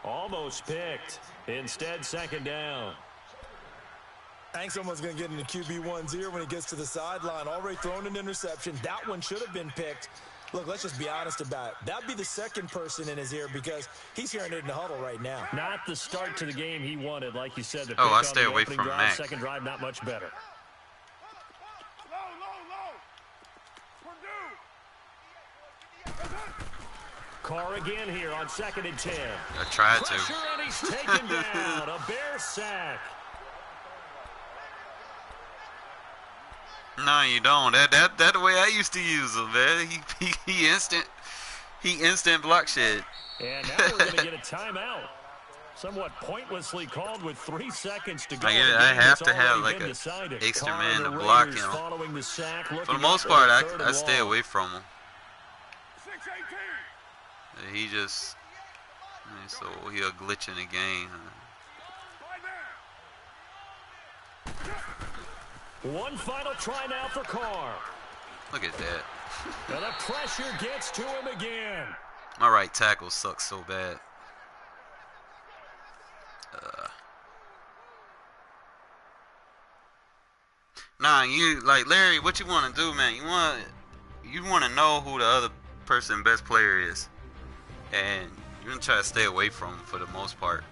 Almost picked. Instead, 2nd down. I think someone's going to get into QB1-0 when he gets to the sideline. Already thrown an interception. That one should have been picked. Look, let's just be honest about it. That'd be the second person in his ear because he's hearing it in the huddle right now. Not the start to the game he wanted, like you said. The Oh, I pick on stay the away opening from drive, Mac. Second drive, not much better. Carr again here on 2nd and 10. I tried Pressure to. and he's taken down. A Bear sack. No, you don't. That the way I used to use him, man. He instant block shit. And now we're going to get a timeout. Somewhat pointlessly called with 3 seconds to go. I have to have like a a extra Carr man and to the block Raiders him. following the sack, For the looking most up part, at 3rd I and stay long. away from him. 6-18. He just so he'll glitch in the game. One final try now for Carr. Look at that. And the pressure gets to him again. My right tackle sucks so bad. Nah, you like Larry. What you want to do, man? You want to know who the other person best player is, and you're gonna try to stay away from him for the most part.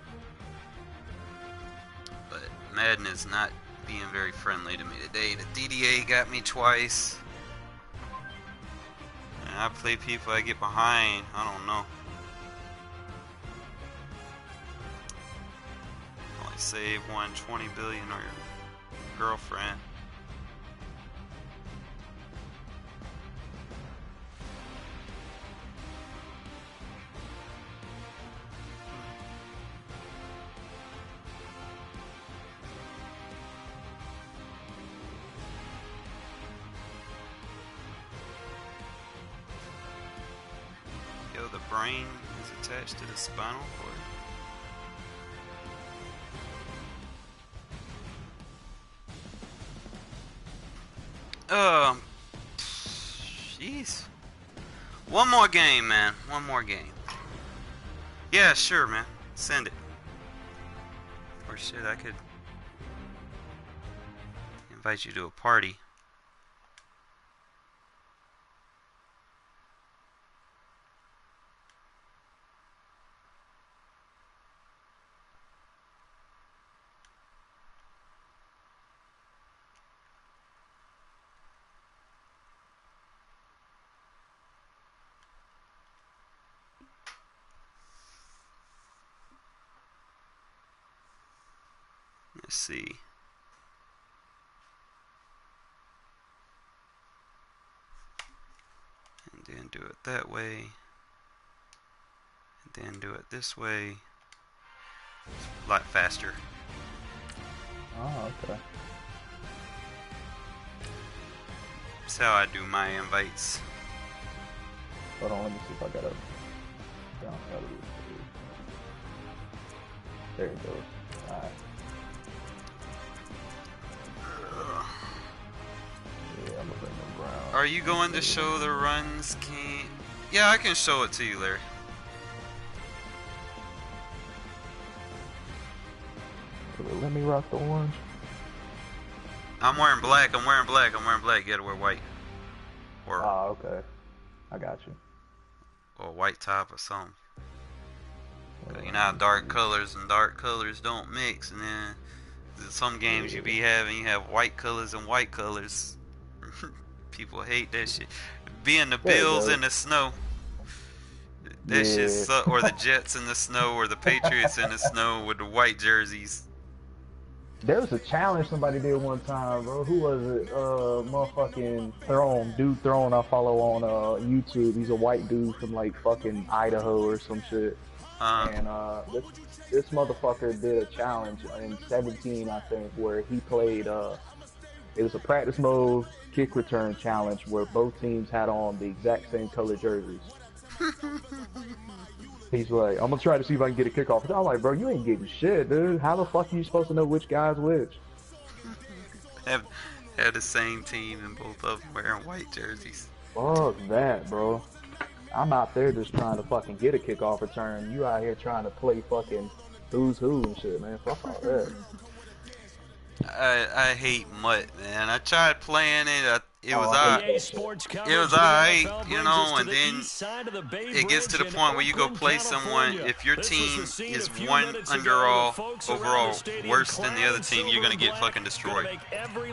But Madden is not being very friendly to me today. The DDA got me twice. And I play people I get behind. I don't know. Only save 120 billion or your girlfriend. The brain is attached to the spinal cord. Jeez. One more game, man. One more game. Yeah, sure, man. Send it. Or shit, I could invite you to a party. Let's see. And then do it that way. And then do it this way. It's a lot faster. Oh, okay. That's how I do my invites. Hold on, let me see if I got a download. There it goes. Alright. Yeah, I'm gonna bring them brown. Are you going to show the runs, King? Yeah, I can show it to you, Larry. Let me rock the orange. I'm wearing black. I'm wearing black. I'm wearing black. You gotta wear white. Or Okay. I got you. or white top or something. You know how dark colors and dark colors don't mix, and then some games you be having, you have white colors and white colors. People hate that shit. Being the Bills in the snow, that shit suck. Or the Jets in the snow, or the Patriots in the snow with the white jerseys. There was a challenge somebody did one time, bro. Who was it? Motherfucking Dude Throne I follow on YouTube. He's a white dude from like fucking Idaho or some shit. And this motherfucker did a challenge in 17, I think, where he played, it was a practice mode kick return challenge where both teams had on the exact same color jerseys. He's like, I'm gonna try to see if I can get a kickoff. I'm like, bro, you ain't getting shit, dude. How the fuck are you supposed to know which guy's which? Have the same team and both of them wearing white jerseys. Fuck that, bro. I'm out there just trying to fucking get a kickoff return. You out here trying to play fucking who's who and shit, man. Fuck all that. I hate Mutt, man. I tried playing it. It was alright. You know, and then it gets to the point where you go play someone. If your team is one overall worse than the other team, you're gonna get fucking destroyed.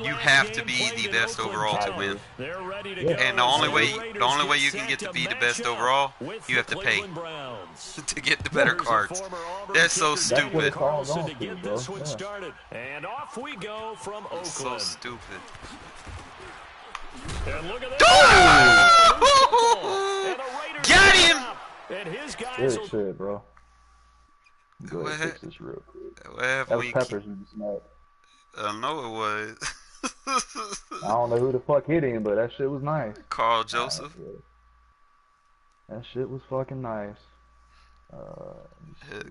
You have to be the best overall to win. And the only way you can get to be the best overall, you have to pay to get the better cards. That's so stupid. And off we go from Oakland. So stupid. And look at that. Got him! And his guys Good shit, bro. Go ahead, fix this real quick. That was Peppers in the snap. I know it was. I don't know who the fuck hit him, but that shit was nice. Carl Joseph. That shit was fucking nice.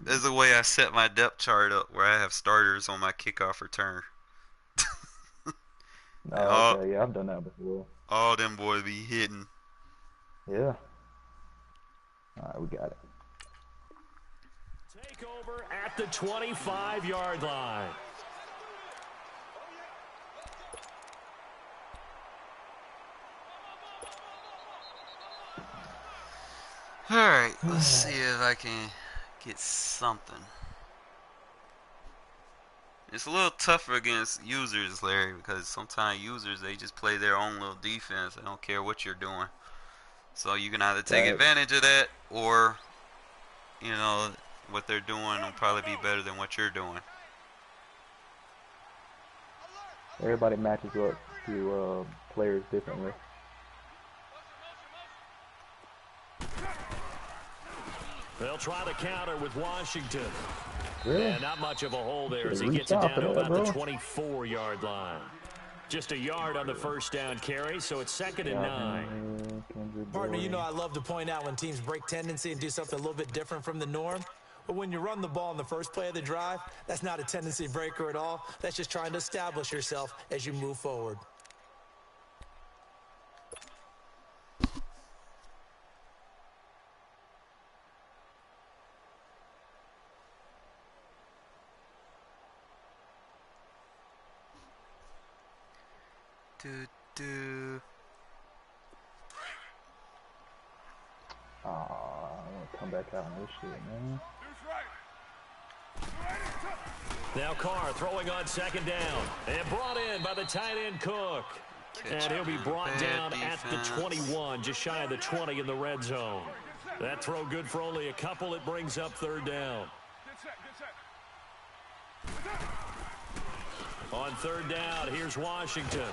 There's a way I set my depth chart up where I have starters on my kickoff return. Okay, yeah, I've done that before. All them boys be hitting. Yeah. Alright, we got it. Take over at the 25-yard line. Alright, let's see if I can get something. It's a little tougher against users, Larry, because sometimes users, they just play their own little defense. They don't care what you're doing. So you can either take advantage of that, or, you know, what they're doing will probably be better than what you're doing. Everybody matches up to players differently. They'll try to counter with Washington. Yeah. And not much of a hole there as he gets it down to about the 24-yard line. Just a yard on the first down carry, so it's 2nd and 9. Partner, you know I love to point out when teams break tendency and do something a little bit different from the norm. But when you run the ball in the first play of the drive, that's not a tendency breaker at all. That's just trying to establish yourself as you move forward. I want to come back out on this shit, man. Now Carr throwing on 2nd down. And brought in by the tight end Cook. And he'll be brought down at the 21, just shy of the 20 in the red zone. That throw good for only a couple. It brings up 3rd down. On 3rd down, here's Washington.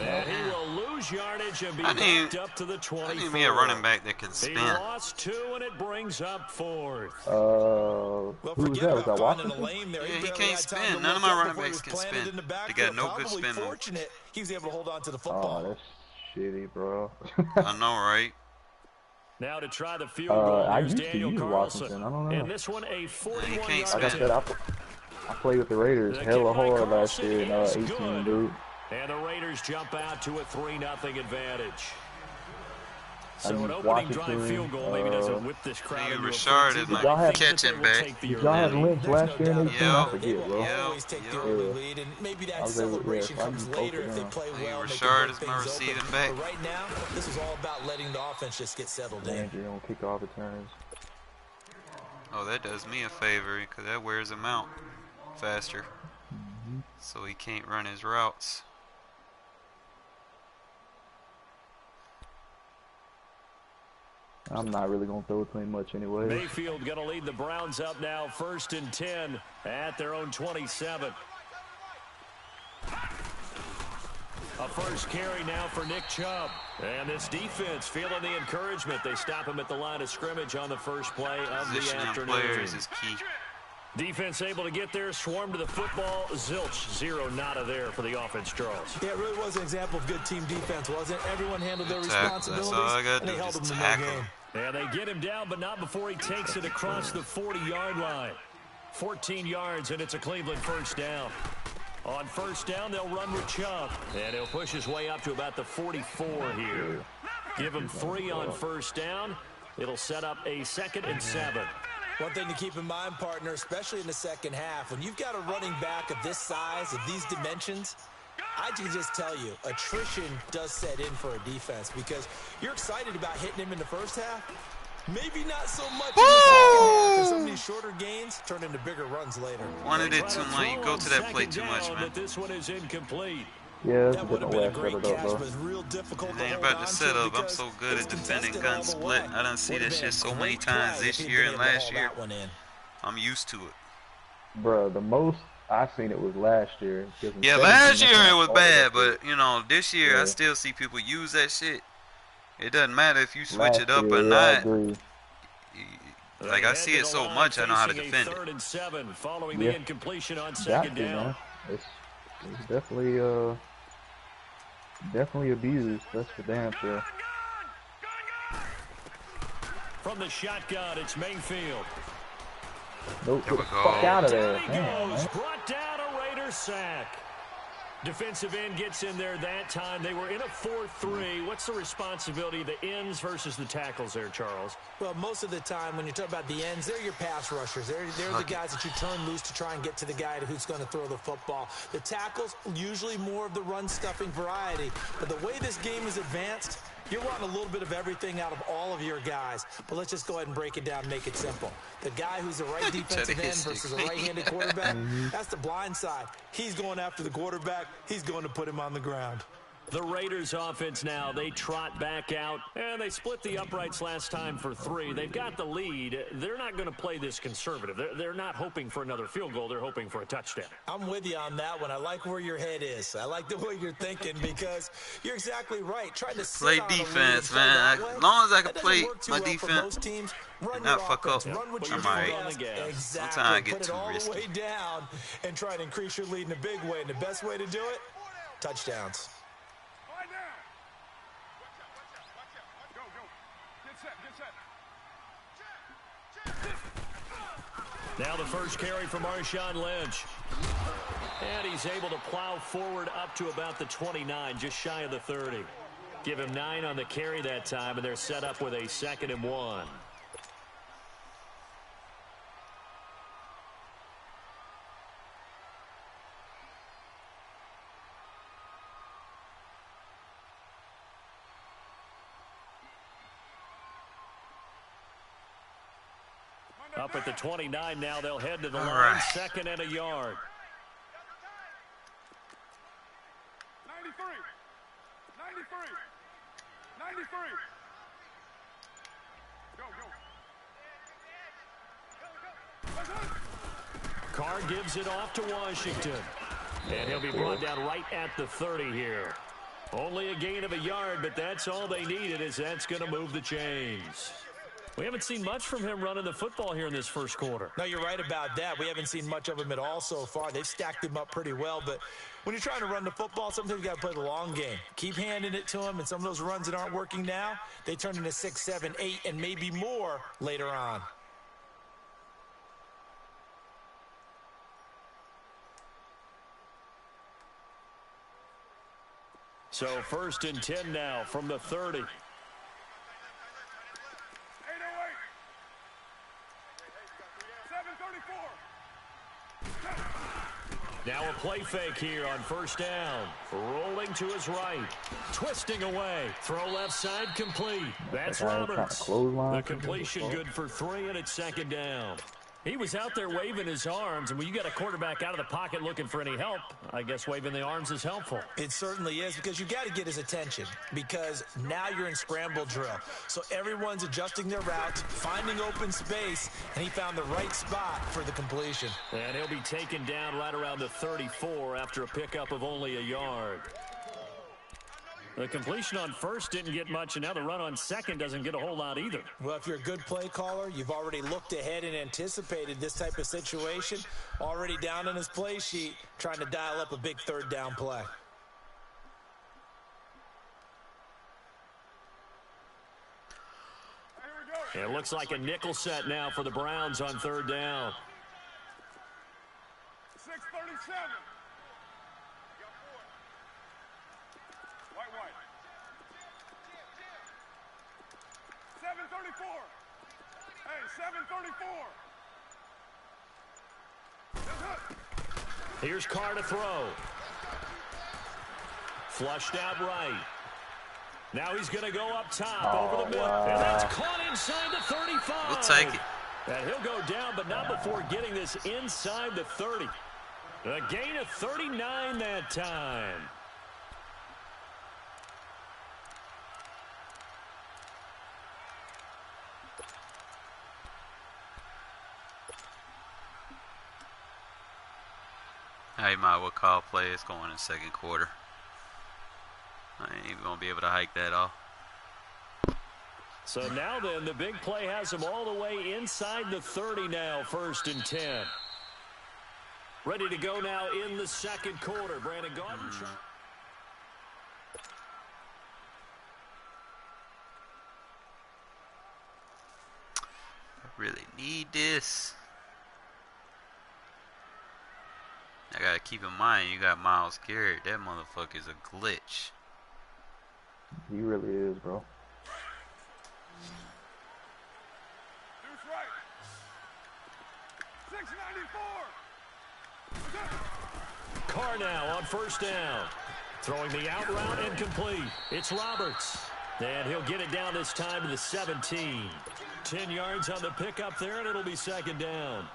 And he will lose yardage and be backed up to the 24. I need me a running back that can spin. He lost 2, and it brings up 4th. Who was that? Was that Washington? Yeah, he can't spin. None of my running backs can spin. They got no good spin move. He was able to hold on to the football. shitty, bro. I know, right? Now to try the field goal, I here's used to Daniel use Carlson. Washington. I don't know. And this one, a can't 41-yard spin. Like I said, I played with the Raiders The hella kick by hard last Carlson year in is 18, good. dude. And the Raiders jump out to a 3-0 advantage. So used an opening Washington, drive field goal maybe doesn't whip this crowd Nigga into a Richard frenzy, is but my I think that catching they will back. take the Did y'all have early lead. Lynch last year in 18? Yeah. I forget, They bro. will always take the Yeah. early lead, and maybe that was able to- celebration yeah, so I comes used later both if of they them. play Nigga well. Richard They is can my break things receiving open. back. But right now, this is all about letting the offense just get settled in. Landry on kickoff returns. Oh, that does me a favor because that wears him out faster. So he can't run his routes. I'm not really going to throw it to him much anyway. Mayfield going to lead the Browns up now, 1st and 10 at their own 27. A first carry now for Nick Chubb. And this defense feeling the encouragement. They stop him at the line of scrimmage on the first play of the Positioning afternoon. players is key. Defense able to get there, swarm to the football. Zilch, 0 nada there for the offense, Charles. Yeah, it really was an example of good team defense, wasn't it? Everyone handled their Tackle. responsibilities, That's all I gotta and they do, held just them to no tackle. game. And they get him down, but not before he takes it across the 40-yard line. 14 yards, and it's a Cleveland first down. On first down, they'll run with Chubb, and he'll push his way up to about the 44 here. Give him 3 on first down. It'll set up a 2nd and 7. One thing to keep in mind, partner, especially in the second half, when you've got a running back of this size, of these dimensions, I can just tell you, attrition does set in for a defense because you're excited about hitting him in the first half. Maybe not so much in the second half, and some of these shorter gains turn into bigger runs later. Wanted it too much. You go to that play too much, man. But this one is incomplete. Yeah, it's That a would have different been a way great to set it catch, up, but though. it's real difficult It to ain't hold about on the to setup. I'm because so good it's at defending contested gun all the split. way. I done see Would've that been shit a so many great times play this if he'd year been and able to last haul year. that one in. I'm used to it. Bruh, the most I seen it was last year. Yeah, last year it was bad, but you know, this year I Yeah. still see people use that shit. It doesn't matter if you switch Last it up year, or yeah, I not. agree. Like I see it so much, I know how to defend it. 3rd and 7 following Yeah. the incompletion on Got 2nd to, down. man. It's definitely abused. That's for damn sure. From the shotgun, it's Mayfield. Nope, There get we the go. fuck out of there. Down he Damn, goes, man. brought down a Raider sack. Defensive end gets in there that time. They were in a 4-3. What's the responsibility of the ends versus the tackles there, Charles? Well, most of the time when you talk about the ends, they're your pass rushers. They're the guys that you turn loose to try and get to the guy who's going to throw the football. The tackles, usually more of the run-stuffing variety. But the way this game is advanced, you're wanting a little bit of everything out of all of your guys. But let's just go ahead and break it down and make it simple. The guy who's the right defensive end versus a right-handed quarterback, that's the blind side. He's going after the quarterback. He's going to put him on the ground. The Raiders offense now, they trot back out, and they split the uprights last time for 3. They've got the lead. They're not going to play this conservative. They're not hoping for another field goal. They're hoping for a touchdown. I'm with you on that one. I like where your head is. I like the way you're thinking because you're exactly right. Trying to sit Play on a lead and defense, play man. that way, As long as I can that doesn't play work too my well for defense most teams. Run and your not fuck offense. up, Run what I'm you do alright. best. Sometimes Exactly. I get Put it too all risky. the way down and try to increase your lead in a big way. And the best way to do it, touchdowns. Lie down. Watch out. Go. Get set. Now the first carry from Marshawn Lynch. And he's able to plow forward up to about the 29, just shy of the 30. Give him 9 on the carry that time, and they're set up with a 2nd and 1. Up at the 29 now, they'll head to the line, right. 2nd and a yard. 93. 93. Go. Carr gives it off to Washington. And he'll be brought down right at the 30 here. Only a gain of a yard, but that's all they needed, as that's going to move the chains. We haven't seen much from him running the football here in this first quarter. No, you're right about that. We haven't seen much of him at all so far. They've stacked him up pretty well, but when you're trying to run the football, sometimes you got to play the long game. Keep handing it to him, and some of those runs that aren't working now, they turn into 6, 7, 8, and maybe more later on. So 1st and 10 now from the 30. 808. Now a play fake here on 1st down. Rolling to his right. Twisting away. Throw left side complete. That's Roberts. The completion good for 3, and it's 2nd down. He was out there waving his arms, and when you got a quarterback out of the pocket looking for any help, I guess waving the arms is helpful. It certainly is, because you got to get his attention, because now you're in scramble drill. So everyone's adjusting their routes, finding open space, and he found the right spot for the completion. And he'll be taken down right around the 34 after a pickup of only a yard. The completion on 1st didn't get much, and now the run on 2nd doesn't get a whole lot either. Well, if you're a good play caller, you've already looked ahead and anticipated this type of situation. Already down on his play sheet, trying to dial up a big 3rd down play. It looks like a nickel set now for the Browns on 3rd down. 637. White. 734. Hey, 734. Here's Carr to throw. Flushed out right. Now he's going to go up top over the middle. Wow. And that's caught inside the 35. We'll take it. And he'll go down, but not before getting this inside the 30. A gain of 39 that time. I might well call play. It's going in 2nd quarter. I ain't even going to be able to hike that off. So now then, the big play has him all the way inside the 30 now, 1st and 10. Ready to go now in the 2nd quarter. Brandon Gordon. I really need this. I gotta keep in mind, you got Myles Garrett. That motherfucker's a glitch. He really is, bro. Deuce right. 694. Carr now on 1st down. Throwing the out route incomplete. It's Roberts. And he'll get it down this time to the 17. 10 yards on the pickup there, and it'll be 2nd down.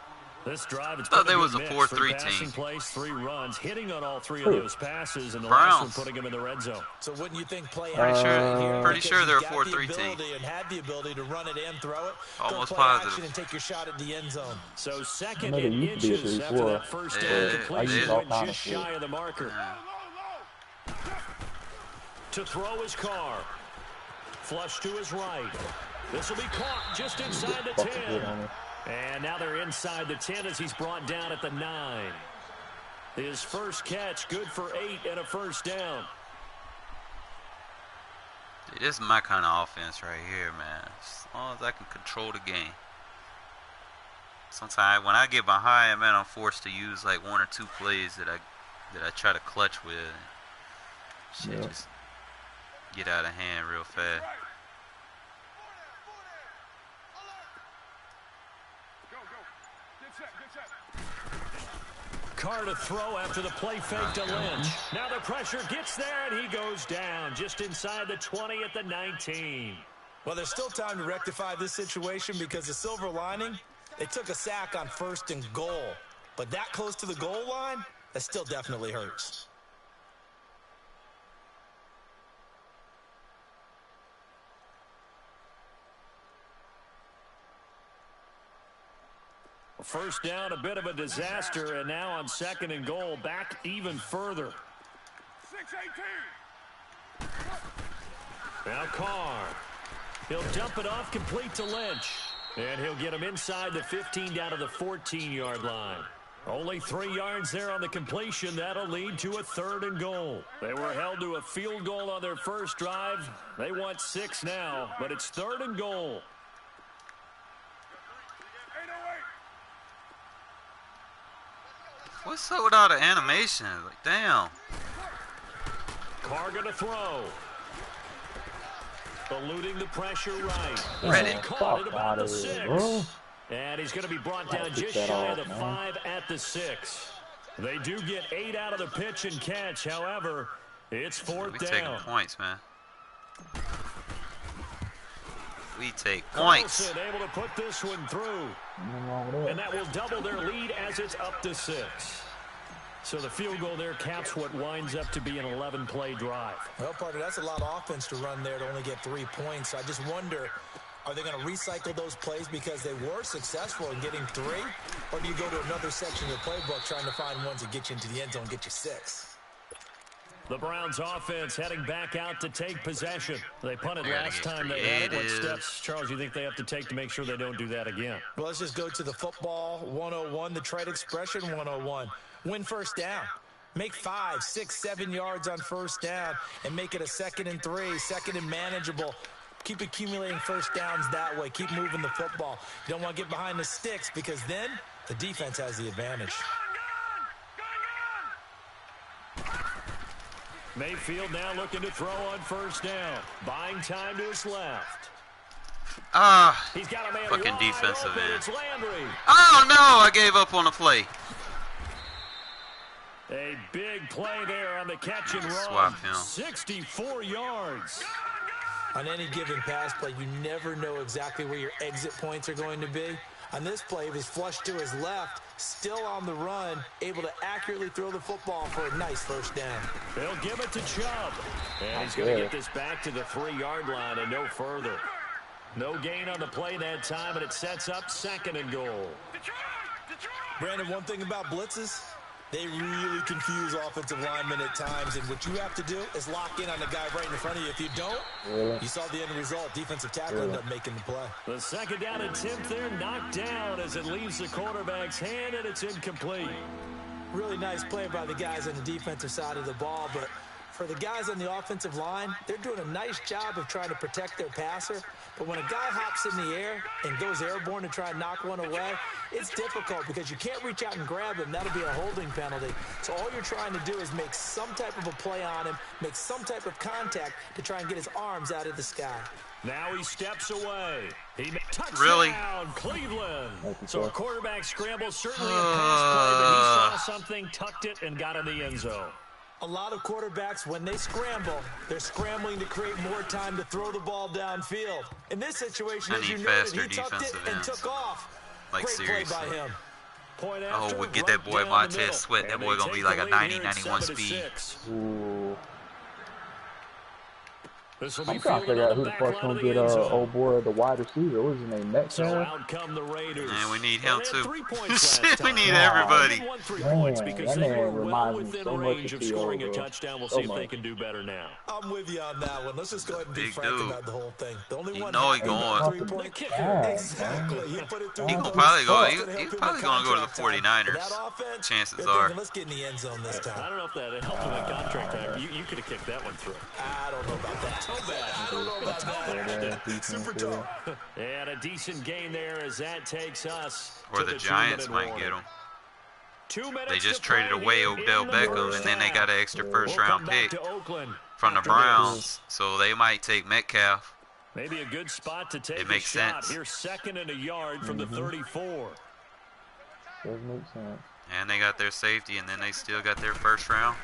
This drive, it's thought there was a mix. 4-3 passing team. Plays, 3 runs, hitting on all 3 of those passes, and the Browns. last one putting him in the red zone. So wouldn't you think play Pretty action sure they're a got 4-3 the team. ability and had the ability to run it and throw it. Almost Go play positive. action and take your shot at the end zone. So 2nd I know they and used to be a inches 3-4. after that 1st down Yeah, completion, I went used just to. shy of the marker. To throw his Carr. Flush to his right. This will be caught just inside the 10. And now they're inside the 10 as he's brought down at the 9. His first catch, good for 8 and a 1st down. Dude, this is my kind of offense right here, man. As long as I can control the game. Sometimes when I get behind, man, I'm forced to use like 1 or 2 plays that I try to clutch with. Shit just get out of hand real fast. Carr to throw after the play fake to Lynch. Now the pressure gets there, and he goes down just inside the 20 at the 19. Well, there's still time to rectify this situation, because the silver lining, they took a sack on 1st and goal. But that close to the goal line, that still definitely hurts. First down, a bit of a disaster, and now on 2nd and goal, back even further. 618. Now Carr. He'll dump it off complete to Lynch. And he'll get him inside the 15 down to the 14-yard line. Only 3 yards there on the completion. That'll lead to a 3rd and goal. They were held to a field goal on their first drive. They want 6 now, but it's 3rd and goal. What's up with all the animation? Like, damn. Carr gonna throw. Eluding the pressure right. Ready. Caught at about the 6. And he's going to be brought down just shy of the 5 at the 6. They do get 8 out of the pitch and catch. However, it's 4th We down. taking points, man. We take points. Carlson able to put this one through. And that will double their lead as it's up to 6. So the field goal there caps what winds up to be an 11-play drive. Well, partner, that's a lot of offense to run there to only get 3 points. I just wonder, are they going to recycle those plays because they were successful in getting 3? Or do you go to another section of the playbook trying to find ones that get you into the end zone and get you 6? The Browns offense heading back out to take possession. They punted last time they had it. What steps, Charles, you think they have to take to make sure they don't do that again? Well, let's just go to the football 101, the trade expression 101. Win first down. Make 5, 6, 7 yards on first down and make it a 2nd and 3, 2nd and manageable. Keep accumulating first downs that way. Keep moving the football. You don't want to get behind the sticks because then the defense has the advantage. Mayfield now looking to throw on first down. Buying time to his left. He's got a man fucking defensive open. end. It's Landry. Oh, no, I gave up on the play. A big play there on the catch and run. Swap him. 64 yards. On any given pass play, you never know exactly where your exit points are going to be. On this play, he was flushed to his left, still on the run, able to accurately throw the football for a nice first down. They'll give it to Chubb. And he's going to get this back to the 3-yard line and no further. No gain on the play that time, and it sets up 2nd and goal. Brandon, one thing about blitzes, they really confuse offensive linemen at times, and what you have to do is lock in on the guy right in front of you. If you don't, you saw the end result. Defensive tackle ended up making the play. The 2nd down attempt there knocked down as it leaves the quarterback's hand, and it's incomplete. Really nice play by the guys on the defensive side of the ball, but for the guys on the offensive line, they're doing a nice job of trying to protect their passer. But when a guy hops in the air and goes airborne to try and knock one away, it's difficult because you can't reach out and grab him. That'll be a holding penalty. So all you're trying to do is make some type of a play on him, make some type of contact to try and get his arms out of the sky. Now he steps away. He touchdown, Really? Cleveland. So a quarterback scramble, certainly a pass play, but he saw something, tucked it, and got in the end zone. A lot of quarterbacks, when they scramble, they're scrambling to create more time to throw the ball downfield. In this situation, as you noted, he tucked it and took off. Like, Great seriously. play by him. Point Oh, after, we'll get right that boy down Montez the middle. Sweat. That And boy they gonna be take like the a lead 90, here at 91 7-6. speed. Ooh. This will be I'm trying to fielded figure on out who the back fuck's line gonna of the get end zone. old boy, the wide receiver. What was his name? So Metcalf? out come the Raiders. And we need Well, him they had too. 3 points Shit, last we time. need They everybody. won 3 Man, points because that they man were well reminds me within so much range of of scoring a Theo, bro. touchdown. We'll So see if they much. can do better now. I'm with you on that one. Let's just go ahead and be Big frank dude. about the whole thing. The only You one know he happy about going. 3 points. Yeah, Exactly. He put it through He the gonna post. probably go. It's He gonna help him probably in gonna go to the contract time. 49ers. That offense, Chances they're are. thinking, let's get in the end zone this time. I don't know if that helped him in contract time. You could have kicked that one through. I don't know about that. Too bad. I don't know about that. Super tough. And a decent gain there as that takes us Or to the 2-minute Giants might warning. get him. 2 minutes They just to traded play away here Odell in the Beckham, first and then they half. got an extra We'll first come round back pick to Oakland from the after this. Browns. So they might take Metcalf. Maybe a good spot to take It a makes shot. sense. Here's 2nd and a yard from the 34. Does make sense. And they got their safety, and then they still got their first round.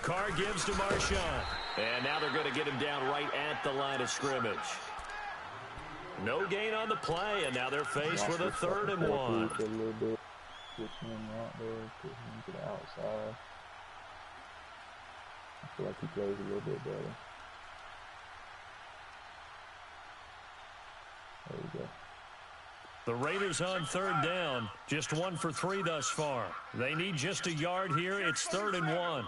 Carr gives to Marshawn. And now they're going to get him down right at the line of scrimmage. No gain on the play, and now they're faced with a 3rd and 1. A little bit. Switch him out there, put him to the outside. I feel like he plays a little bit better. There we go. The Raiders on 3rd down. Just 1 for 3 thus far. They need just a yard here. It's 3rd and 1.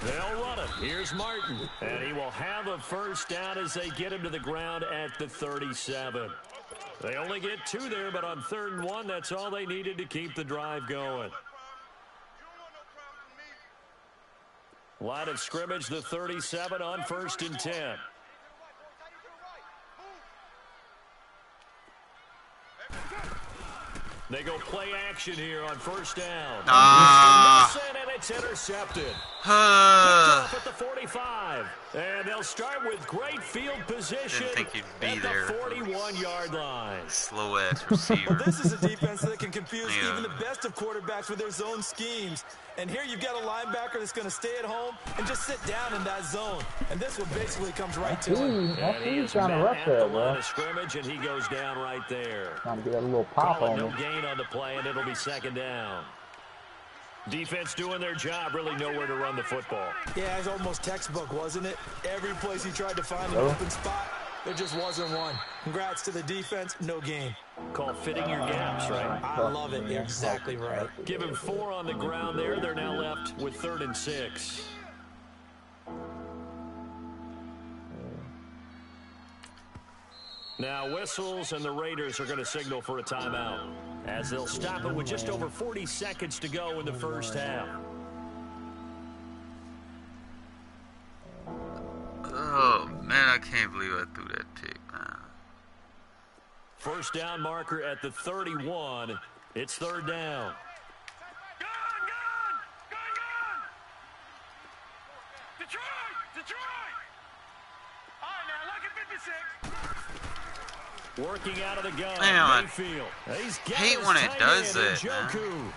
They'll run it. Here's Martin. And he will have a first down as they get him to the ground at the 37. They only get 2 there, but on 3rd and 1, that's all they needed to keep the drive going. Line of scrimmage, the 37 on 1st and 10. They go play action here on 1st down. And it's intercepted. Picked off at the 45. And they'll start with great field position Didn't think you'd be at there. the 41-yard line. Slow-ass receiver. Well, this is a defense that can confuse even the best of quarterbacks with their zone schemes. And here you've got a linebacker that's going to stay at home and just sit down in that zone. And this one basically comes right to him. And he is trying to met rush at that, the bro. line of scrimmage, and he goes down right there. Trying to get that little pop Call it on no him. gain on the play, and it'll be 2nd down. Defense doing their job, really nowhere to run the football. Yeah, it's almost textbook, wasn't it? Every place he tried to find an open spot, there just wasn't one. Congrats to the defense, no gain. Call fitting your gaps, right? I love it. You're exactly right. Give him 4 on the ground there. They're now left with 3rd and 6. Now whistles, and the Raiders are going to signal for a timeout, as they'll stop it with just over 40 seconds to go in the first half. Oh, man, I can't believe I threw that pick, man. First down marker at the 31. It's 3rd down. Working out of the gun, Man, Mayfield. He's hate when it does that, man.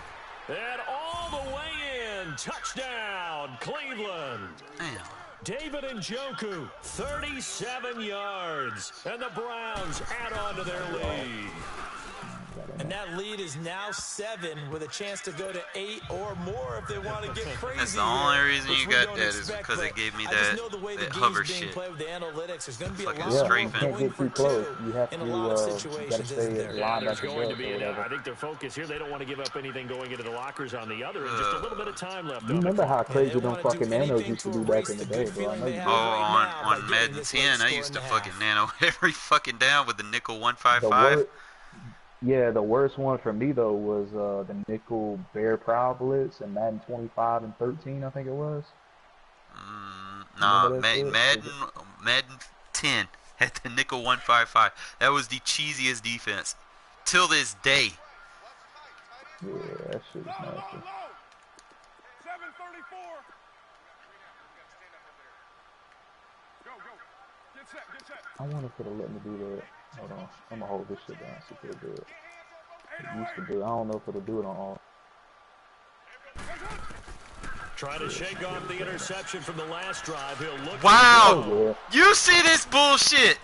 And all the way in. Touchdown, Cleveland. Damn. David Njoku, 37 yards. And the Browns add on to their lead. And that lead is now 7 with a chance to go to 8 or more if they want to get crazy. That's the only here, reason you which we got don't that is expect, because but it gave me I just that, know the way the that game's hover being shit. played with the analytics. There's going to be a Fucking lot strafe of it. Can't going get for too close. 2 You have in to, a lot of you gotta situations, stay isn't there? Yeah, there's linebacker going to belt be or an, whatever. I think their focus here, they don't want to give up anything going into the lockers on the other, and just a little bit of time left You on the remember clock. how crazy they them wanna do fucking nanos anything used to to do back erase in the the day, good bro? I feeling know they you have did. right now by On getting Madden this 10, late I score used in to the fucking half. nano every fucking down with the nickel The 155. wor- Yeah, the worst one for me though was the nickel bear prowl blitz in Madden 25 and 13, I think it was. Nah, Remember that shit? Madden 10 had the nickel 155. That was the cheesiest defense till this day. Yeah, that shit was nasty. 734. Go. Get set. I wonder if it'll let me do that. Hold on, I'm gonna hold this shit down, see if it'll do it. It used to do it. I don't know if it'll do it on all. Trying to shake off the interception from the last drive. He'll look. Wow! Oh, You see this bullshit?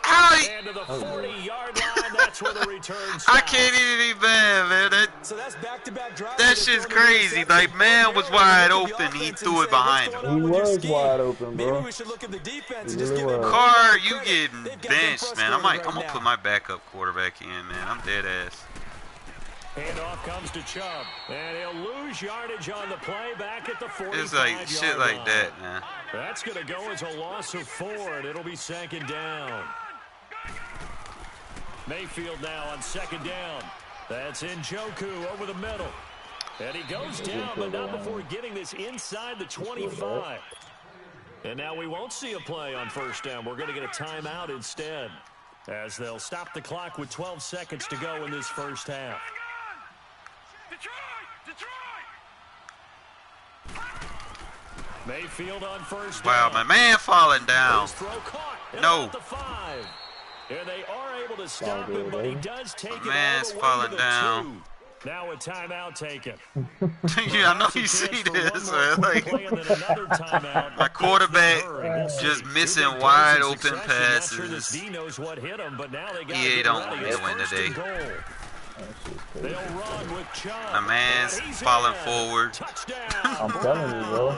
How he, And to the 40-yard line, that's where the return I stops. can't even be mad, man. So that's back-to-back drives. That shit's crazy. Like, man was wide open. He threw it behind him. He was wide open, bro. Maybe we should look at the defense and He just really give them was. Car, you credit. getting They've got them benched, man. I'm frustrated gonna right put now. my backup quarterback in, man. I'm dead ass. Handoff comes to Chubb, and he'll lose yardage on the play back at the 45-yard It's like shit like line. that, man. That's going to go as a loss of 4, and it'll be 2nd down. Mayfield now on 2nd down. That's Njoku over the middle. And he goes down, but not before getting this inside the 25. And now we won't see a play on 1st down. We're going to get a timeout instead, as they'll stop the clock with 12 seconds to go in this first half. Mayfield on 1st down. Wow, my man falling down. His throw caught. No. At the 5. And they are able to stop him, but he does take it all man's the way falling to the down. 2. Now a timeout taken. Yeah, I know you see this, man. Like, my quarterback just missing wide open passes. He ain't on the win today. They'll run with Chubb. My man's And he's falling in. forward. Touchdown. I'm telling you, bro.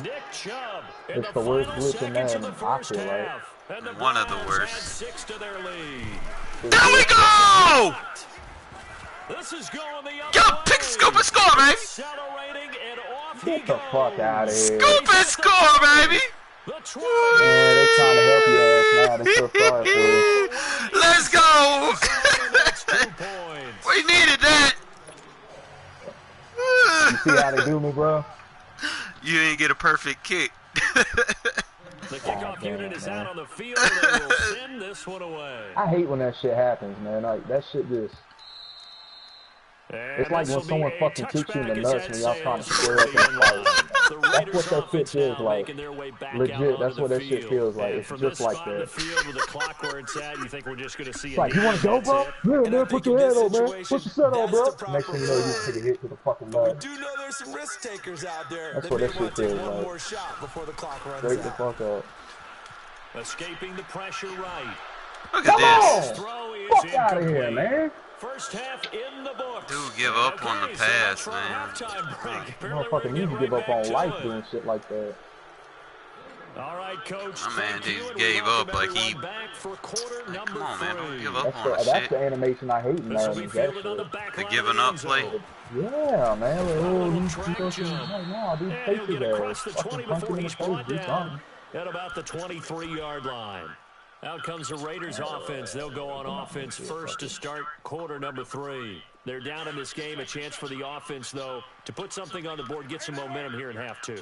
Nick Chubb in It's the the worst final blitz in seconds of the Madden, I first feel like. half. And the One of the Browns worst. add 6 to their lead. There we go! This is going the other Yo, way. pick, scoop, and score, man. Accelerating and off Get the fuck out of here. Scoop and score, baby. Man, they trying to help your ass now. They feel sorry for you. Let's go. We needed that. You see how they do me, bro? You didn't get a perfect kick. The kickoff unit is out on the field. They will send this one away. I hate when that shit happens, man. Like, that shit just... It's like when someone fucking kicks you in the nuts when y'all trying to square up and fight. That's what that shit feels like. Legit, that's what that shit feels like. It's just like that. It's like, you want to go, bro? Yeah, man, put your head on, man. Put your set on, bro. Next thing you know, you take a hit to the fucking nuts. Do know there's some risk takers out there. That's what that shit feels like. Straight the fuck up. Escaping the pressure right. Look at this. Fuck out of here, man. First half in the books. Dude, give up on the pass, man. Motherfucker need to give up on life doing shit like that. All right, coach. My man just gave up like he... Like, come on, man. Don't give up on that That's shit. the animation I hate in Madden. That shit. The giving up play. Yeah, man. Right now, these faces are fucking punching in the face. Do something. At about the 23-yard line. Out comes the Raiders offense. They'll go on offense first to start quarter number 3. They're down in this game. A chance for the offense, though, to put something on the board, get some momentum here in half 2.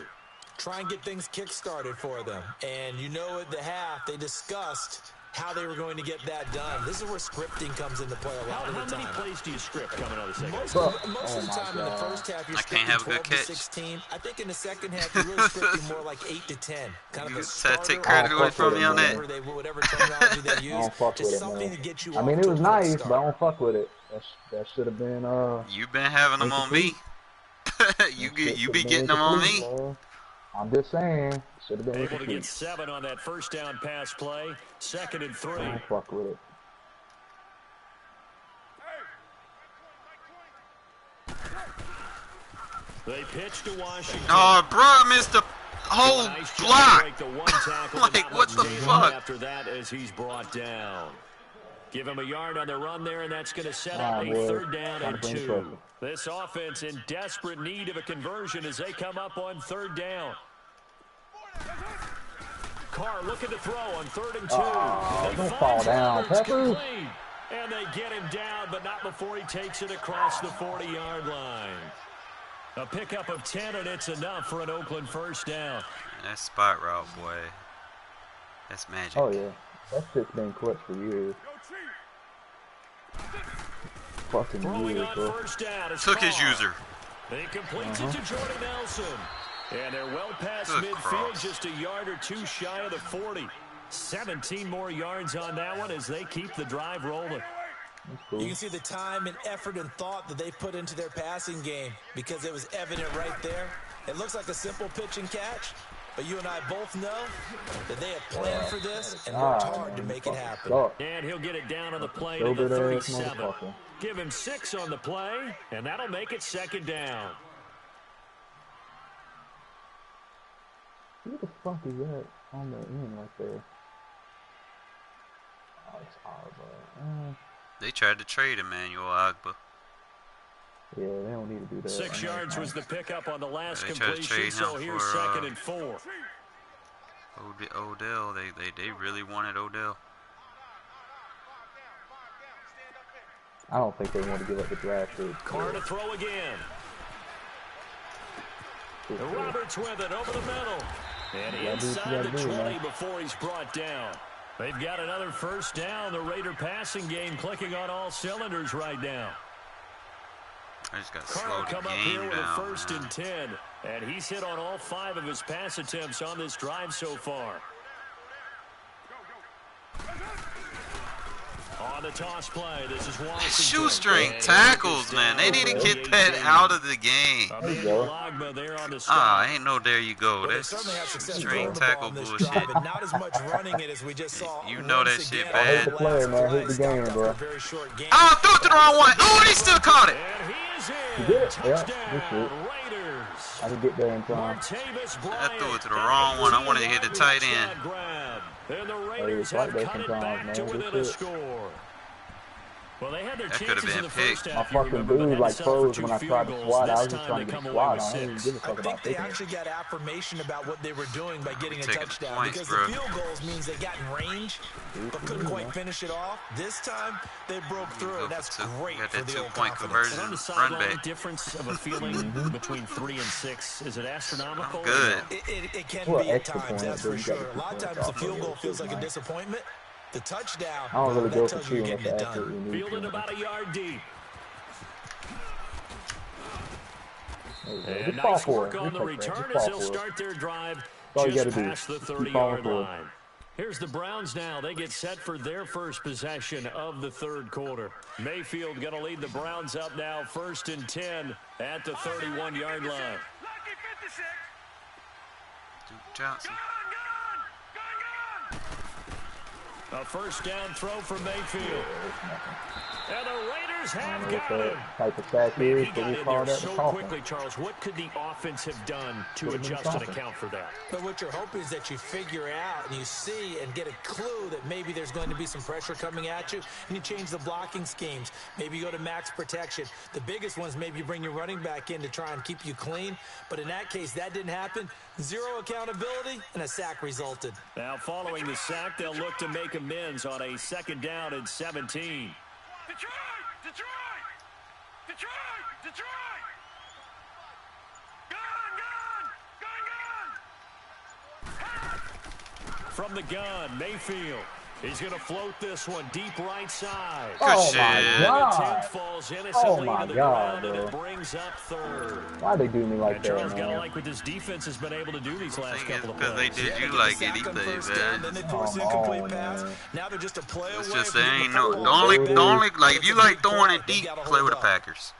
Try and get things kick-started for them. And you know at the half, they discussed how they were going to get that done. This is where scripting comes into play a lot of the time. How many plays do you script coming out of the second? Most of the time in the first half, you're scripting 12 to 16. I think in the second half, you're really scripting more like 8 to 10. Kind of a starter. Take credit away from me on that. Whatever terminology they use. I don't fuck with it, something man. to get you I mean, off it to was a nice, start. but I don't fuck with it. That should have been, You've been having them on me. you be getting them on me. Man. I'm just saying. Should have been Able to get 7 on that first down pass play. 2nd and 3. I don't fuck with it. They pitch to Washington. Oh, bro, I missed the whole Nice block. break the one tackle, Like, what the fuck? After that, as he's brought down. Give him a yard on the run there, and that's going to set up a boy. 3rd down and 2. pressure. This offense in desperate need of a conversion as they come up on 3rd down. Carr looking to throw on 3rd and 2. They don't find fall down, Roberts Peppers. complete. And they get him down, but not before he takes it across the 40-yard line. A pickup of 10, and it's enough for an Oakland first down. That spot route, boy. That's magic. Oh, yeah. That shit's been clutch for years. Fucking Throwing years, on bro. first down. Took his user. He completes it to Jordan Nelson. And they're well past Good midfield, cross. just a yard or 2 shy of the 40. 17 more yards on that one as they keep the drive rolling. Cool. You can see the time and effort and thought that they put into their passing game because it was evident right there. It looks like a simple pitch and catch, but you and I both know that they have planned for this and worked hard to make it happen. And he'll get it down on the play So to the good ass 37. motherfucker. Give him 6 on the play, and that'll make it 2nd down. Who the fuck is that on the end right there? Oh, it's Arba. They tried to trade Emmanuel Agba. Yeah, they don't need to do that. 6 yards was the pickup on the last They tried to completion, trade so him here's for, 2nd and 4. Odell. They really wanted Odell. I don't think they want to give up the draft pick. Carr to throw again. Roberts with it over the middle. And inside the 20 before he's brought down. They've got another first down. The Raider passing game clicking on all cylinders right now. I just got Carr slowed come the up here game with a down. 1st and 10. And he's hit on all 5 of his pass attempts on this drive so far. On the toss play, this is Washington. Shoestring tackles, man. They need to get that out of the game. Ain't no there you go. That's shoestring tackle bullshit. Not as much running it as we just saw. You know that shit I hate the bad. player, man. I hate the game, bro. Oh, threw it to the wrong one. Oh, he still caught it. You did it? Yeah, good shit. I didn't get there in time. I threw it to the wrong one. I wanted to hit the tight end. And the Hey, Raiders it's like have that cut it sometimes, back man. to Good within a shit. score. Well, they had their That could have chances in been the picked. first My half, you fucking remember, but dude had to like settle for froze 2 when I field tried to goals. squat. I This was just time trying they to get come a away squat. with I didn't 6. give a I fuck think about they taking it. actually got affirmation about what they were doing by getting a taking touchdown. points, Because bro. the field goals means they got in range, but couldn't quite finish it off. This time, they broke through, and that's great Got for that the old 2-point confidence. conversion. And on the Run sideline, back. difference of a feeling between 3 and 6, is it astronomical? I'm good. Or no? It can Well, be at extra times, point, that's but for you got sure. the A lot of 2 times points the off field of goal it. feels Shit, like a man. disappointment. The touchdown, I don't really that go for tells you you're shooting getting unless it I absolutely done. need Fielded to. about a yard deep. There you go. And Just fall nice for work it. on Just the take that. return Just as fall they'll for it. start their drive all you just gotta do. past the Just keep falling 30-yard for it. line. Here's the Browns now. They get set for their first possession of the third quarter. Mayfield going to lead the Browns up now, 1st and 10 at the 31-yard line. Lucky 56. Duke Johnson. A first down throw for Mayfield. And the Raiders I have don't know what got him. that type of sack Man, is, he but got we in call there that the so coffin. quickly, Charles. What could the offense have done to Put him in the adjust and coffin. account for that? But what you're hoping is that you figure out and you see and get a clue that maybe there's going to be some pressure coming at you, and you change the blocking schemes. Maybe you go to max protection. The biggest ones, maybe you bring your running back in to try and keep you clean. But in that case, that didn't happen. 0 accountability, and a sack resulted. Now, following the sack, they'll look to make amends on a 2nd down and 17. Detroit! Detroit! Detroit! Detroit! Gun! Gun! Gun! Gun! From the gun, Mayfield. He's going to float this one deep right side. Oh shit. my The god! attempt falls Oh innocently my to the god, ground, and bro. it brings up 3rd. Why they do me like And that, Charles got to man? like what this defense has been able to do these last I think it's couple of because they plays. did They you get the like sack on anything, first down, then man. they force an incomplete Come on, pass. man. Now they're just a play It's away just from there getting ain't the no football. the only like if It's you a like big throwing play. it They've deep, gotta play hold with the up. Packers.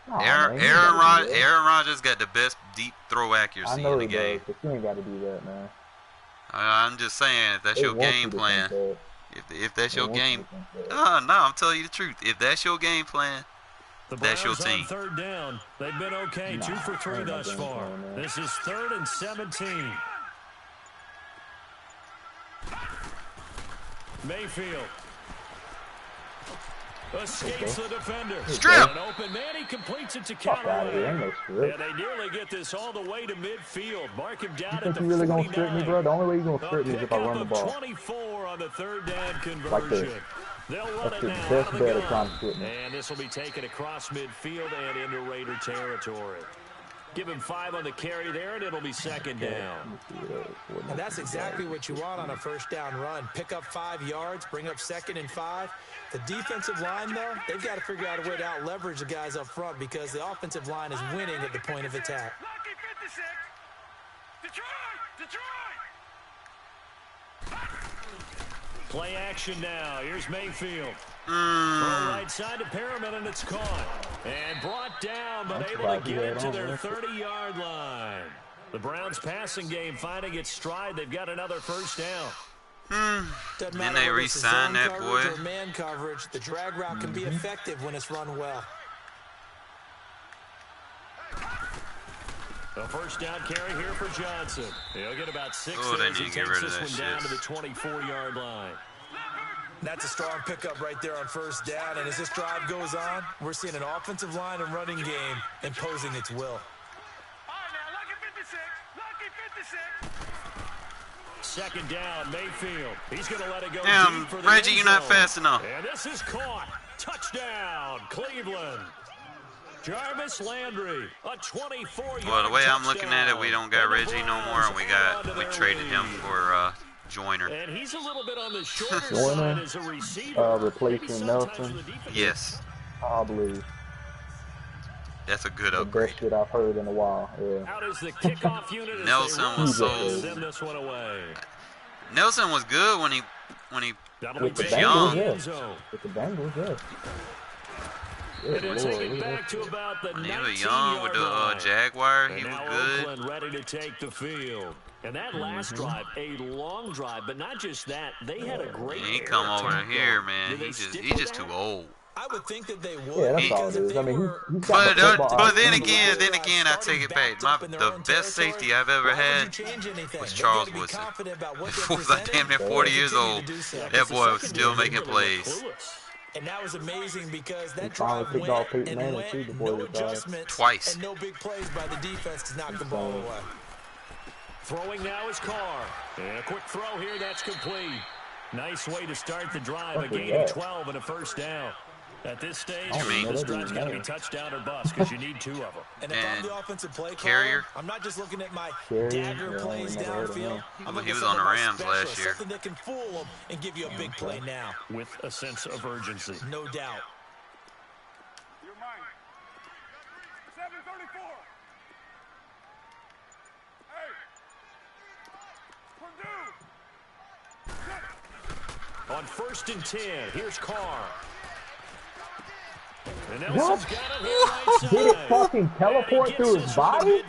Nah, man, you Aaron gotta do that. Rodgers got the best deep throw I accuracy know in the he game. does, but you ain't got to do that, man. I'm just saying if that's They your want game you to plan. think If that's They your want you game, to think that. no, I'm telling you the truth. If that's your game plan, The that's your Browns on team. 3rd down. They've been okay, 2 for 3 ain't no thus game far. plan, man. This is 3rd and 17. Mayfield escapes the defender. Strip. An open man, he completes it to Fuck out of here, ain't Callaway. no strip. And they nearly get this all the way to midfield. Mark him down You at think the you really 49. gonna strip me, bro? The only way you gonna A strip me is if I pickup run the of ball. 24 on the 3rd down Like conversion. this. They'll run That's it the now best out of the bet of trying to gun. strip me. And this will be taken across midfield and into Raider territory. Give him 5 on the carry there, and it'll be 2nd down. And that's exactly what you want on a first down run. Pick up 5 yards, bring up 2nd and 5. The defensive line, though, they've got to figure out a way to out-leverage the guys up front because the offensive line is winning at the point of attack. Lucky 56. Detroit! Detroit! Play action now. Here's Mayfield. Throw Mm. right side to Perriman, and it's caught. And brought down, but That's able to about get right it to on, their man. 30-yard line. The Browns passing game finding its stride. They've got another first down. Doesn't Then matter they whether it's re-sign zone that coverage boy. or man coverage. The drag route can be effective when it's run well. A first down carry here for Johnson. He'll get about 6 Oh, they as he need to get takes rid of this that one down shit. to the 24-yard line. That's a strong pickup right there on first down. And as this drive goes on, we're seeing an offensive line and running game imposing its will. All right, now, lucky 56. Lucky 56. 2nd down, Mayfield. He's going to let it go Damn, deep for the Reggie, end you're not zone. fast enough. And this is caught. Touchdown, Cleveland. Jarvis Landry, a 24-yard Well, the way I'm looking at it, we don't got And the Reggie no more, and we Browns add on to traded their him lead. for Joyner. And he's a little bit on the shorter Joyner, side as a receiver. replacing Maybe sometimes Nelson. the defense- Yes, Probably that's a good the upgrade. best shit I've heard in a while. Yeah. Out is the kickoff unit as Nelson they was run so- send this one away. Nelson was good when he That'll With be the big Bengals, in the yeah. end zone. With the Bengals, yeah. And Good he'll Lord, take it look at back to about the when he 19-yard was young with the line. Jaguar, And he was now good. Oakland ready to take the field. And that last drive, a long drive, but not just that. They had a great He air come over attack here, going. man. Did they He stick just with too that? old. I would think that they would. Yeah, that's all because it if is. I they mean, were- he's got the football But then IQ. again, I take it back. The best safety I've ever had was Charles Woodson. Before I was damn near 40 years old, that boy was still making plays. And that was amazing because that finally drive picked off went Peyton and Manning, went, too, the no boy that died. adjustments, Twice. and no big plays by the defense to knock the ball away. Throwing now is Carr. And a quick throw here, that's complete. Nice way to start the drive, a gain of 12 and a first down. At this stage, this drive's got to be touchdown or bust because you need 2 of them. And if I'm the offensive play Carrier. caller, I'm not just looking at my Carrier? dagger Yeah, plays I never heard of downfield. him. I'm looking He was at on the something Rams special, last year. something that can fool them and give you a big play now. With a sense of urgency. No doubt. You're mine. 734. Hey. Purdue. On 1st and 10, here's Carr. And Nelson's got it here right side. Did it fucking teleport through his body?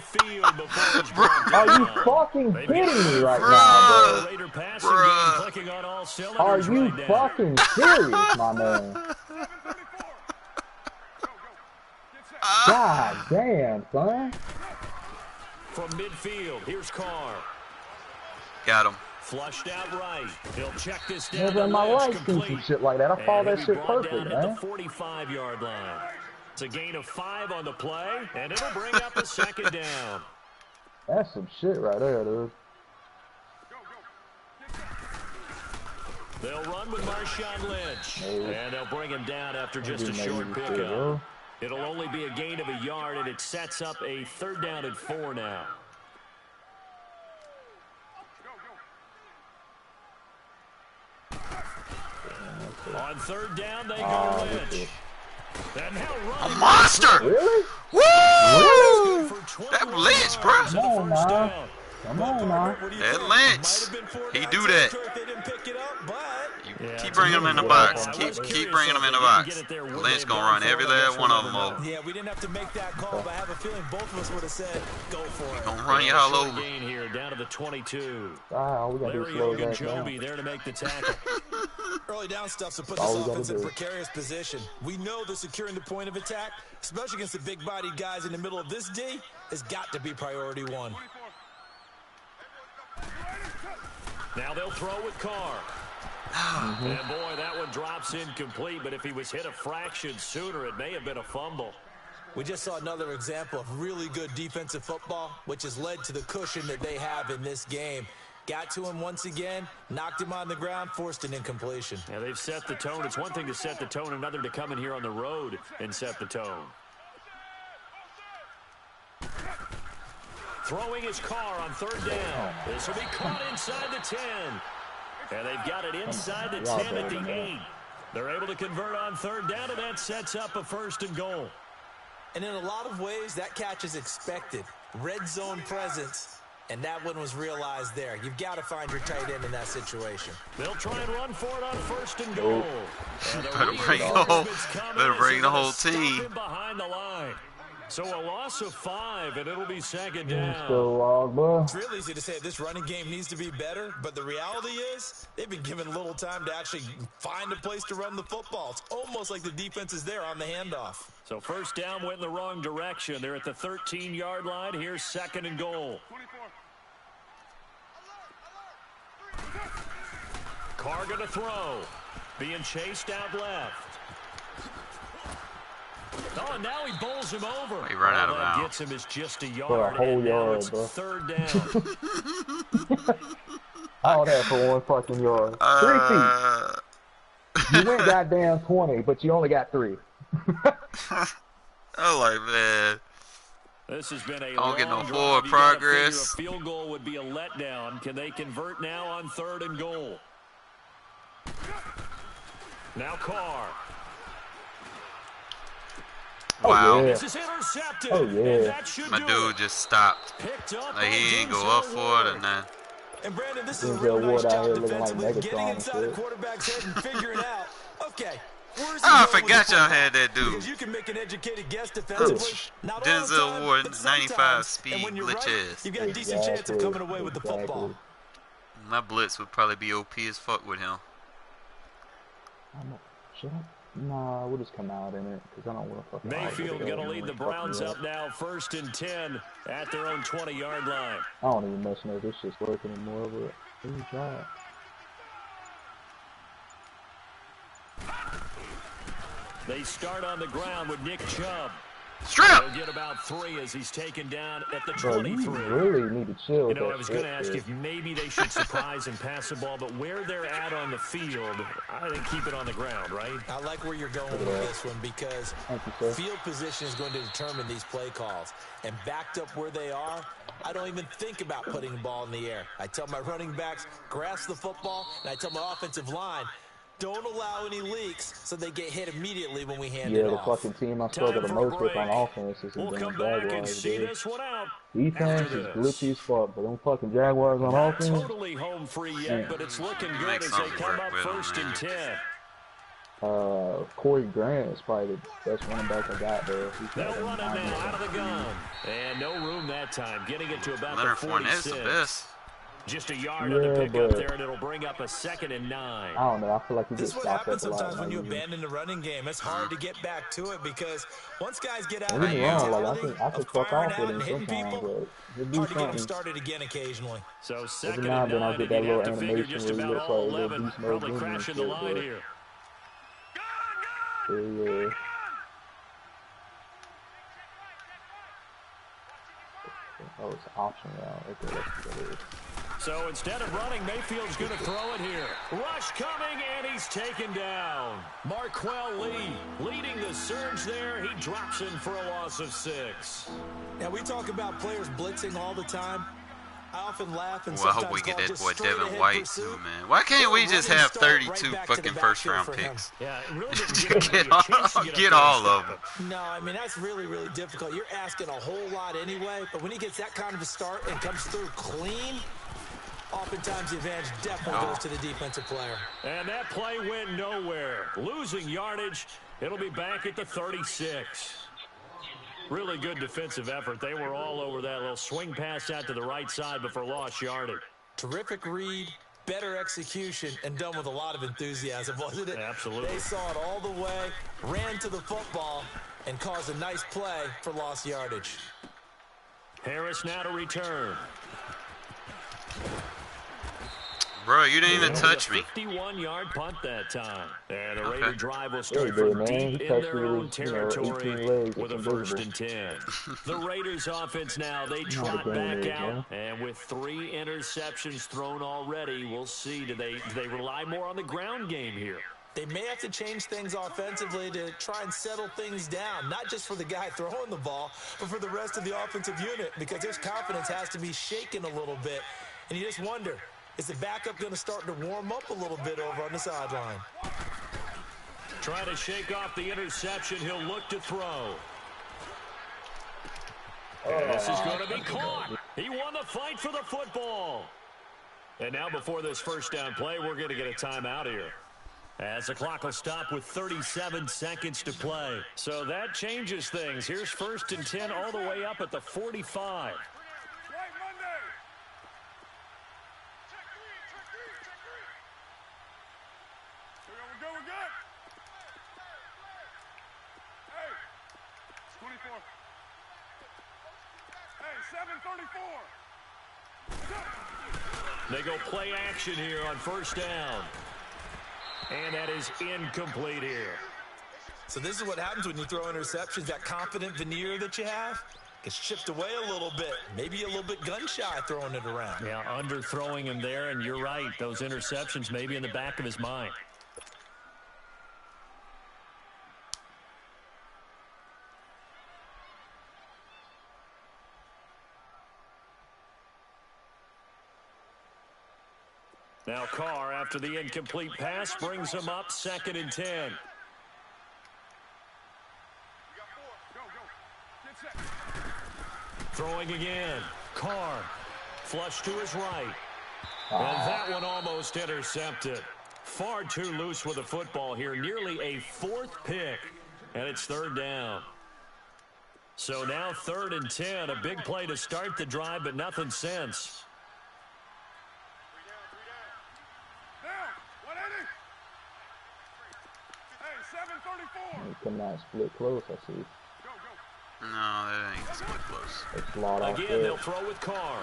Are you fucking kidding me right now, bro? Are you fucking serious, my man? God damn, son. From midfield, here's Carr. Got him. Flushed out right. He'll check this down. Never in my life seen some shit like that. I call that shit perfect, down man. at the 45-yard line. It's a gain of 5 on the play, and it'll bring up a second down. That's some shit right there, dude. They'll run with Marshawn Lynch, and they'll bring him down after just a short Shit, pickup. bro. It'll only be a gain of a yard, and it sets up a 3rd down and 4 now. On 3rd down, they go Lynch. And now A monster! Really? Woo! Really? That Lynch, bro. Come on, now. Come on, now. That Lynch. He do that. Keep bringing him in the box. Keep bringing him in the box. Lynch gonna run every last one of them over. Yeah, we didn't have to make that call, but I have a feeling both of us would have said, go for it. Gonna run y'all over. Gain here, down to the 22. All we gotta do is slow Larry that down. Ogunjobi there to make the tackle. Early down stuff to put All this we offense gotta in do. precarious position. We know that securing the point of attack, especially against the big-bodied guys in the middle of this D, has got to be priority 1. Now they'll throw with Carr. And boy, that one drops incomplete, but if he was hit a fraction sooner, it may have been a fumble. We just saw another example of really good defensive football, which has led to the cushion that they have in this game. Got to him once again, knocked him on the ground, forced an incompletion. Yeah, they've set the tone. It's one thing to set the tone, another to come in here on the road and set the tone. Throwing his Carr on 3rd down. This will be caught inside the 10. And they've got it inside the 10 at the 8. They're able to convert on 3rd down, and that sets up a 1st and goal. And in a lot of ways, that catch is expected. Red zone presence, and that one was realized there. You've got to find your tight end in that situation. They'll try and run for it on 1st and goal. And Better bring the whole team. Behind the line. So a loss of 5, and it'll be 2nd down. Still log, bro. It's real easy to say this running game needs to be better, but the reality is they've been given little time to actually find a place to run the football. It's almost like the defense is there on the handoff. So 1st down went in the wrong direction. They're at the 13-yard line. Here's 2nd and goal. Carr going to throw. Being chased out left. Oh, and now he bowls him over. He ran out of that bounds. gets him is just a yard. For a whole and now yard, it's bro. 3rd down. All that for 1 fucking yard. 3 feet. You went goddamn 20, but you only got 3. Oh, like, man. This has been a Don't get no long forward drive. You gotta figure progress. A field goal would be a letdown. Can they convert now on 3rd and goal? Now Carr. Wow. Oh, yeah. This is intercepted. Oh, yeah. And that should My do dude it. just stopped. Picked up Like, he by didn't go Denzel up for it or Ward. nothing. And Brandon, this is a Denzel real nice Ward out job here looking like defensively, getting Megatron and inside the shit. quarterback's head and figuring out, okay, where's Oh, I he going with forgot the y'all football? had that dude. Because you can make an educated guess defensively. Not all the Denzel time, Ward, but 95 sometimes. speed, And when you're glitch right, ass. you've got a decent chance of coming away with the football. My blitz would probably be OP as fuck with him. Should I? Nah, we'll just come out in it because I don't want to fucking. Mayfield going to lead the Browns up now, 1st and 10 at their own 20-yard line. I don't even mess know if this shit's working anymore, but let me try it. They start on the ground with Nick Chubb. Strap! He'll get about 3 as he's taken down at the Bro, 23. you really need to chill. You know, I was going to ask if maybe they should surprise and pass the ball, but where they're at on the field, I think keep it on the ground, right? I like where you're going with this one because field position is going to determine these play calls. And backed up where they are, I don't even think about putting the ball in the air. I tell my running backs, grasp the football, and I tell my offensive line, don't allow any leaks so they get hit immediately when we hand it off. Yeah, the fucking team I struggle the most with on offense is the Jaguars, dude. Defense is glitchy as fuck, but them fucking Jaguars on offense. Not totally home free yet, but it's looking good as they come up 1st and 10. Corey Grant is probably the best running back I got there. They'll run it now out of the gun. And no room that time, getting it to about Leonard the Fournette's 46. the best. Just a yard on the pickup there, and it'll bring up a 2nd and 9. I don't know. I feel like this is what happens sometimes when you abandon the running game. It's hard to get back to it because once guys get out of the mentality of firing out and hitting people, hard to get them started again occasionally. So 2nd and 9, and you have to figure just about all 11 probably crashing the line here. Yeah. Oh, it's an option route. Okay, that's what it is. So instead of running, Mayfield's going to throw it here. Rush coming, and he's taken down. Marquell Lee leading the surge there. He drops in for a loss of 6. Now, we talk about players blitzing all the time. I often laugh and I hope we get that boy Devin White too, man. Why can't we just have 32 fucking first-round picks? Yeah, it really get all of them. No, I mean, that's really, really difficult. You're asking a whole lot anyway, but when he gets that kind of a start and comes through clean, oftentimes the advantage definitely goes to the defensive player. And that play went nowhere. Losing yardage, it'll be back at the 36. Really good defensive effort. They were all over that little swing pass out to the right side, but for lost yardage. Terrific read, better execution, and done with a lot of enthusiasm, wasn't it? Absolutely. They saw it all the way, ran to the football, and caused a nice play for lost yardage. Harris now to return. Bro, you didn't even touch me. 51-yard punt that time. And the Raider drive will start from deep in their own territory with a 1st and 10. The Raiders offense now, they trot back out. And with 3 interceptions thrown already, we'll see. Do they rely more on the ground game here? They may have to change things offensively to try and settle things down, not just for the guy throwing the ball, but for the rest of the offensive unit, because his confidence has to be shaken a little bit. And you just wonder, is the backup going to start to warm up a little bit over on the sideline? Trying to shake off the interception. He'll look to throw. And this is going to be caught. He won the fight for the football. And now before this first down play, we're going to get a timeout here, as the clock will stop with 37 seconds to play. So that changes things. Here's 1st and 10 all the way up at the 45. They go play action here on 1st down. And that is incomplete here. So this is what happens when you throw interceptions. That confident veneer that you have gets chipped away a little bit. Maybe a little bit gun-shy throwing it around. Yeah, underthrowing him there, and you're right. Those interceptions may be in the back of his mind. Now Carr, after the incomplete pass, brings him up 2nd and 10. Throwing again. Carr, flush to his right. And that one almost intercepted. Far too loose with the football here. Nearly a 4th pick. And it's 3rd down. So now 3rd and 10. A big play to start the drive, but nothing since. Come out split close, I see. No, that ain't split close. It's a lot Again, they'll throw with Carr.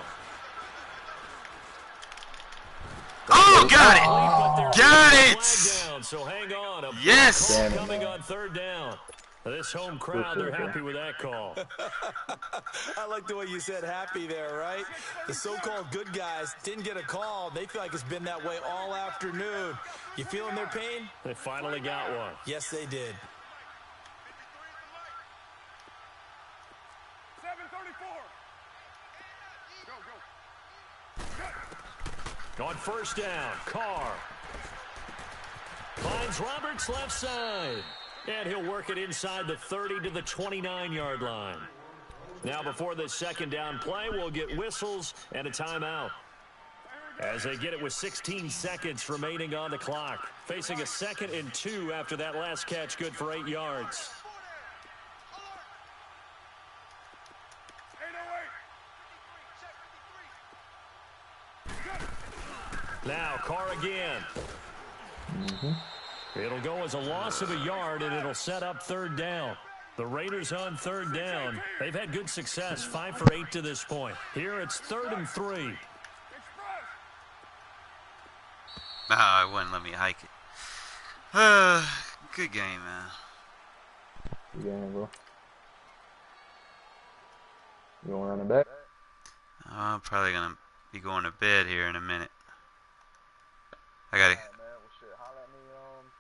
Oh, Oh, got it! But Got there's a it! flag down, so hang on. A big Yes! call Damn it, coming man. on third down. This home crowd, they're happy with that call. I like the way you said happy there, right? The so-called good guys didn't get a call. They feel like it's been that way all afternoon. You feeling their pain? They finally got one. Yes, they did. 7:34. Go. On first down, Carr finds Roberts left side. And he'll work it inside the 30 to the 29-yard line. Now before this second down play, we'll get whistles and a timeout. As they get it with 16 seconds remaining on the clock. Facing a 2nd and 2 after that last catch, good for 8 yards. 8:08. Now Carr again. It'll go as a loss of a yard, and it'll set up third down. The Raiders on third down. They've had good success, 5 for 8 to this point. Here it's 3rd and 3. Ah, it wouldn't let me hike it. Good game, man. Good game, bro. You gonna run it back? I'm probably gonna be going to bed here in a minute. I gotta